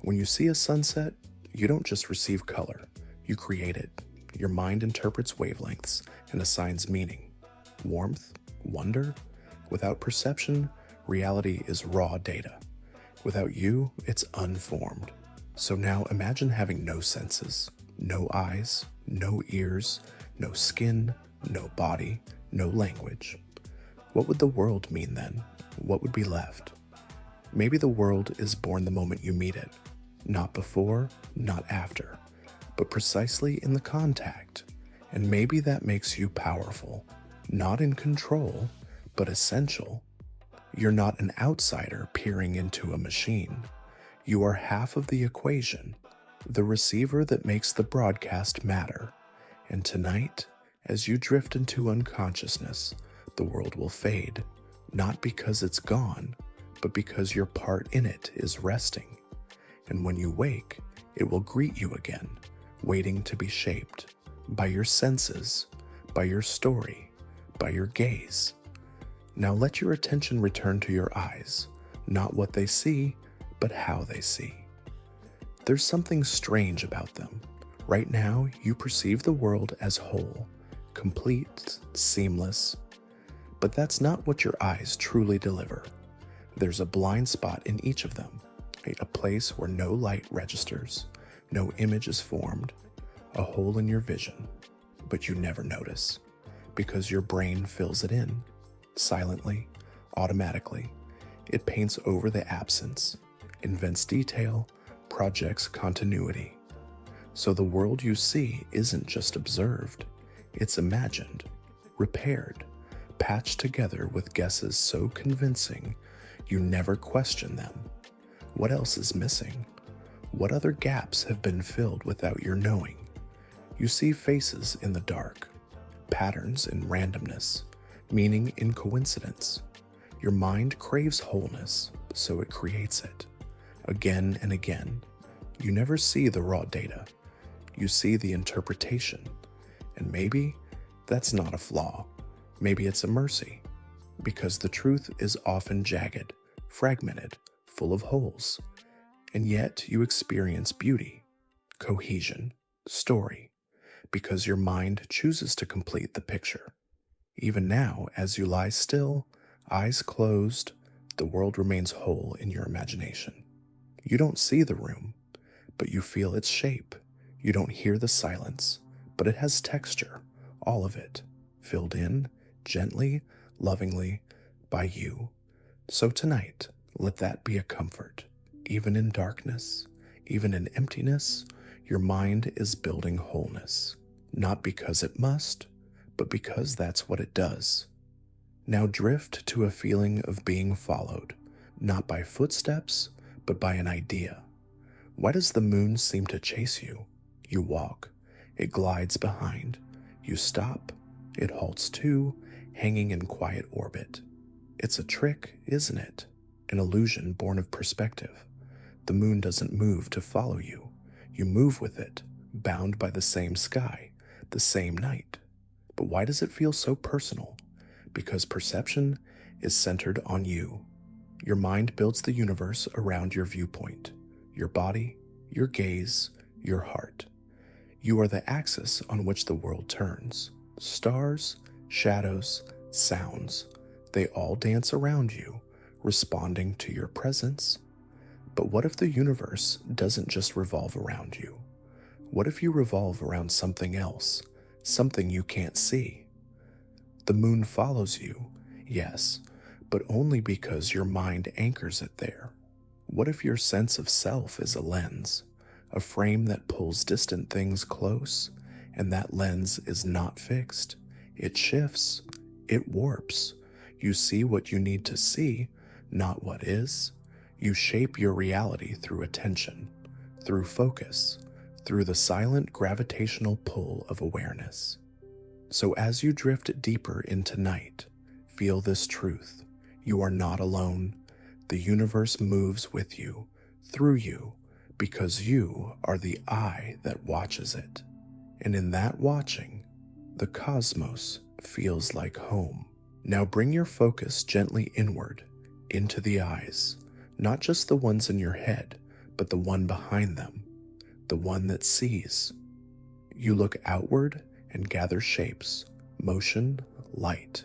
When you see a sunset, you don't just receive color, you create it. Your mind interprets wavelengths and assigns meaning. Warmth, wonder. Without perception, reality is raw data. Without you, it's unformed. So now imagine having no senses, no eyes, no ears, no skin, no body, no language. What would the world mean then? What would be left? Maybe the world is born the moment you meet it. Not before, not after, but precisely in the contact. And maybe that makes you powerful, not in control, but essential. You're not an outsider peering into a machine. You are half of the equation, the receiver that makes the broadcast matter. And tonight, as you drift into unconsciousness, the world will fade, not because it's gone, but because your part in it is resting. And when you wake, it will greet you again, waiting to be shaped by your senses, by your story, by your gaze. Now let your attention return to your eyes, not what they see, but how they see. There's something strange about them. Right now, you perceive the world as whole, complete, seamless, but that's not what your eyes truly deliver. There's a blind spot in each of them, a place where no light registers, no image is formed, a hole in your vision, but you never notice, because your brain fills it in, silently, automatically. It paints over the absence, invents detail, projects continuity. So the world you see isn't just observed, it's imagined, repaired, patched together with guesses so convincing you never question them. What else is missing? What other gaps have been filled without your knowing? You see faces in the dark, patterns in randomness, meaning in coincidence. Your mind craves wholeness, so it creates it. Again and again. You never see the raw data. You see the interpretation. And maybe that's not a flaw. Maybe it's a mercy. Because the truth is often jagged, fragmented, full of holes. And yet you experience beauty, cohesion, story, because your mind chooses to complete the picture. Even now, as you lie still, eyes closed, the world remains whole in your imagination. You don't see the room, but you feel its shape. You don't hear the silence, but it has texture, all of it, filled in, gently, lovingly, by you. So tonight, let that be a comfort. Even in darkness, even in emptiness, your mind is building wholeness. Not because it must, but because that's what it does. Now drift to a feeling of being followed, not by footsteps, but by an idea. Why does the moon seem to chase you? You walk, it glides behind. You stop, it halts too, hanging in quiet orbit. It's a trick, isn't it? An illusion born of perspective. The moon doesn't move to follow you. You move with it, bound by the same sky, the same night. But why does it feel so personal? Because perception is centered on you. Your mind builds the universe around your viewpoint, your body, your gaze, your heart. You are the axis on which the world turns. Stars, shadows, sounds, they all dance around you, responding to your presence. But what if the universe doesn't just revolve around you? What if you revolve around something else, something you can't see? The moon follows you, yes, but only because your mind anchors it there. What if your sense of self is a lens, a frame that pulls distant things close, and that lens is not fixed? It shifts, it warps. You see what you need to see, not what is. You shape your reality through attention, through focus, through the silent gravitational pull of awareness. So as you drift deeper into night, feel this truth. You are not alone. The universe moves with you, through you, because you are the eye that watches it. And in that watching, the cosmos feels like home. Now bring your focus gently inward, into the eyes, not just the ones in your head, but the one behind them, the one that sees. You look outward and gather shapes, motion, light.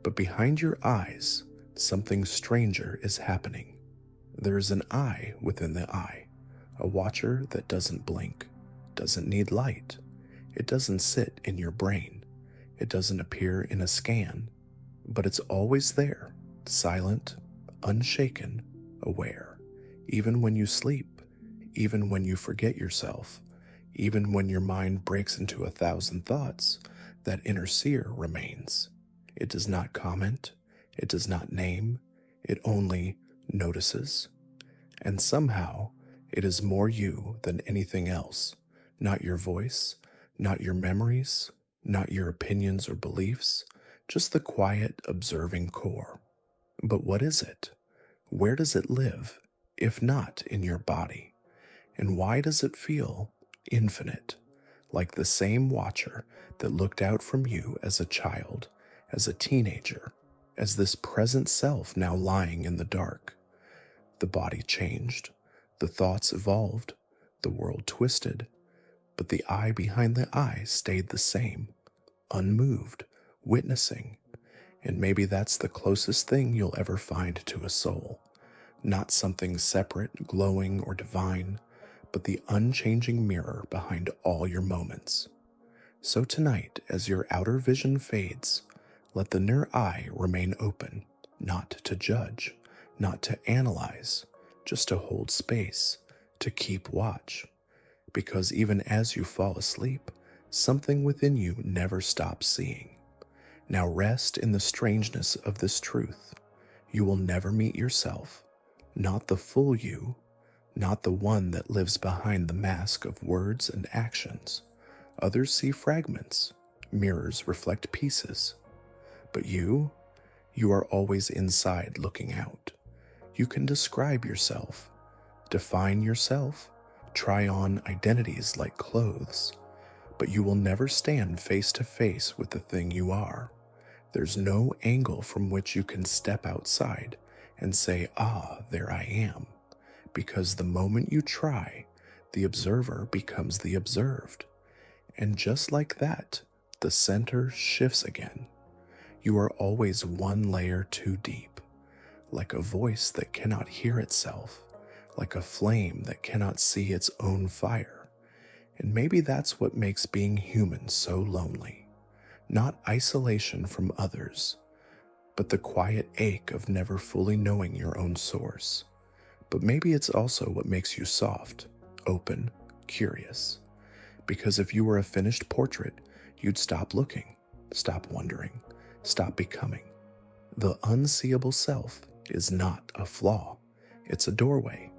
But behind your eyes, something stranger is happening. There is an eye within the eye, a watcher that doesn't blink, doesn't need light. It doesn't sit in your brain. It doesn't appear in a scan, but it's always there, silent, unshaken, aware. Even when you sleep, even when you forget yourself, even when your mind breaks into 1,000 thoughts, that inner seer remains. It does not comment, it does not name, it only notices. And somehow, it is more you than anything else, not your voice, not your memories, not your opinions or beliefs, just the quiet, observing core. But what is it? Where does it live, if not in your body? And why does it feel infinite, like the same watcher that looked out from you as a child as a teenager, as this present self now lying in the dark. The body changed, the thoughts evolved, the world twisted, but the eye behind the eye stayed the same, unmoved, witnessing. And maybe that's the closest thing you'll ever find to a soul. Not something separate, glowing, or divine, but the unchanging mirror behind all your moments. So tonight, as your outer vision fades, let the inner eye remain open, not to judge, not to analyze, just to hold space, to keep watch. Because even as you fall asleep, something within you never stops seeing. Now rest in the strangeness of this truth. You will never meet yourself, not the full you, not the one that lives behind the mask of words and actions. Others see fragments, mirrors reflect pieces. But you are always inside looking out. You can describe yourself, define yourself, try on identities like clothes, but you will never stand face to face with the thing you are. There's no angle from which you can step outside and say, "Ah, there I am," because the moment you try, the observer becomes the observed. And just like that, the center shifts again. You are always one layer too deep, like a voice that cannot hear itself, like a flame that cannot see its own fire. And maybe that's what makes being human so lonely. Not isolation from others, but the quiet ache of never fully knowing your own source. But maybe it's also what makes you soft, open, curious. Because if you were a finished portrait, you'd stop looking, stop wondering, stop becoming. The unseeable self is not a flaw. It's a doorway,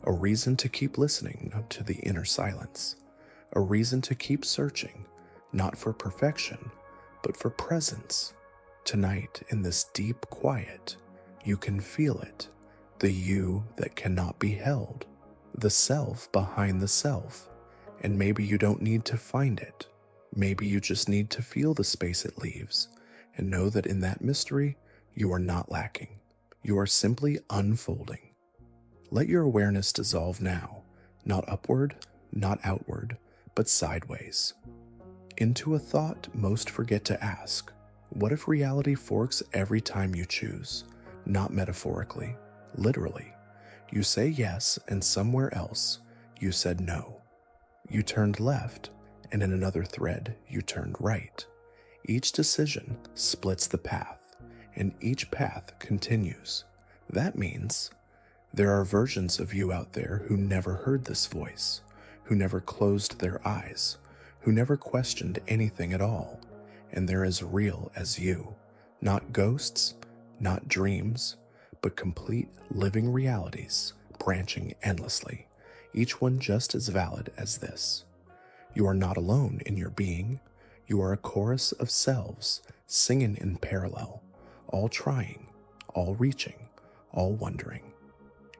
a reason to keep listening to the inner silence, a reason to keep searching, not for perfection, but for presence. Tonight, in this deep quiet, you can feel it, the you that cannot be held, the self behind the self. And maybe you don't need to find it. Maybe you just need to feel the space it leaves and know that in that mystery, you are not lacking. You are simply unfolding. Let your awareness dissolve now, not upward, not outward, but sideways. Into a thought most forget to ask, what if reality forks every time you choose? Not metaphorically, literally. You say yes, and somewhere else, you said no. You turned left, and in another thread, you turned right. Each decision splits the path, and each path continues. That means there are versions of you out there who never heard this voice, who never closed their eyes, who never questioned anything at all, and they're as real as you. Not ghosts, not dreams, but complete living realities, branching endlessly, each one just as valid as this. You are not alone in your being. You are a chorus of selves, singing in parallel, all trying, all reaching, all wondering.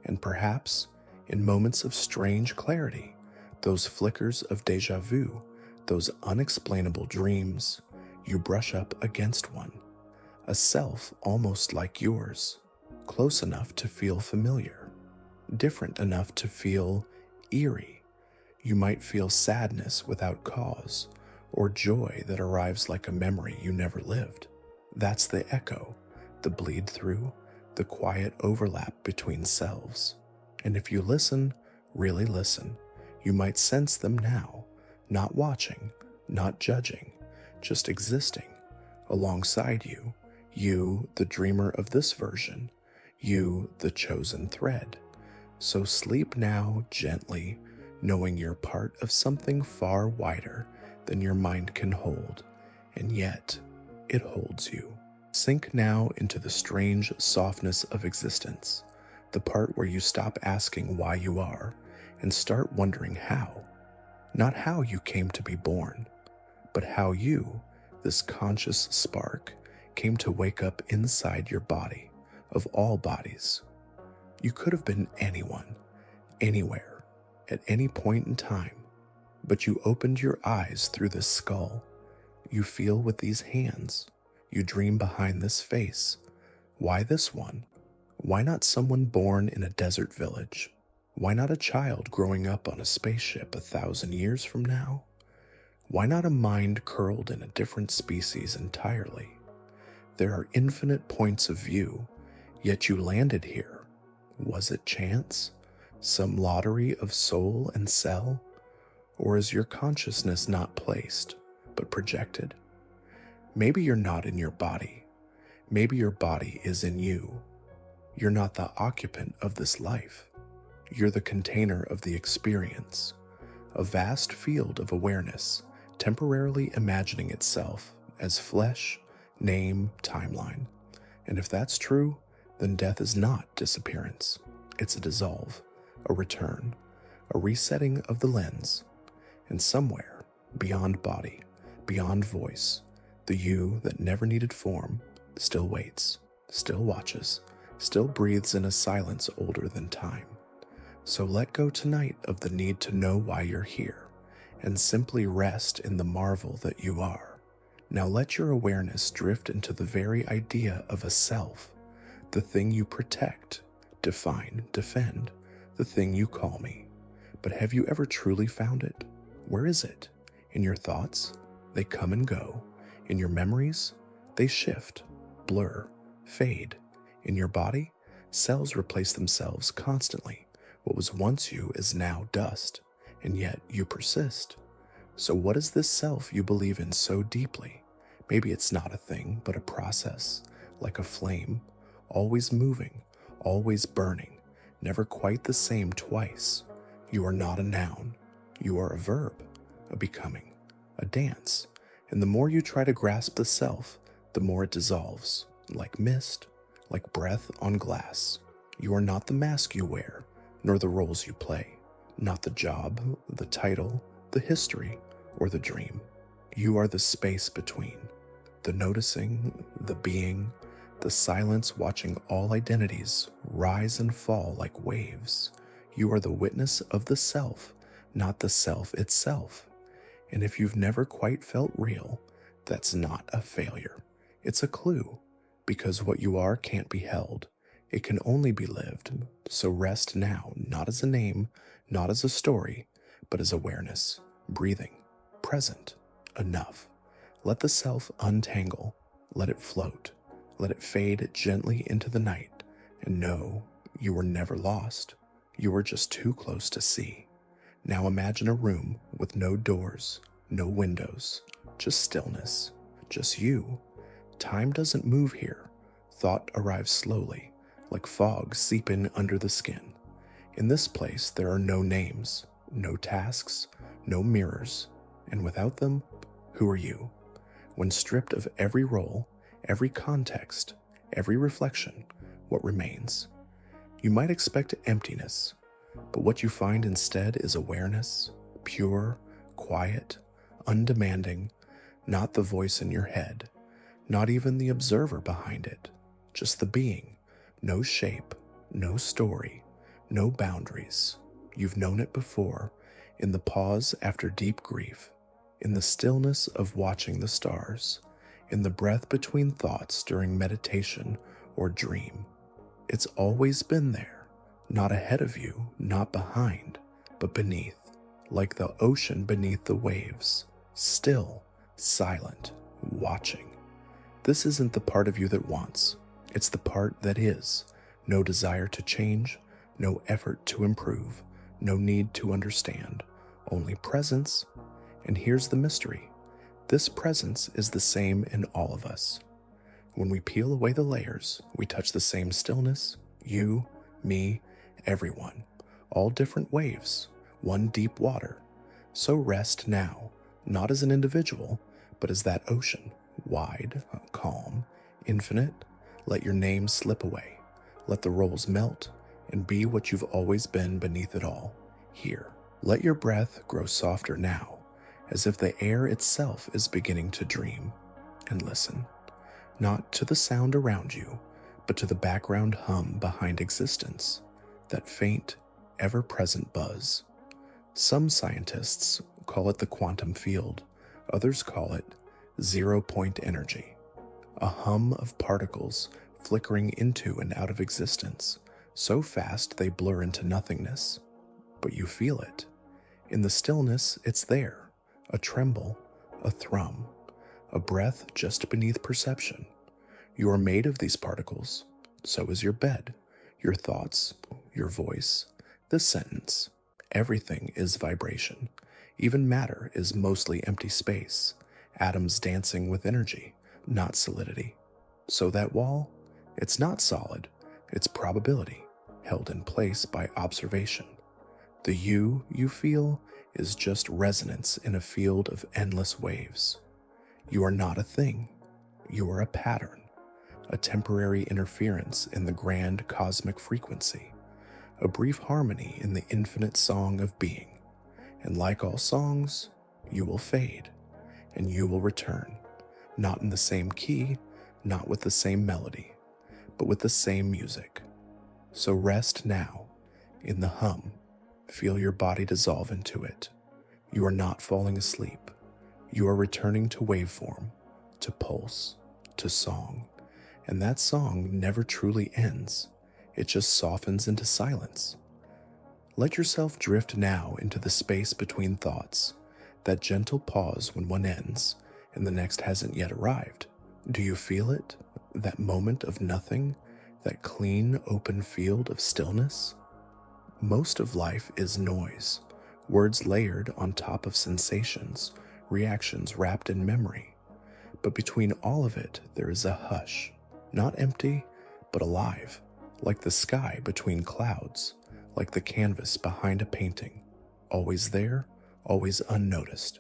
And perhaps, in moments of strange clarity, those flickers of déjà vu, those unexplainable dreams, you brush up against one, a self almost like yours, close enough to feel familiar, different enough to feel eerie. You might feel sadness without cause, or joy that arrives like a memory you never lived. That's the echo, the bleed through, the quiet overlap between selves. And if you listen, really listen, you might sense them now, not watching, not judging, just existing alongside you. You, the dreamer of this version, you, the chosen thread. So sleep now gently, knowing you're part of something far wider than your mind can hold, and yet it holds you. Sink now into the strange softness of existence, the part where you stop asking why you are and start wondering how. Not how you came to be born, but how you, this conscious spark, came to wake up inside your body, of all bodies. You could have been anyone, anywhere, at any point in time, but you opened your eyes through this skull. You feel with these hands. You dream behind this face. Why this one? Why not someone born in a desert village? Why not a child growing up on a spaceship 1,000 years from now? Why not a mind curled in a different species entirely? There are infinite points of view, yet you landed here. Was it chance? Some lottery of soul and cell? Or is your consciousness not placed, but projected? Maybe you're not in your body. Maybe your body is in you. You're not the occupant of this life. You're the container of the experience, a vast field of awareness, temporarily imagining itself as flesh, name, timeline. And if that's true, then death is not disappearance. It's a dissolve, a return, a resetting of the lens. And somewhere, beyond body, beyond voice, the you that never needed form still waits, still watches, still breathes in a silence older than time. So let go tonight of the need to know why you're here, and simply rest in the marvel that you are. Now let your awareness drift into the very idea of a self, the thing you protect, define, defend, the thing you call me. But have you ever truly found it? Where is it? In your thoughts? They come and go. In your memories? They shift, blur, fade. In your body? Cells replace themselves constantly. What was once you is now dust, and yet you persist. So what is this self you believe in so deeply? Maybe it's not a thing, but a process, like a flame, always moving, always burning, never quite the same twice. You are not a noun. You are a verb, a becoming, a dance. And the more you try to grasp the self, the more it dissolves, like mist, like breath on glass. You are not the mask you wear, nor the roles you play, not the job, the title, the history, or the dream. You are the space between, the noticing, the being, the silence watching all identities rise and fall like waves. You are the witness of the self, not the self itself. And if you've never quite felt real, that's not a failure. It's a clue, because what you are can't be held. It can only be lived. So rest now, not as a name, not as a story, but as awareness, breathing, present, enough. Let the self untangle, let it float, let it fade gently into the night, and know you were never lost. You were just too close to see. Now imagine a room with no doors, no windows, just stillness, just you. Time doesn't move here. Thought arrives slowly, like fog seeping under the skin. In this place, there are no names, no tasks, no mirrors, and without them, who are you? When stripped of every role, every context, every reflection, what remains? You might expect emptiness, but what you find instead is awareness, pure, quiet, undemanding, not the voice in your head, not even the observer behind it, just the being, no shape, no story, no boundaries. You've known it before, in the pause after deep grief, in the stillness of watching the stars, in the breath between thoughts during meditation or dream. It's always been there, not ahead of you, not behind, but beneath, like the ocean beneath the waves, still, silent, watching. This isn't the part of you that wants, it's the part that is. No desire to change, no effort to improve, no need to understand, only presence. And here's the mystery. This presence is the same in all of us. When we peel away the layers, we touch the same stillness, you, me, everyone, all different waves, one deep water. So rest now, not as an individual, but as that ocean, wide, calm, infinite. Let your name slip away. Let the roles melt and be what you've always been beneath it all, here. Let your breath grow softer now, as if the air itself is beginning to dream. And listen, not to the sound around you, but to the background hum behind existence, that faint, ever-present buzz. Some scientists call it the quantum field, others call it zero-point energy. a hum of particles flickering into and out of existence, so fast they blur into nothingness. But you feel it. In the stillness, it's there, a tremble, a thrum, a breath just beneath perception. You are made of these particles. So is your bed, your thoughts, your voice, this sentence. Everything is vibration. Even matter is mostly empty space, atoms dancing with energy, not solidity. So that wall, it's not solid, it's probability, held in place by observation. The you feel is just resonance in a field of endless waves. You are not a thing, you are a pattern, a temporary interference in the grand cosmic frequency, a brief harmony in the infinite song of being. And like all songs, you will fade, and you will return, not in the same key, not with the same melody, but with the same music. So rest now in the hum. Feel your body dissolve into it. You are not falling asleep. You are returning to waveform, to pulse, to song. And that song never truly ends. It just softens into silence. Let yourself drift now into the space between thoughts, that gentle pause when one ends and the next hasn't yet arrived. Do you feel it? That moment of nothing, that clean, open field of stillness? Most of life is noise, words layered on top of sensations, reactions wrapped in memory. But between all of it, there is a hush, not empty, but alive, like the sky between clouds, like the canvas behind a painting, always there, always unnoticed.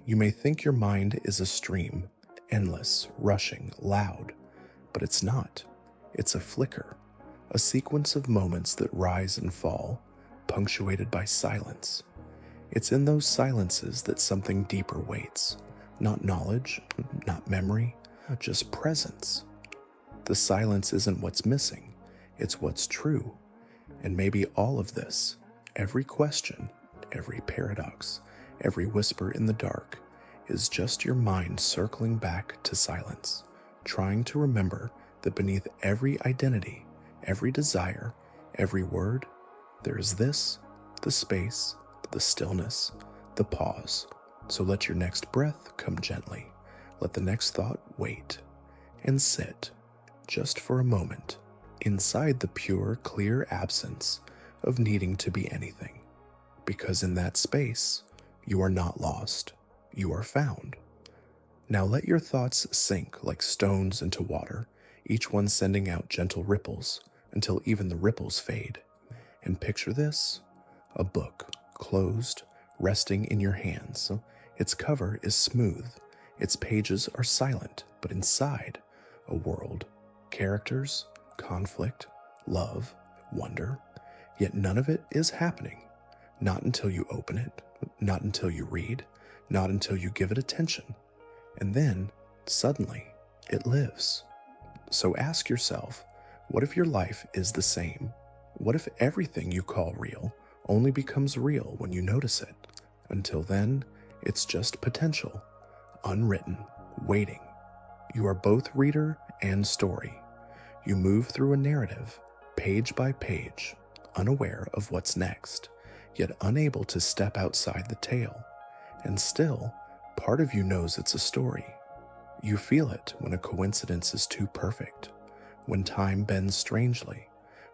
You may think your mind is a stream, endless, rushing, loud, but it's not. It's a flicker, a sequence of moments that rise and fall, punctuated by silence. It's in those silences that something deeper waits, not knowledge, not memory, just presence. The silence isn't what's missing, it's what's true. And maybe all of this, every question, every paradox, every whisper in the dark, is just your mind circling back to silence, trying to remember that beneath every identity, every desire, every word, there is this, the space, the stillness, the pause. So let your next breath come gently. Let the next thought wait and sit, just for a moment, inside the pure, clear absence of needing to be anything. Because in that space, you are not lost, you are found. Now let your thoughts sink like stones into water, each one sending out gentle ripples until even the ripples fade. And picture this, a book, closed, resting in your hands. Its cover is smooth, its pages are silent, but inside, a world, characters, conflict, love, wonder, yet none of it is happening. Not until you open it, not until you read, not until you give it attention. And then, suddenly, it lives. So ask yourself, what if your life is the same? What if everything you call real only becomes real when you notice it? Until then, it's just potential, unwritten, waiting. You are both reader and story. You move through a narrative, page by page, unaware of what's next, yet unable to step outside the tale. And still, part of you knows it's a story. You feel it when a coincidence is too perfect, when time bends strangely,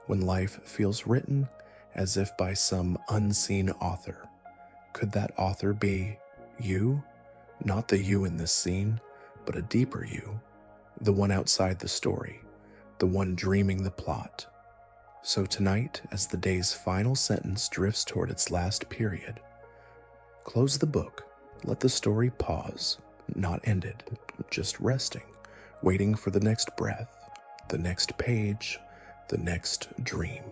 when life feels written as if by some unseen author. Could that author be you? Not the you in this scene, but a deeper you, the one outside the story, the one dreaming the plot. So tonight, as the day's final sentence drifts toward its last period, close the book, let the story pause, not ended, just resting, waiting for the next breath, the next page, the next dream.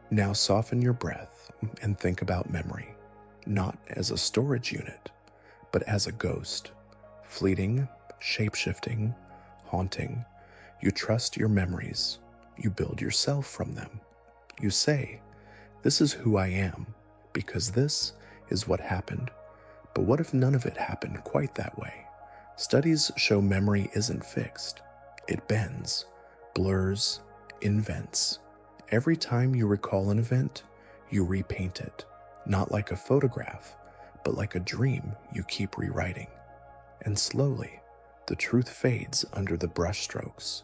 Now soften your breath and think about memory, not as a storage unit, but as a ghost, fleeting, shape-shifting, haunting. You trust your memories. You build yourself from them. You say, this is who I am, because this is what happened. But what if none of it happened quite that way? Studies show memory isn't fixed. It bends, blurs, invents. Every time you recall an event, you repaint it, not like a photograph, but like a dream you keep rewriting. And slowly, the truth fades under the brushstrokes.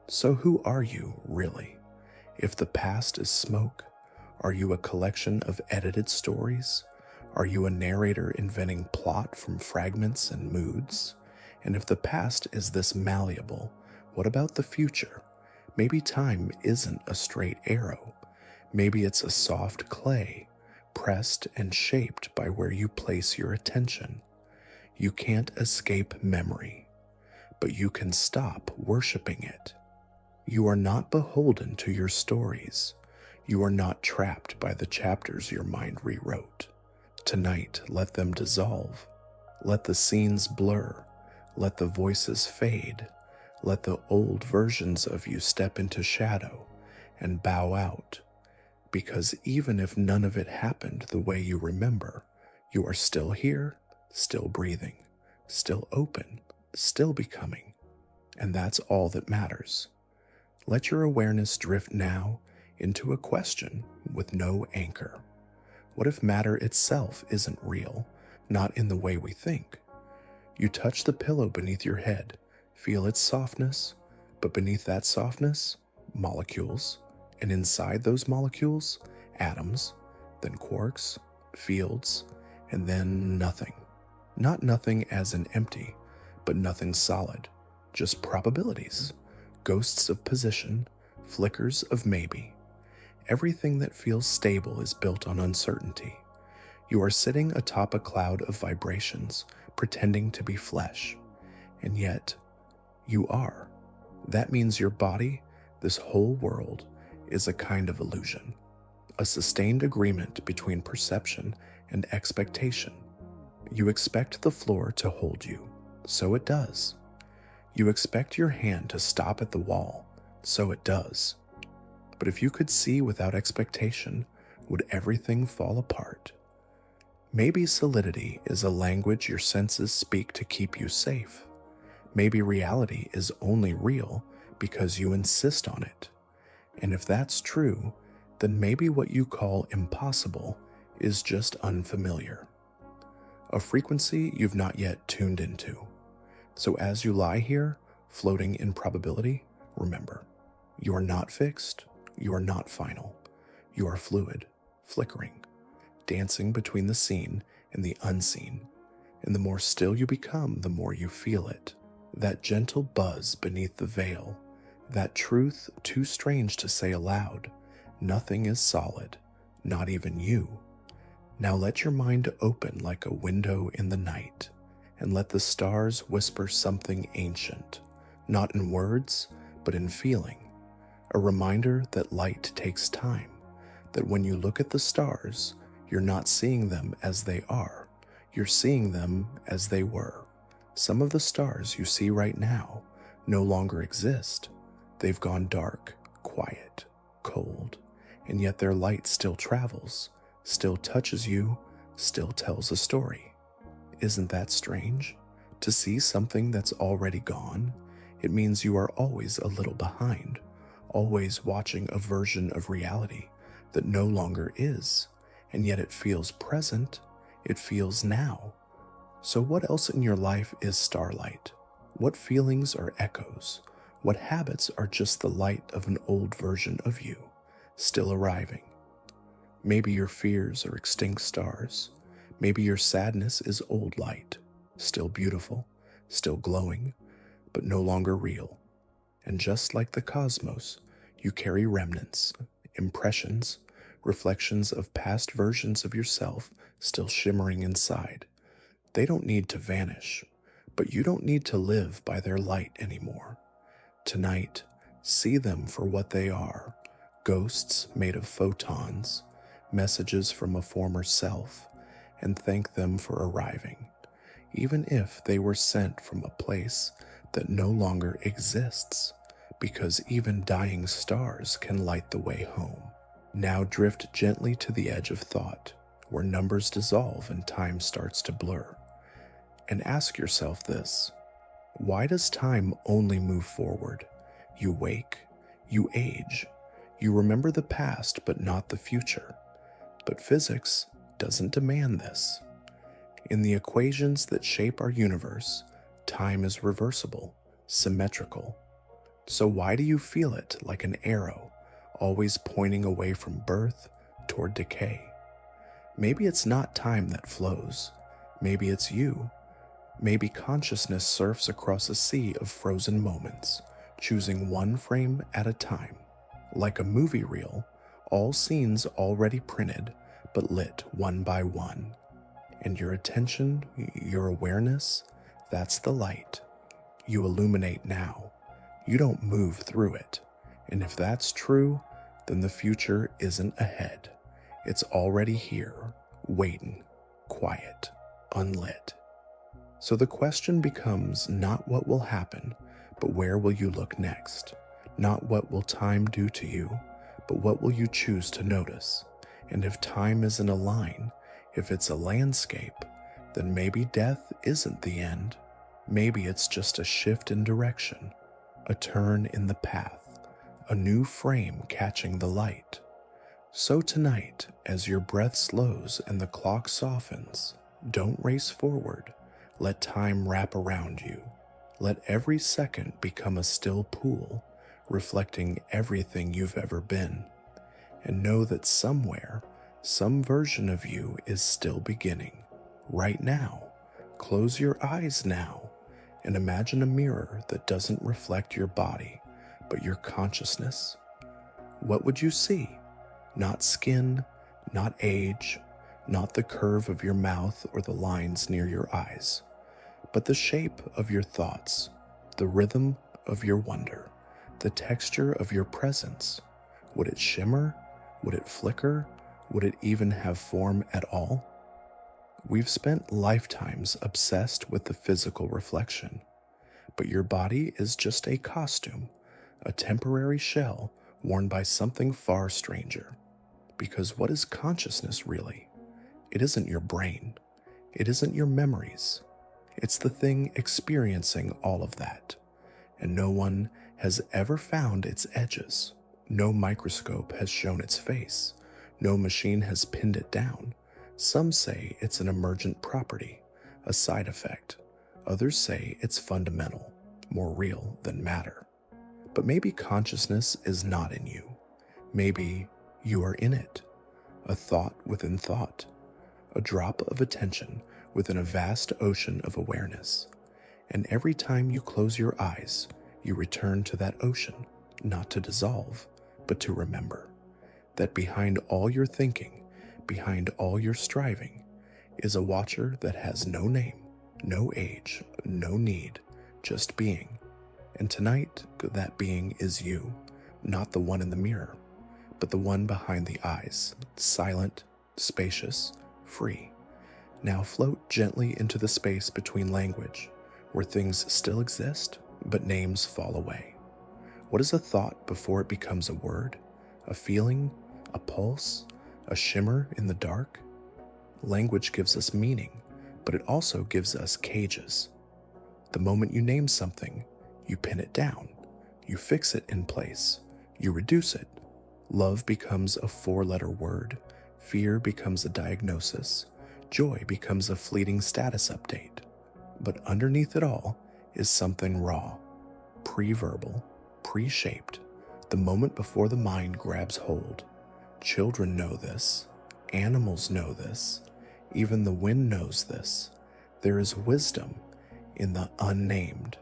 So who are you, really? If the past is smoke, are you a collection of edited stories? Are you a narrator inventing plot from fragments and moods? And if the past is this malleable, what about the future? Maybe time isn't a straight arrow. Maybe it's a soft clay, pressed and shaped by where you place your attention. You can't escape memory, but you can stop worshiping it. You are not beholden to your stories. You are not trapped by the chapters your mind rewrote. Tonight, let them dissolve. Let the scenes blur. Let the voices fade. Let the old versions of you step into shadow and bow out. Because even if none of it happened the way you remember, you are still here, still breathing, still open, still becoming. And that's all that matters. Let your awareness drift now into a question with no anchor. What if matter itself isn't real, not in the way we think? You touch the pillow beneath your head, feel its softness, but beneath that softness, molecules, and inside those molecules, atoms, then quarks, fields, and then nothing. Not nothing as in empty, but nothing solid, just probabilities, ghosts of position, flickers of maybe. Everything that feels stable is built on uncertainty. You are sitting atop a cloud of vibrations, pretending to be flesh, and yet you are. That means your body, this whole world, is a kind of illusion, a sustained agreement between perception and expectation. You expect the floor to hold you, so it does. You expect your hand to stop at the wall, so it does. But if you could see without expectation, would everything fall apart? Maybe solidity is a language your senses speak to keep you safe. Maybe reality is only real because you insist on it. And if that's true, then maybe what you call impossible is just unfamiliar. A frequency you've not yet tuned into. So as you lie here, floating in probability, remember, you are not fixed, you are not final. You are fluid, flickering, dancing between the seen and the unseen. And the more still you become, the more you feel it. That gentle buzz beneath the veil, that truth too strange to say aloud. Nothing is solid, not even you. Now let your mind open like a window in the night, and let the stars whisper something ancient, not in words, but in feeling. A reminder that light takes time, that when you look at the stars, you're not seeing them as they are, you're seeing them as they were. Some of the stars you see right now no longer exist. They've gone dark, quiet, cold, and yet their light still travels, still touches you, still tells a story. Isn't that strange? To see something that's already gone, it means you are always a little behind, always watching a version of reality that no longer is, and yet it feels present, it feels now. So what else in your life is starlight? What feelings are echoes? What habits are just the light of an old version of you, still arriving? Maybe your fears are extinct stars. Maybe your sadness is old light, still beautiful, still glowing, but no longer real. And just like the cosmos, you carry remnants, impressions, reflections of past versions of yourself still shimmering inside. They don't need to vanish, but you don't need to live by their light anymore. Tonight, see them for what they are, ghosts made of photons, messages from a former self, and thank them for arriving, even if they were sent from a place that no longer exists, because even dying stars can light the way home. Now drift gently to the edge of thought, where numbers dissolve and time starts to blur. And ask yourself this: Why does time only move forward? You wake, you age, you remember the past but not the future. But physics doesn't demand this. In the equations that shape our universe, time is reversible, symmetrical. So why do you feel it like an arrow, always pointing away from birth toward decay? Maybe it's not time that flows. Maybe it's you. Maybe consciousness surfs across a sea of frozen moments, choosing one frame at a time. Like a movie reel, all scenes already printed, but lit one by one. And your attention, your awareness, that's the light. You illuminate now. You don't move through it. And if that's true, then the future isn't ahead. It's already here, waiting, quiet, unlit. So the question becomes not what will happen, but where will you look next? Not what will time do to you, but what will you choose to notice? And if time isn't a line, if it's a landscape, then maybe death isn't the end. Maybe it's just a shift in direction, a turn in the path, a new frame catching the light. So tonight, as your breath slows and the clock softens, don't race forward. Let time wrap around you. Let every second become a still pool, reflecting everything you've ever been. And know that somewhere, some version of you is still beginning. Right now. Close your eyes now and imagine a mirror that doesn't reflect your body, but your consciousness. What would you see? Not skin, not age, not the curve of your mouth or the lines near your eyes, but the shape of your thoughts, the rhythm of your wonder, the texture of your presence. Would it shimmer? Would it flicker? Would it even have form at all? We've spent lifetimes obsessed with the physical reflection, but your body is just a costume, a temporary shell worn by something far stranger. Because what is consciousness really? It isn't your brain. It isn't your memories. It's the thing experiencing all of that. And no one has ever found its edges. No microscope has shown its face. No machine has pinned it down. Some say it's an emergent property, a side effect. Others say it's fundamental, more real than matter. But maybe consciousness is not in you. Maybe you are in it. A thought within thought. A drop of attention within a vast ocean of awareness. And every time you close your eyes, you return to that ocean, not to dissolve, but to remember that behind all your thinking, behind all your striving, is a watcher that has no name, no age, no need, just being. And tonight, that being is you, not the one in the mirror, but the one behind the eyes, silent, spacious, free. Now float gently into the space between language, where things still exist, but names fall away. What is a thought before it becomes a word? A feeling? A pulse? A shimmer in the dark? Language gives us meaning, but it also gives us cages. The moment you name something, you pin it down, you fix it in place, you reduce it. Love becomes a four-letter word, fear becomes a diagnosis, joy becomes a fleeting status update. But underneath it all is something raw, pre-verbal, pre-shaped, the moment before the mind grabs hold. Children know this, animals know this, even the wind knows this. There is wisdom in the unnamed,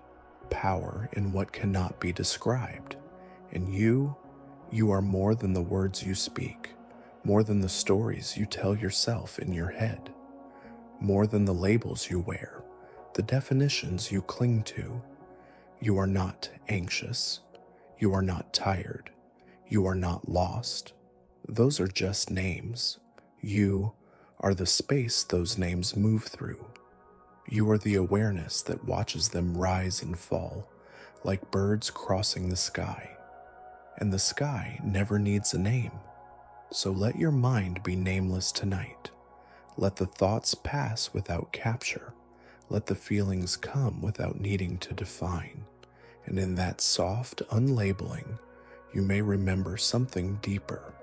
power in what cannot be described. And you are more than the words you speak, more than the stories you tell yourself in your head, more than the labels you wear, the definitions you cling to. You are not anxious. You are not tired. You are not lost. Those are just names. You are the space those names move through. You are the awareness that watches them rise and fall, like birds crossing the sky. And the sky never needs a name. So let your mind be nameless tonight. Let the thoughts pass without capture. Let the feelings come without needing to define, and in that soft unlabeling, you may remember something deeper,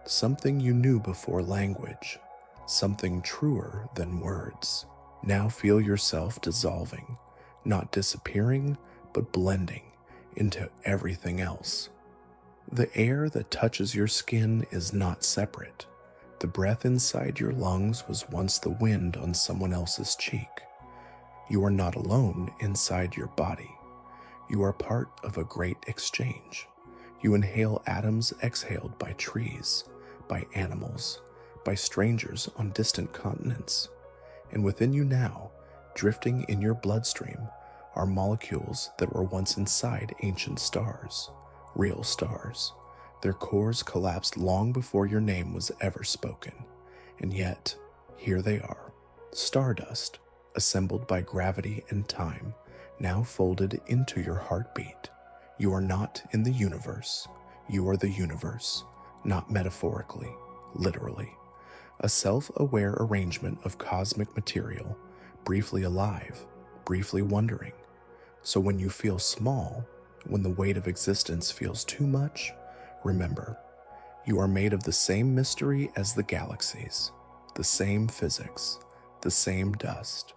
something you knew before language, something truer than words. Now feel yourself dissolving, not disappearing, but blending into everything else. The air that touches your skin is not separate. The breath inside your lungs was once the wind on someone else's cheek. You are not alone inside your body. You are part of a great exchange. You inhale atoms exhaled by trees, by animals, by strangers on distant continents. And within you now, drifting in your bloodstream, are molecules that were once inside ancient stars, real stars. Their cores collapsed long before your name was ever spoken. And yet, here they are, stardust, assembled by gravity and time, now folded into your heartbeat. You are not in the universe. You are the universe, not metaphorically, literally. A self-aware arrangement of cosmic material, briefly alive, briefly wondering. So when you feel small, when the weight of existence feels too much, remember, you are made of the same mystery as the galaxies, the same physics, the same dust.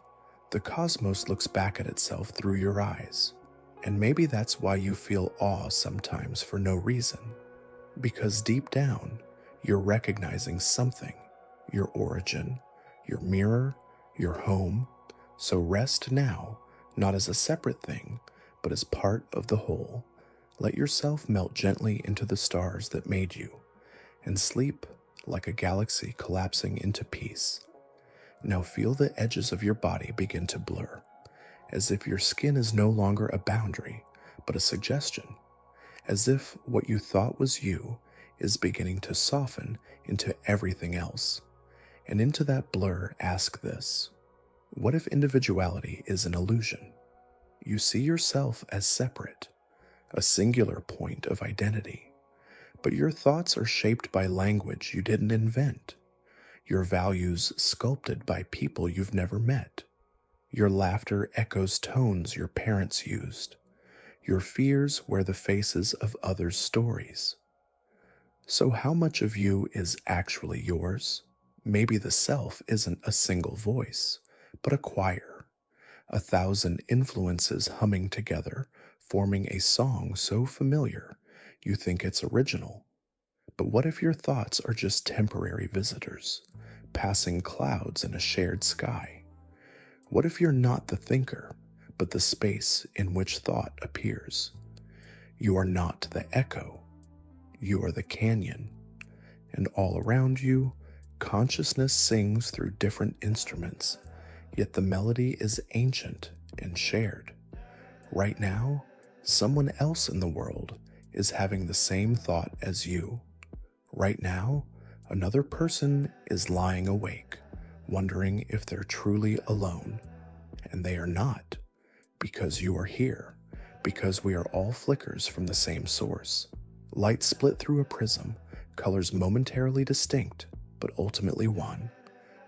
The cosmos looks back at itself through your eyes, and maybe that's why you feel awe sometimes for no reason. Because deep down, you're recognizing something, your origin, your mirror, your home. So rest now, not as a separate thing, but as part of the whole. Let yourself melt gently into the stars that made you, and sleep like a galaxy collapsing into peace. Now feel the edges of your body begin to blur, as if your skin is no longer a boundary, but a suggestion, as if what you thought was you is beginning to soften into everything else. And into that blur, ask this: what if individuality is an illusion? You see yourself as separate, a singular point of identity, but your thoughts are shaped by language you didn't invent, your values sculpted by people you've never met. Your laughter echoes tones your parents used. Your fears wear the faces of others' stories. So how much of you is actually yours? Maybe the self isn't a single voice, but a choir, 1,000 influences humming together, forming a song so familiar you think it's original. But what if your thoughts are just temporary visitors, passing clouds in a shared sky? What if you're not the thinker, but the space in which thought appears? You are not the echo, you are the canyon, and all around you, consciousness sings through different instruments, yet the melody is ancient and shared. Right now, someone else in the world is having the same thought as you. Right now, another person is lying awake, wondering if they're truly alone. And they are not, because you are here, because we are all flickers from the same source. Light split through a prism, colors momentarily distinct, but ultimately one.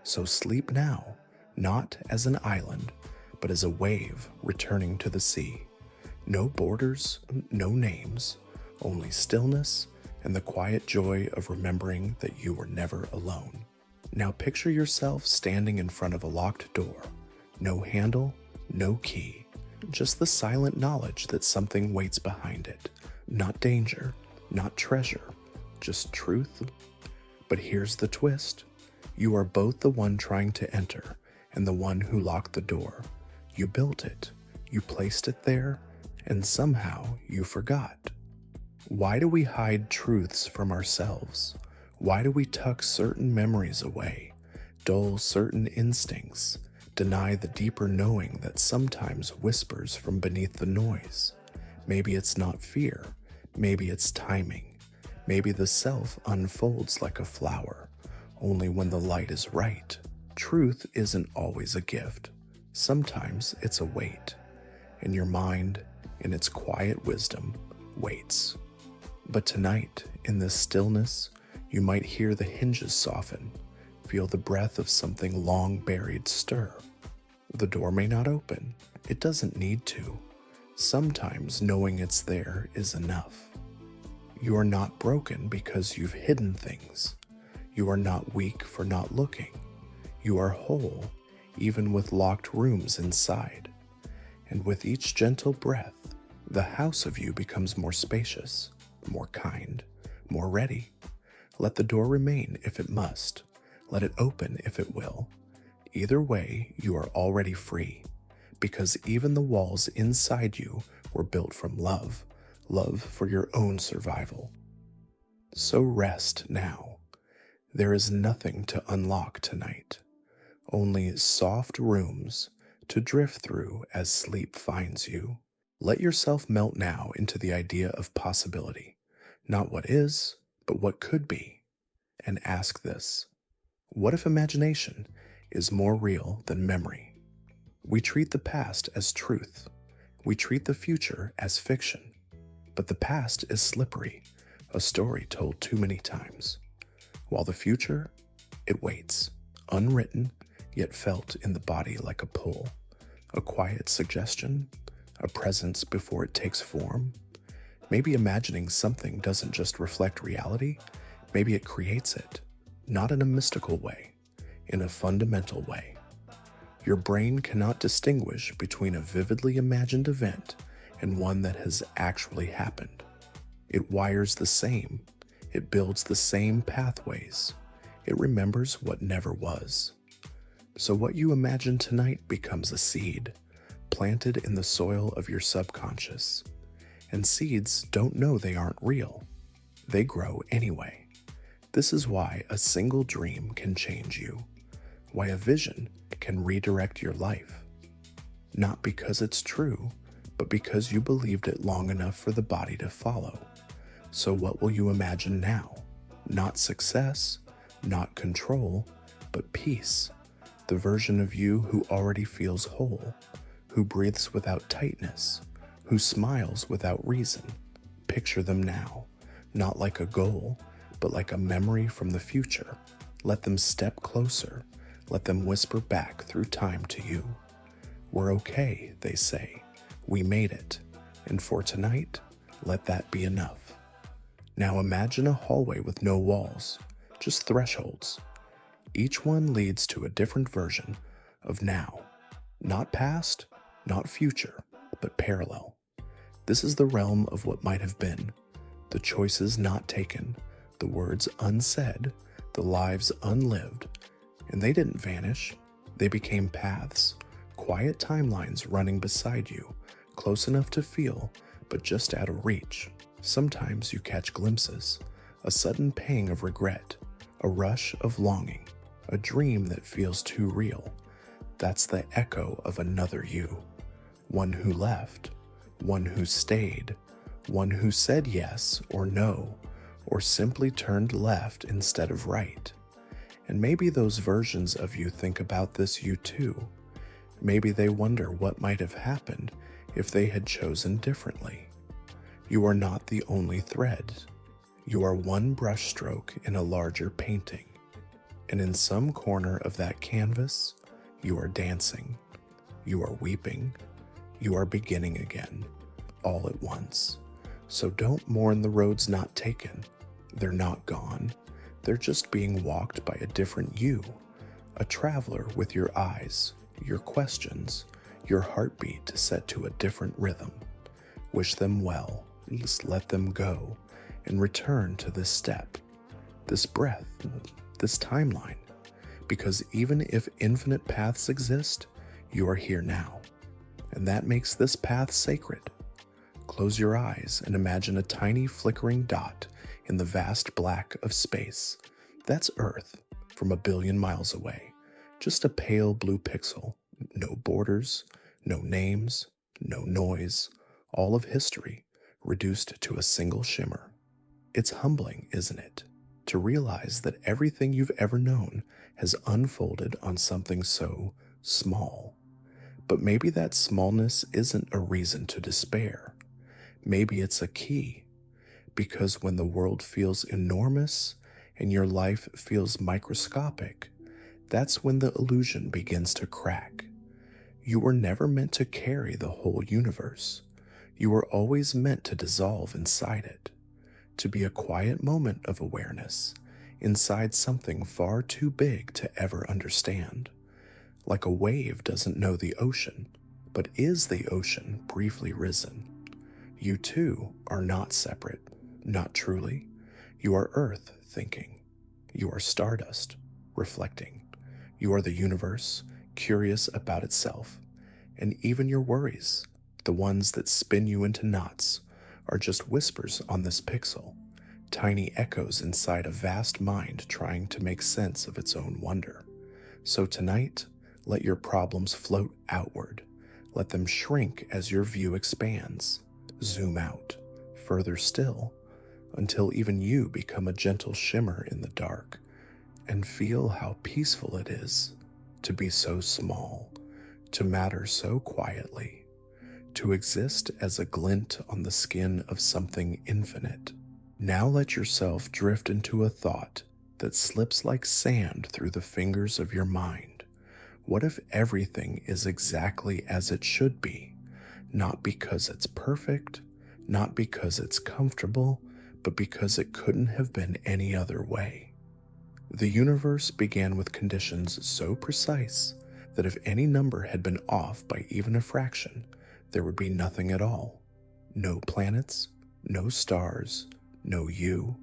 So sleep now, not as an island, but as a wave returning to the sea. No borders, no names, only stillness and the quiet joy of remembering that you were never alone. Now picture yourself standing in front of a locked door. No handle, no key, just the silent knowledge that something waits behind it. Not danger, not treasure, just truth. But here's the twist. You are both the one trying to enter and the one who locked the door. You built it, you placed it there, and somehow you forgot. Why do we hide truths from ourselves? Why do we tuck certain memories away, dull certain instincts, deny the deeper knowing that sometimes whispers from beneath the noise? Maybe it's not fear, maybe it's timing. Maybe the self unfolds like a flower, only when the light is right. Truth isn't always a gift. Sometimes it's a weight, and your mind, in its quiet wisdom, waits. But tonight, in this stillness, you might hear the hinges soften, feel the breath of something long buried stir. The door may not open. It doesn't need to. Sometimes knowing it's there is enough. You are not broken because you've hidden things. You are not weak for not looking. You are whole, even with locked rooms inside. And with each gentle breath, the house of you becomes more spacious, more kind, more ready. Let the door remain if it must. Let it open if it will. Either way, you are already free, because even the walls inside you were built from love, love for your own survival. So rest now. There is nothing to unlock tonight, only soft rooms to drift through as sleep finds you. Let yourself melt now into the idea of possibility, not what is, but what could be. And ask this: what if imagination is more real than memory? We treat the past as truth. We treat the future as fiction. But the past is slippery, a story told too many times. While the future, it waits, unwritten, yet felt in the body like a pull, a quiet suggestion, a presence before it takes form. Maybe imagining something doesn't just reflect reality, maybe it creates it, not in a mystical way, in a fundamental way. Your brain cannot distinguish between a vividly imagined event and one that has actually happened. It wires the same. It builds the same pathways. It remembers what never was. So what you imagine tonight becomes a seed, planted in the soil of your subconscious. And seeds don't know they aren't real. They grow anyway. This is why a single dream can change you, why a vision can redirect your life. Not because it's true, but because you believed it long enough for the body to follow. So what will you imagine now? Not success, not control, but peace. The version of you who already feels whole, who breathes without tightness, who smiles without reason. Picture them now, not like a goal, but like a memory from the future. Let them step closer. Let them whisper back through time to you. We're okay, they say. We made it. And for tonight, let that be enough. Now imagine a hallway with no walls, just thresholds. Each one leads to a different version of now. Not past, not future, but parallel. This is the realm of what might have been, the choices not taken, the words unsaid, the lives unlived. And they didn't vanish. They became paths, quiet timelines running beside you, close enough to feel, but just out of reach. Sometimes you catch glimpses, a sudden pang of regret, a rush of longing, a dream that feels too real. That's the echo of another you. One who left, one who stayed, one who said yes or no, or simply turned left instead of right. And maybe those versions of you think about this you too. Maybe they wonder what might have happened if they had chosen differently. You are not the only thread. You are one brushstroke in a larger painting. And in some corner of that canvas, you are dancing. You are weeping. You are beginning again, all at once. So don't mourn the roads not taken. They're not gone. They're just being walked by a different you, a traveler with your eyes, your questions, your heartbeat set to a different rhythm. Wish them well, just let them go, and return to this step, this breath, this timeline, because even if infinite paths exist, you are here now, and that makes this path sacred. Close your eyes and imagine a tiny flickering dot in the vast black of space. That's Earth from 1 billion miles away. Just a pale blue pixel. No borders, no names, no noise. All of history reduced to a single shimmer. It's humbling, isn't it? To realize that everything you've ever known has unfolded on something so small. But maybe that smallness isn't a reason to despair. Maybe it's a key. Because when the world feels enormous and your life feels microscopic, that's when the illusion begins to crack. You were never meant to carry the whole universe. You were always meant to dissolve inside it, to be a quiet moment of awareness inside something far too big to ever understand. Like a wave doesn't know the ocean, but is the ocean briefly risen. You too are not separate, not truly. You are Earth thinking. You are stardust reflecting. You are the universe curious about itself. And even your worries, the ones that spin you into knots, are just whispers on this pixel, tiny echoes inside a vast mind trying to make sense of its own wonder. So tonight, let your problems float outward. Let them shrink as your view expands. Zoom out, further still, until even you become a gentle shimmer in the dark, and feel how peaceful it is to be so small, to matter so quietly, to exist as a glint on the skin of something infinite. Now let yourself drift into a thought that slips like sand through the fingers of your mind. What if everything is exactly as it should be? Not because it's perfect, not because it's comfortable, but because it couldn't have been any other way. The universe began with conditions so precise that if any number had been off by even a fraction, there would be nothing at all. No planets, no stars, no you.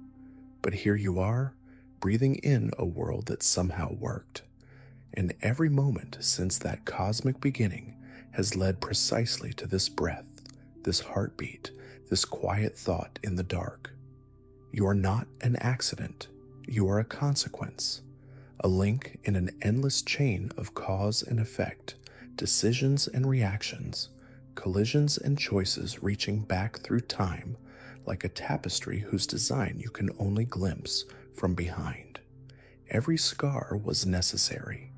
But here you are, breathing in a world that somehow worked. And every moment since that cosmic beginning has led precisely to this breath, this heartbeat, this quiet thought in the dark. You are not an accident. You are a consequence, a link in an endless chain of cause and effect, decisions and reactions, collisions and choices reaching back through time like a tapestry whose design you can only glimpse from behind. Every scar was necessary.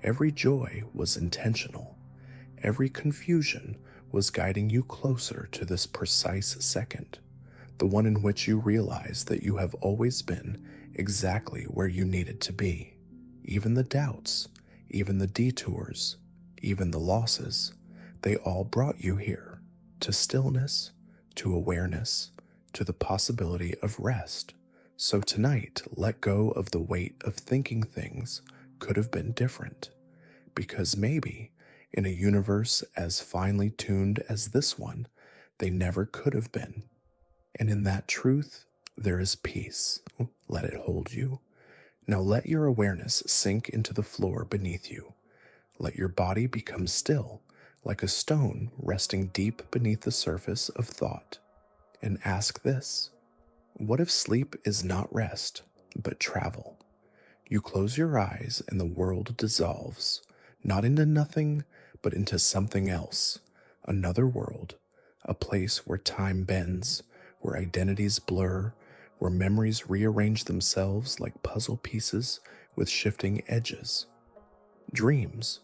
Every joy was intentional. Every confusion was guiding you closer to this precise second, the one in which you realize that you have always been exactly where you needed to be. Even the doubts, even the detours, even the losses, they all brought you here, to stillness, to awareness, to the possibility of rest. So tonight, let go of the weight of thinking things could have been different, because maybe in a universe as finely tuned as this one, they never could have been. And in that truth, there is peace. Let it hold you. Now let your awareness sink into the floor beneath you. Let your body become still, like a stone resting deep beneath the surface of thought. And ask this: what if sleep is not rest, but travel? You close your eyes and the world dissolves, not into nothing, but into something else. Another world, a place where time bends, where identities blur, where memories rearrange themselves like puzzle pieces with shifting edges. Dreams,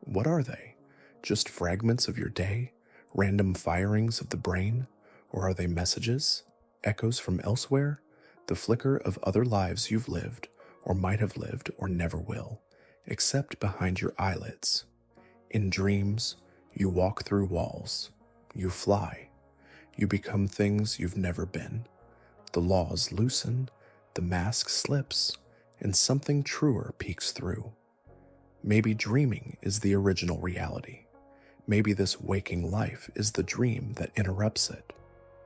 what are they? Just fragments of your day? Random firings of the brain? Or are they messages? Echoes from elsewhere? The flicker of other lives you've lived, or might have lived, or never will, except behind your eyelids. In dreams, you walk through walls. You fly. You become things you've never been. The laws loosen, the mask slips, and something truer peeks through. Maybe dreaming is the original reality. Maybe this waking life is the dream that interrupts it.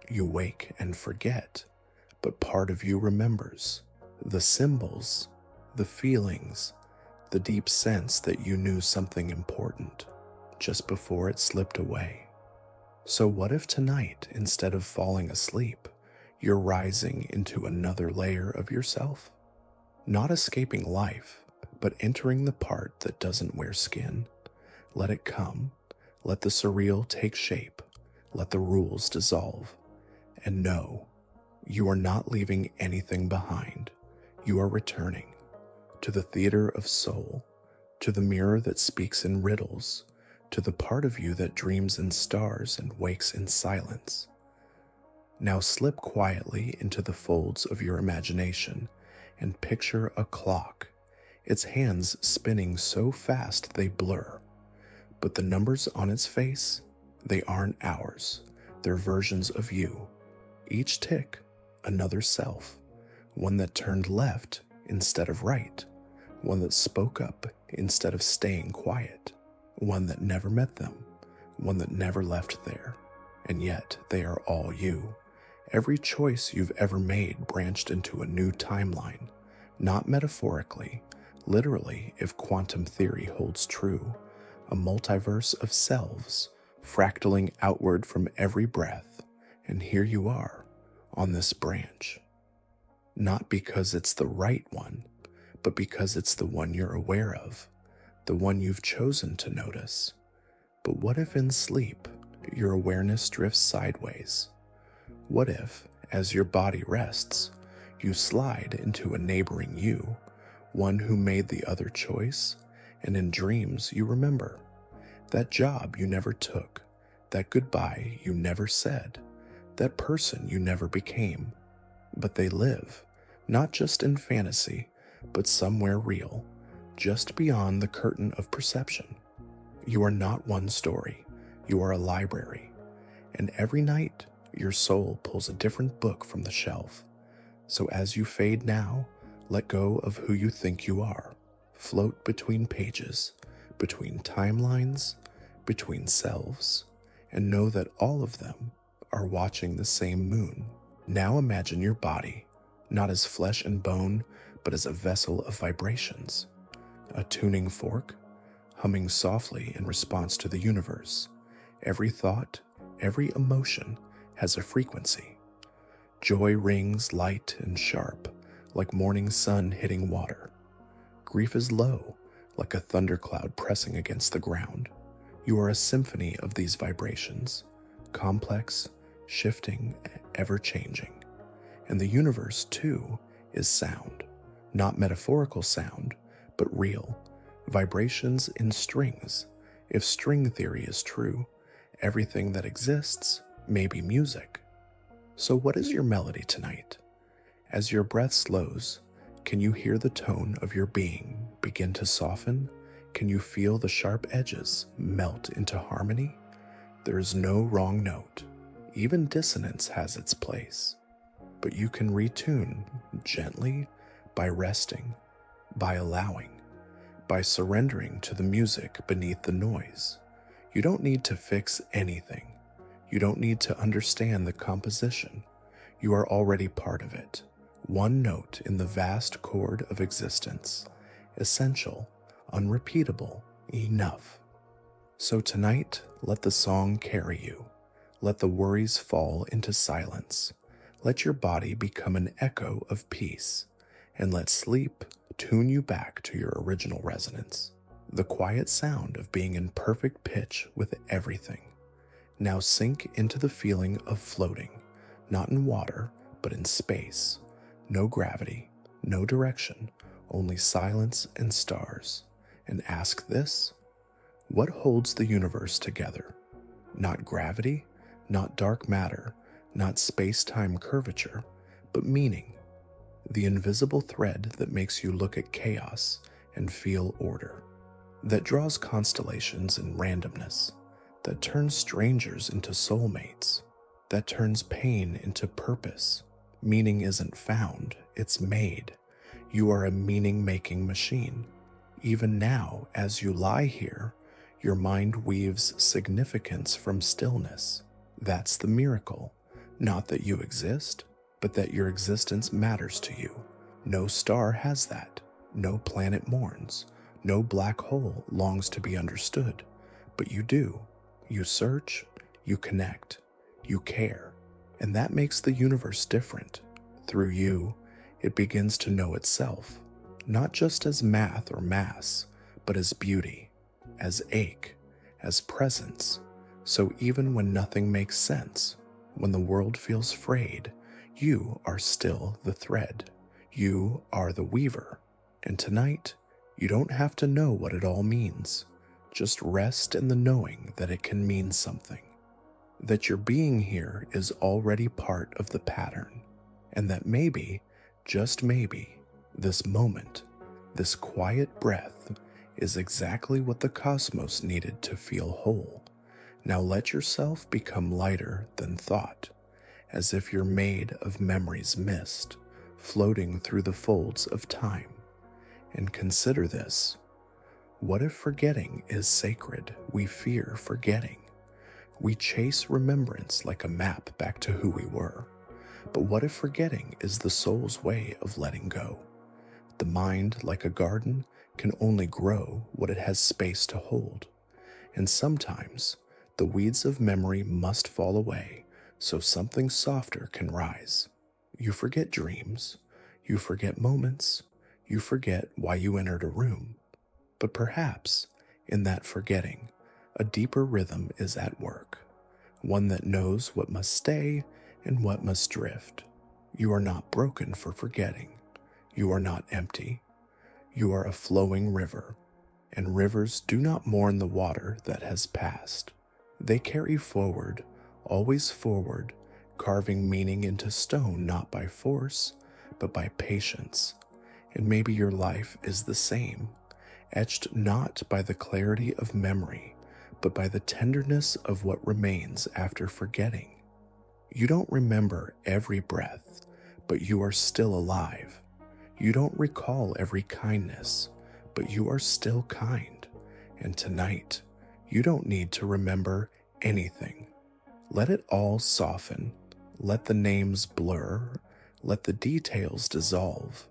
You wake and forget, but part of you remembers. The symbols, the feelings, the deep sense that you knew something important just before it slipped away. So what if tonight, instead of falling asleep, you're rising into another layer of yourself? Not escaping life, but entering the part that doesn't wear skin. Let it come. Let the surreal take shape. Let the rules dissolve. And know, you are not leaving anything behind. You are returning to the theater of soul, to the mirror that speaks in riddles, to the part of you that dreams in stars and wakes in silence. Now slip quietly into the folds of your imagination and picture a clock, its hands spinning so fast they blur. But the numbers on its face, they aren't ours. They're versions of you. Each tick, another self. One that turned left instead of right. One that spoke up instead of staying quiet. One that never met them. One that never left there. And yet they are all you. Every choice you've ever made branched into a new timeline. Not metaphorically, literally if quantum theory holds true. A multiverse of selves, fractaling outward from every breath. And here you are, on this branch. Not because it's the right one, but because it's the one you're aware of, the one you've chosen to notice. But what if in sleep, your awareness drifts sideways? What if, as your body rests, you slide into a neighboring you, one who made the other choice, and in dreams you remember that job you never took, that goodbye you never said, that person you never became, but they live, not just in fantasy, but somewhere real, just beyond the curtain of perception. You are not one story, you are a library, and every night your soul pulls a different book from the shelf. So as you fade now, let go of who you think you are. Float between pages, between timelines, between selves, and know that all of them are watching the same moon. Now imagine your body, not as flesh and bone, but as a vessel of vibrations. A tuning fork, humming softly in response to the universe. Every thought, every emotion has a frequency. Joy rings light and sharp, like morning sun hitting water. Grief is low, like a thundercloud pressing against the ground. You are a symphony of these vibrations, complex, shifting, ever-changing. And the universe, too, is sound. Not metaphorical sound, but real. Vibrations in strings. If string theory is true, everything that exists may be music. So what is your melody tonight? As your breath slows, can you hear the tone of your being begin to soften? Can you feel the sharp edges melt into harmony? There is no wrong note. Even dissonance has its place. But you can retune gently by resting, by allowing, by surrendering to the music beneath the noise. You don't need to fix anything. You don't need to understand the composition. You are already part of it. One note in the vast chord of existence. Essential, unrepeatable, enough. So tonight, let the song carry you. Let the worries fall into silence. Let your body become an echo of peace. And let sleep tune you back to your original resonance. The quiet sound of being in perfect pitch with everything. Now sink into the feeling of floating, not in water, but in space. No gravity, no direction, only silence and stars. And ask this: what holds the universe together? Not gravity, not dark matter, not space-time curvature, but meaning. The invisible thread that makes you look at chaos and feel order. That draws constellations and randomness. That turns strangers into soulmates. That turns pain into purpose. Meaning isn't found, it's made. You are a meaning-making machine. Even now, as you lie here, your mind weaves significance from stillness. That's the miracle. Not that you exist, but that your existence matters to you. No star has that. No planet mourns. No black hole longs to be understood. But you do. You search, you connect, you care. And that makes the universe different. Through you, it begins to know itself. Not just as math or mass, but as beauty, as ache, as presence. So even when nothing makes sense, when the world feels frayed, you are still the thread. You are the weaver. And tonight, you don't have to know what it all means. Just rest in the knowing that it can mean something. That your being here is already part of the pattern. And that maybe, just maybe, this moment, this quiet breath, is exactly what the cosmos needed to feel whole. Now let yourself become lighter than thought, as if you're made of memories mist, floating through the folds of time. And consider this. What if forgetting is sacred? We fear forgetting. We chase remembrance like a map back to who we were. But what if forgetting is the soul's way of letting go? The mind, like a garden, can only grow what it has space to hold. And sometimes, the weeds of memory must fall away so something softer can rise. You forget dreams. You forget moments. You forget why you entered a room. But perhaps, in that forgetting, a deeper rhythm is at work, one that knows what must stay and what must drift. You are not broken for forgetting. You are not empty. You are a flowing river, and rivers do not mourn the water that has passed. They carry forward, always forward, carving meaning into stone not by force, but by patience. And maybe your life is the same, etched not by the clarity of memory, but by the tenderness of what remains after forgetting. You don't remember every breath, but you are still alive. You don't recall every kindness, but you are still kind. And tonight, you don't need to remember anything. Let it all soften. Let the names blur. Let the details dissolve.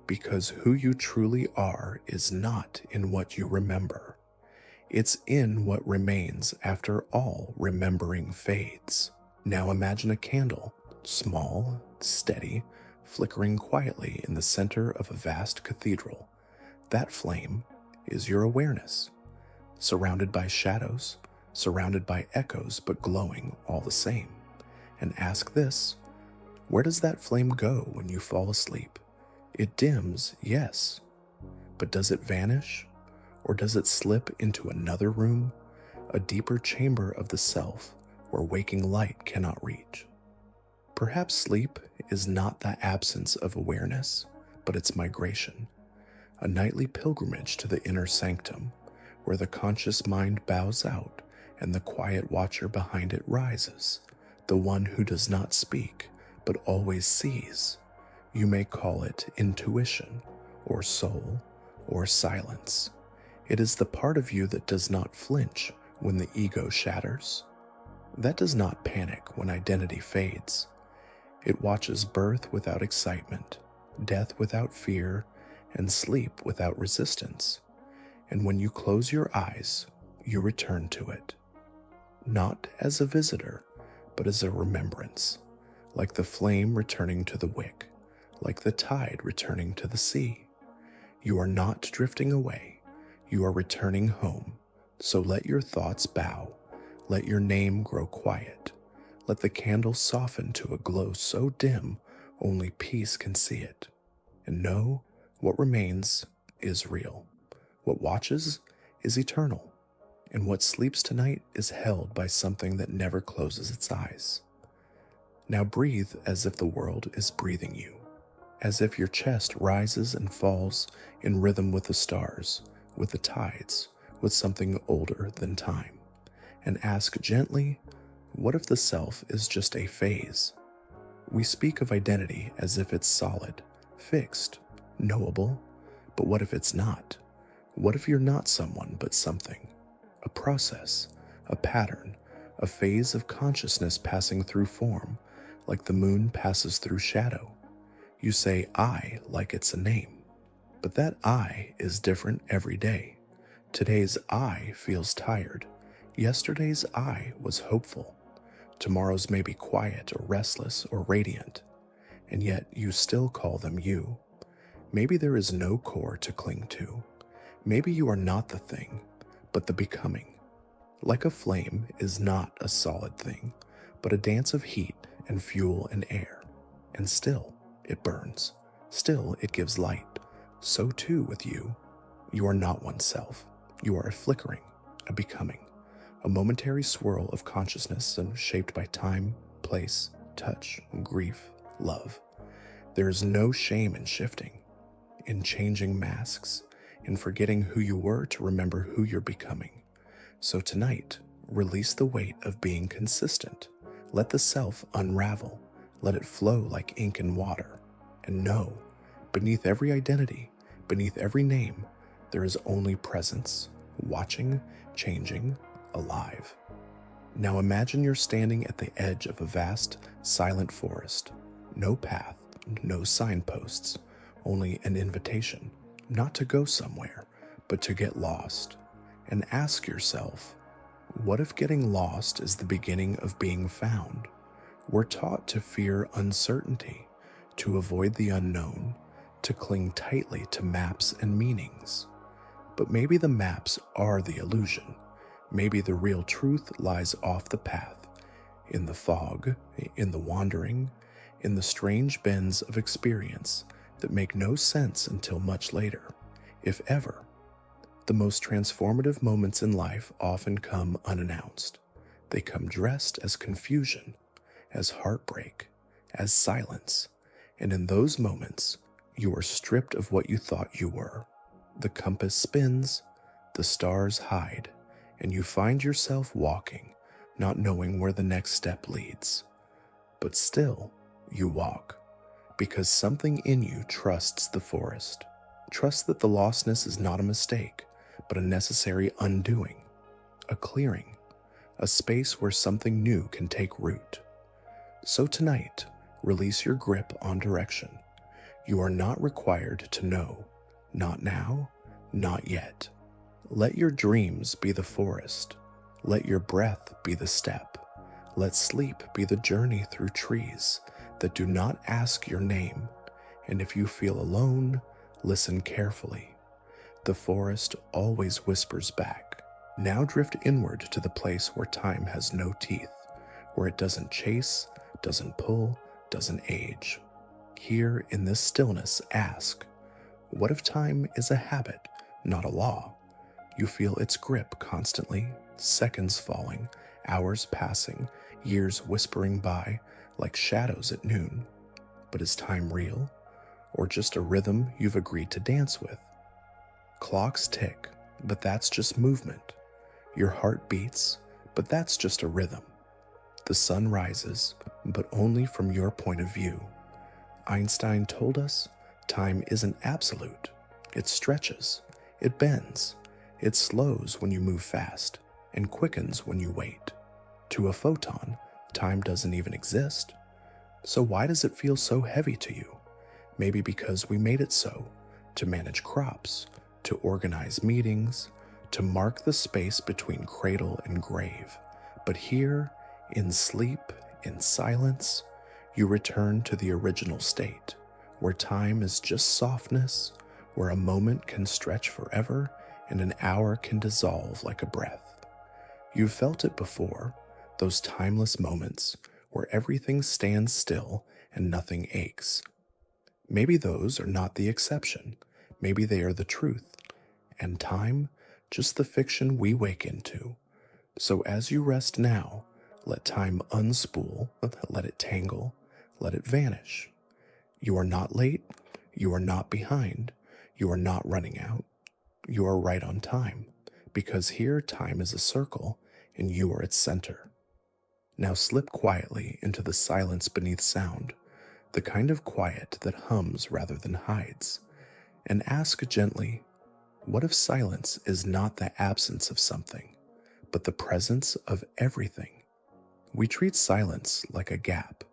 Because who you truly are is not in what you remember. It's in what remains after all remembering fades. Now imagine a candle, small, steady, flickering quietly in the center of a vast cathedral. That flame is your awareness, surrounded by shadows, surrounded by echoes, but glowing all the same. And ask this, where does that flame go when you fall asleep? It dims, yes, but does it vanish? Or does it slip into another room, a deeper chamber of the self where waking light cannot reach? Perhaps sleep is not the absence of awareness, but its migration, a nightly pilgrimage to the inner sanctum, where the conscious mind bows out and the quiet watcher behind it rises, the one who does not speak, but always sees. You may call it intuition, or soul, or silence. It is the part of you that does not flinch when the ego shatters. That does not panic when identity fades. It watches birth without excitement, death without fear, and sleep without resistance. And when you close your eyes, you return to it. Not as a visitor, but as a remembrance, like the flame returning to the wick, like the tide returning to the sea. You are not drifting away, you are returning home. So let your thoughts bow, let your name grow quiet, let the candle soften to a glow so dim only peace can see it. And know what remains is real, what watches is eternal, and what sleeps tonight is held by something that never closes its eyes. Now breathe as if the world is breathing you, as if your chest rises and falls in rhythm with the stars, with the tides, with something older than time. And ask gently, what if the self is just a phase? We speak of identity as if it's solid, fixed, knowable, but what if it's not? What if you're not someone but something? A process, a pattern, a phase of consciousness passing through form, like the moon passes through shadow. You say I like it's a name, but that I is different every day. Today's I feels tired. Yesterday's I was hopeful. Tomorrow's may be quiet or restless or radiant, and yet you still call them you. Maybe there is no core to cling to. Maybe you are not the thing, but the becoming. Like a flame is not a solid thing, but a dance of heat and fuel and air. And still it burns. Still it gives light. So too with you. You are not oneself. You are a flickering, a becoming, a momentary swirl of consciousness and shaped by time, place, touch, grief, love. There is no shame in shifting, in changing masks, in forgetting who you were to remember who you're becoming. So tonight, release the weight of being consistent. Let the self unravel. Let it flow like ink and water. And know, beneath every identity, beneath every name, there is only presence, watching, changing, alive. Now imagine you're standing at the edge of a vast, silent forest. No path, no signposts, only an invitation, not to go somewhere, but to get lost. And ask yourself, what if getting lost is the beginning of being found? We're taught to fear uncertainty, to avoid the unknown, to cling tightly to maps and meanings. But maybe the maps are the illusion. Maybe the real truth lies off the path, in the fog, in the wandering, in the strange bends of experience that make no sense until much later, if ever. The most transformative moments in life often come unannounced. They come dressed as confusion, as heartbreak, as silence, and in those moments, you are stripped of what you thought you were. The compass spins, the stars hide, and you find yourself walking, not knowing where the next step leads. But still, you walk, because something in you trusts the forest. Trust that the lostness is not a mistake, but a necessary undoing, a clearing, a space where something new can take root. So tonight, release your grip on direction. You are not required to know, not now, not yet. Let your dreams be the forest. Let your breath be the step. Let sleep be the journey through trees that do not ask your name. And if you feel alone, listen carefully. The forest always whispers back. Now drift inward to the place where time has no teeth, where it doesn't chase, doesn't pull, doesn't age. Here in this stillness, ask, what if time is a habit, not a law? You feel its grip constantly, seconds falling, hours passing, years whispering by like shadows at noon. But is time real, or just a rhythm you've agreed to dance with? Clocks tick, but that's just movement. Your heart beats, but that's just a rhythm. The sun rises, but only from your point of view. Einstein told us time isn't absolute. It stretches, it bends, it slows when you move fast, and quickens when you wait. To a photon, time doesn't even exist. So why does it feel so heavy to you? Maybe because we made it so, to manage crops, to organize meetings, to mark the space between cradle and grave. But here, in sleep, in silence, you return to the original state, where time is just softness, where a moment can stretch forever and an hour can dissolve like a breath. You've felt it before, those timeless moments where everything stands still and nothing aches. Maybe those are not the exception. Maybe they are the truth. And time, just the fiction we wake into. So as you rest now, let time unspool, let it tangle, let it vanish. You are not late, you are not behind, you are not running out. You are right on time, because here time is a circle and you are its center. Now slip quietly into the silence beneath sound, the kind of quiet that hums rather than hides, and ask gently, what if silence is not the absence of something, but the presence of everything? We treat silence like a gap,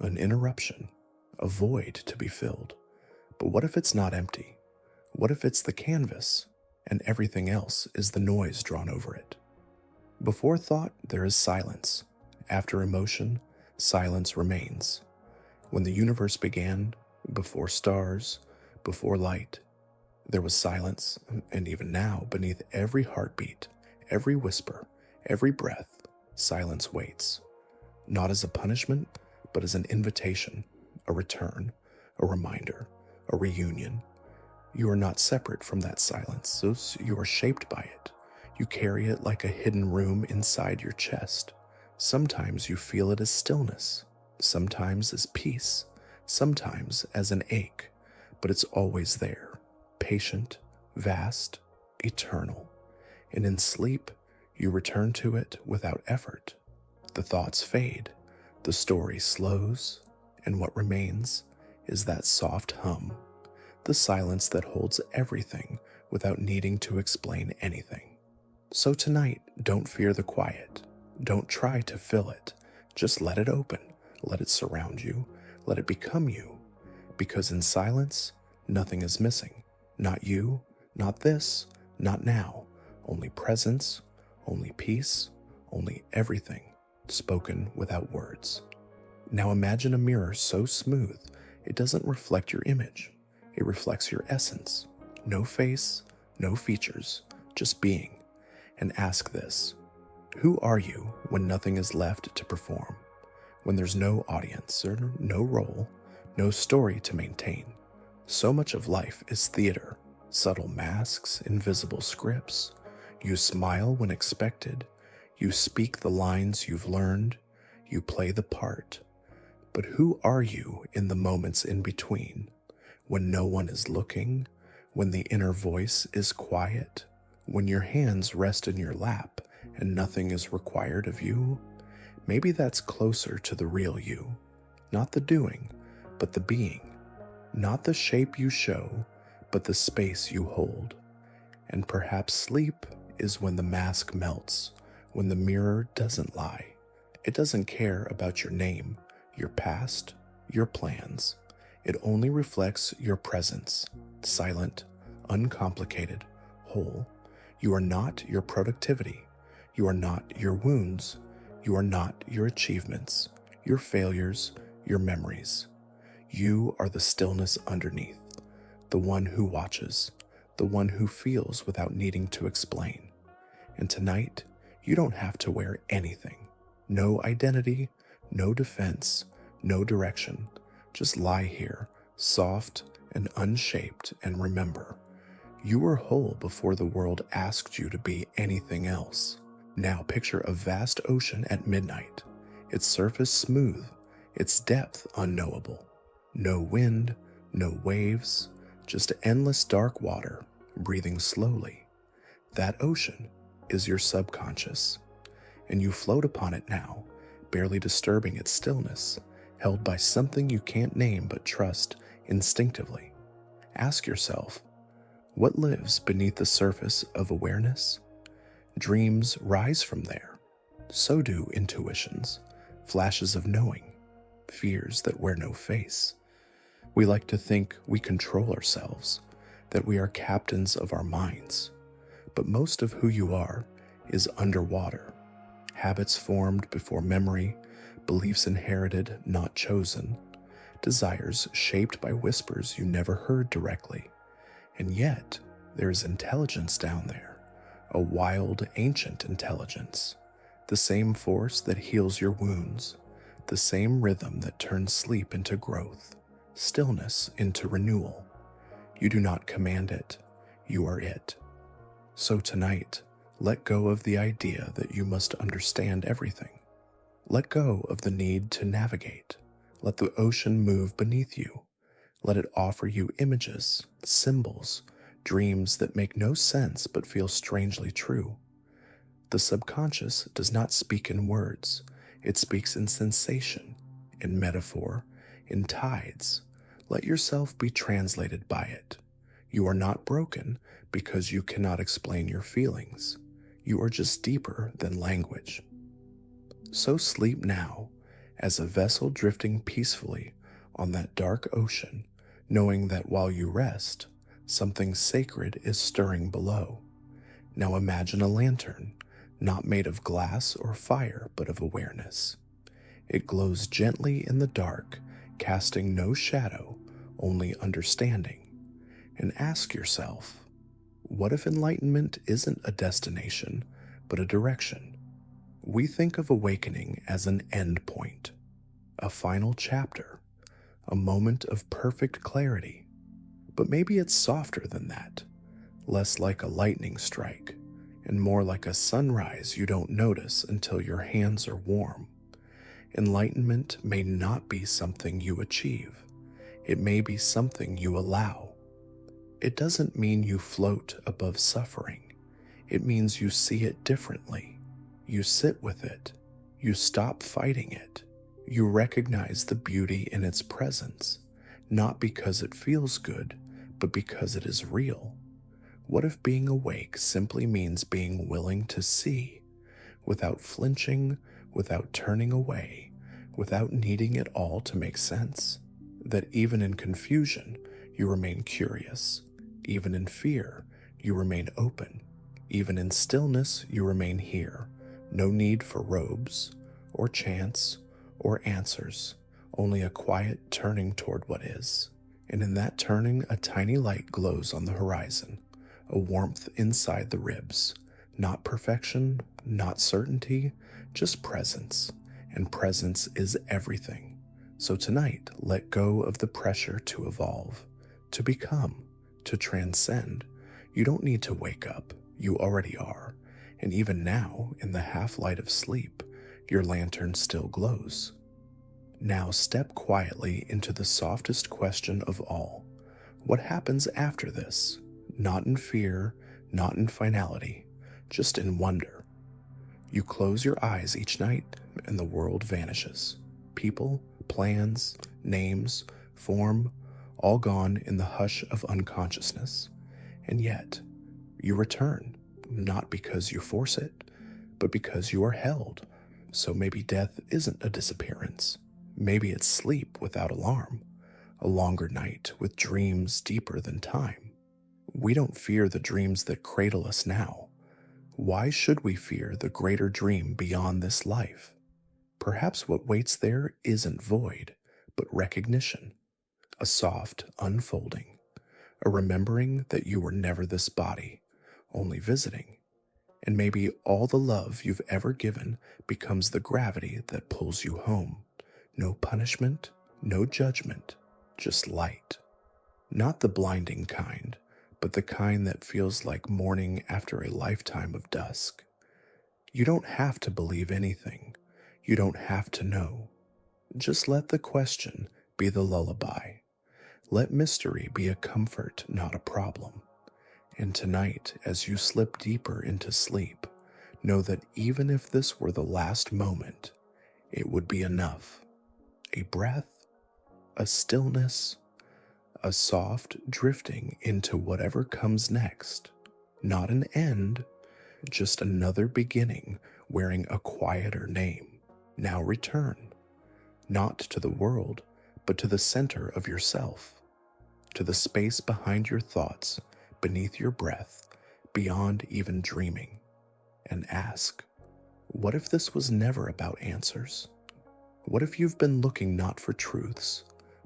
an interruption, a void to be filled. But what if it's not empty? What if it's the canvas, and everything else is the noise drawn over it? Before thought, there is silence. After emotion, silence remains. When the universe began, before stars, before light, there was silence, and even now, beneath every heartbeat, every whisper, every breath, silence waits. Not as a punishment, but as an invitation, a return, a reminder, a reunion. You are not separate from that silence, so you are shaped by it. You carry it like a hidden room inside your chest. Sometimes you feel it as stillness, sometimes as peace, sometimes as an ache, but it's always there, patient, vast, eternal, and in sleep you return to it without effort. The thoughts fade, the story slows, and what remains is that soft hum, the silence that holds everything without needing to explain anything. So tonight, don't fear the quiet. Don't try to fill it. Just let it open. Let it surround you. Let it become you. Because in silence, nothing is missing. Not you, not this, not now. Only presence, only peace, only everything, spoken without words. Now imagine a mirror so smooth, it doesn't reflect your image. It reflects your essence. No face, no features, just being. And ask this: who are you when nothing is left to perform? When there's no audience or no role, no story to maintain? So much of life is theater, subtle masks, invisible scripts. You smile when expected. You speak the lines you've learned. You play the part. But who are you in the moments in between? When no one is looking, when the inner voice is quiet, when your hands rest in your lap and nothing is required of you? Maybe that's closer to the real you. Not the doing, but the being. Not the shape you show, but the space you hold. And perhaps sleep is when the mask melts, when the mirror doesn't lie. It doesn't care about your name, your past, your plans. It only reflects your presence, silent, uncomplicated, whole. You are not your productivity. You are not your wounds. You are not your achievements, your failures, your memories. You are the stillness underneath, the one who watches, the one who feels without needing to explain. And tonight, you don't have to wear anything. No identity, no defense, no direction. Just lie here, soft and unshaped, and remember, you were whole before the world asked you to be anything else. Now picture a vast ocean at midnight, its surface smooth, its depth unknowable. No wind, no waves, just endless dark water, breathing slowly. That ocean is your subconscious, and you float upon it now, barely disturbing its stillness, held by something you can't name but trust instinctively. Ask yourself, what lives beneath the surface of awareness? Dreams rise from there. So do intuitions, flashes of knowing, fears that wear no face. We like to think we control ourselves, that we are captains of our minds. But most of who you are is underwater. Habits formed before memory, beliefs inherited, not chosen, desires shaped by whispers you never heard directly. And yet, there is intelligence down there, a wild, ancient intelligence, the same force that heals your wounds, the same rhythm that turns sleep into growth, stillness into renewal. You do not command it, you are it. So tonight, let go of the idea that you must understand everything. Let go of the need to navigate. Let the ocean move beneath you. Let it offer you images, symbols, dreams that make no sense but feel strangely true. The subconscious does not speak in words. It speaks in sensation, in metaphor, in tides. Let yourself be translated by it. You are not broken because you cannot explain your feelings. You are just deeper than language. So sleep now, as a vessel drifting peacefully on that dark ocean, knowing that while you rest, something sacred is stirring below. Now imagine a lantern, not made of glass or fire, but of awareness. It glows gently in the dark, casting no shadow, only understanding. And ask yourself, what if enlightenment isn't a destination, but a direction? We think of awakening as an end point, a final chapter, a moment of perfect clarity. But maybe it's softer than that, less like a lightning strike, and more like a sunrise you don't notice until your hands are warm. Enlightenment may not be something you achieve. It may be something you allow. It doesn't mean you float above suffering. It means you see it differently. You sit with it. You stop fighting it. You recognize the beauty in its presence, not because it feels good, but because it is real. What if being awake simply means being willing to see, without flinching, without turning away, without needing it all to make sense? That even in confusion, you remain curious. Even in fear, you remain open. Even in stillness, you remain here. No need for robes, or chance, or answers, only a quiet turning toward what is. And in that turning, a tiny light glows on the horizon, a warmth inside the ribs. Not perfection, not certainty, just presence. And presence is everything. So tonight, let go of the pressure to evolve, to become, to transcend. You don't need to wake up. You already are. And even now, in the half-light of sleep, your lantern still glows. Now step quietly into the softest question of all. What happens after this? Not in fear, not in finality, just in wonder. You close your eyes each night and the world vanishes. People, plans, names, form, all gone in the hush of unconsciousness. And yet, you return, not because you force it, but because you are held. So maybe death isn't a disappearance. Maybe it's sleep without alarm, a longer night with dreams deeper than time. We don't fear the dreams that cradle us now. Why should we fear the greater dream beyond this life? Perhaps what waits there isn't void, but recognition, a soft unfolding, a remembering that you were never this body, only visiting. And maybe all the love you've ever given becomes the gravity that pulls you home. No punishment, no judgment, just light. Not the blinding kind, but the kind that feels like morning after a lifetime of dusk. You don't have to believe anything. You don't have to know. Just let the question be the lullaby. Let mystery be a comfort, not a problem. And tonight, as you slip deeper into sleep, know that even if this were the last moment, it would be enough. A breath, a stillness, a soft drifting into whatever comes next. Not an end, just another beginning wearing a quieter name. Now return, not to the world, but to the center of yourself, to the space behind your thoughts, beneath your breath, beyond even dreaming, and ask, what if this was never about answers? What if you've been looking not for truths,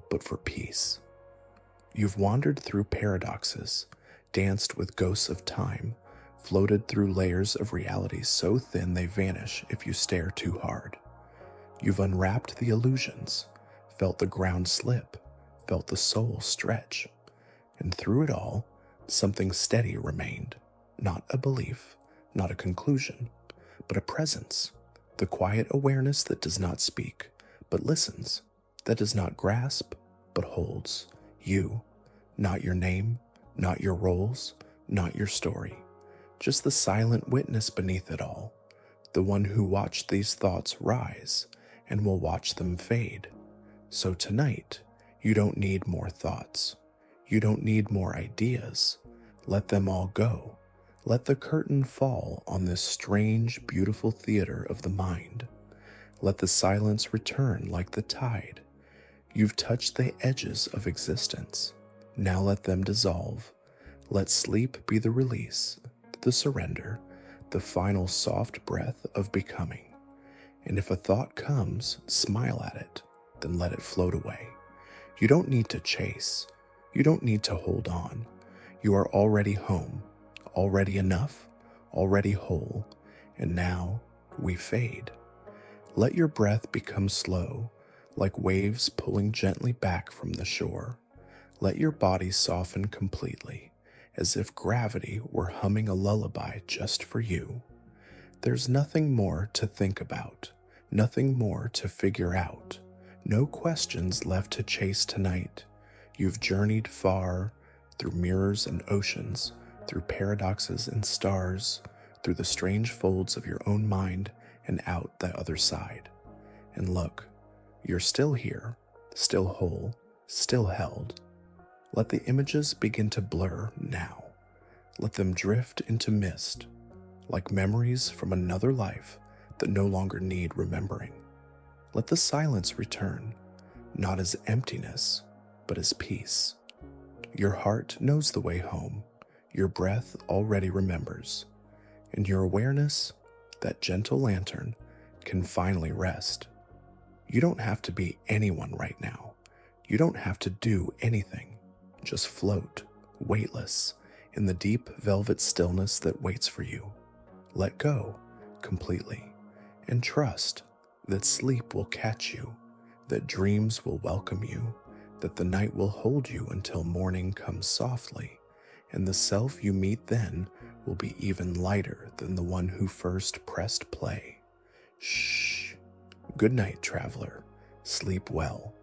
but for peace? You've wandered through paradoxes, danced with ghosts of time, floated through layers of reality so thin they vanish if you stare too hard. You've unwrapped the illusions, felt the ground slip, felt the soul stretch, and through it all, something steady remained, not a belief, not a conclusion, but a presence, the quiet awareness that does not speak, but listens, that does not grasp, but holds. You, not your name, not your roles, not your story, just the silent witness beneath it all, the one who watched these thoughts rise and will watch them fade. So tonight, you don't need more thoughts. You don't need more ideas. Let them all go. Let the curtain fall on this strange, beautiful theater of the mind. Let the silence return like the tide. You've touched the edges of existence. Now let them dissolve. Let sleep be the release, the surrender, the final soft breath of becoming. And if a thought comes, smile at it, then let it float away. You don't need to chase. You don't need to hold on. You are already home, already enough, already whole, and now we fade. Let your breath become slow, like waves pulling gently back from the shore. Let your body soften completely, as if gravity were humming a lullaby just for you. There's nothing more to think about, nothing more to figure out, no questions left to chase tonight. You've journeyed far, through mirrors and oceans, through paradoxes and stars, through the strange folds of your own mind and out that other side. And look, you're still here, still whole, still held. Let the images begin to blur now. Let them drift into mist, like memories from another life that no longer need remembering. Let the silence return, not as emptiness, but as peace. Your heart knows the way home, your breath already remembers, and your awareness, that gentle lantern, can finally rest. You don't have to be anyone right now. You don't have to do anything. Just float, weightless, in the deep velvet stillness that waits for you. Let go completely, and trust that sleep will catch you, that dreams will welcome you, that the night will hold you until morning comes softly, and the self you meet then will be even lighter than the one who first pressed play. Shh. Good night, traveler. Sleep well.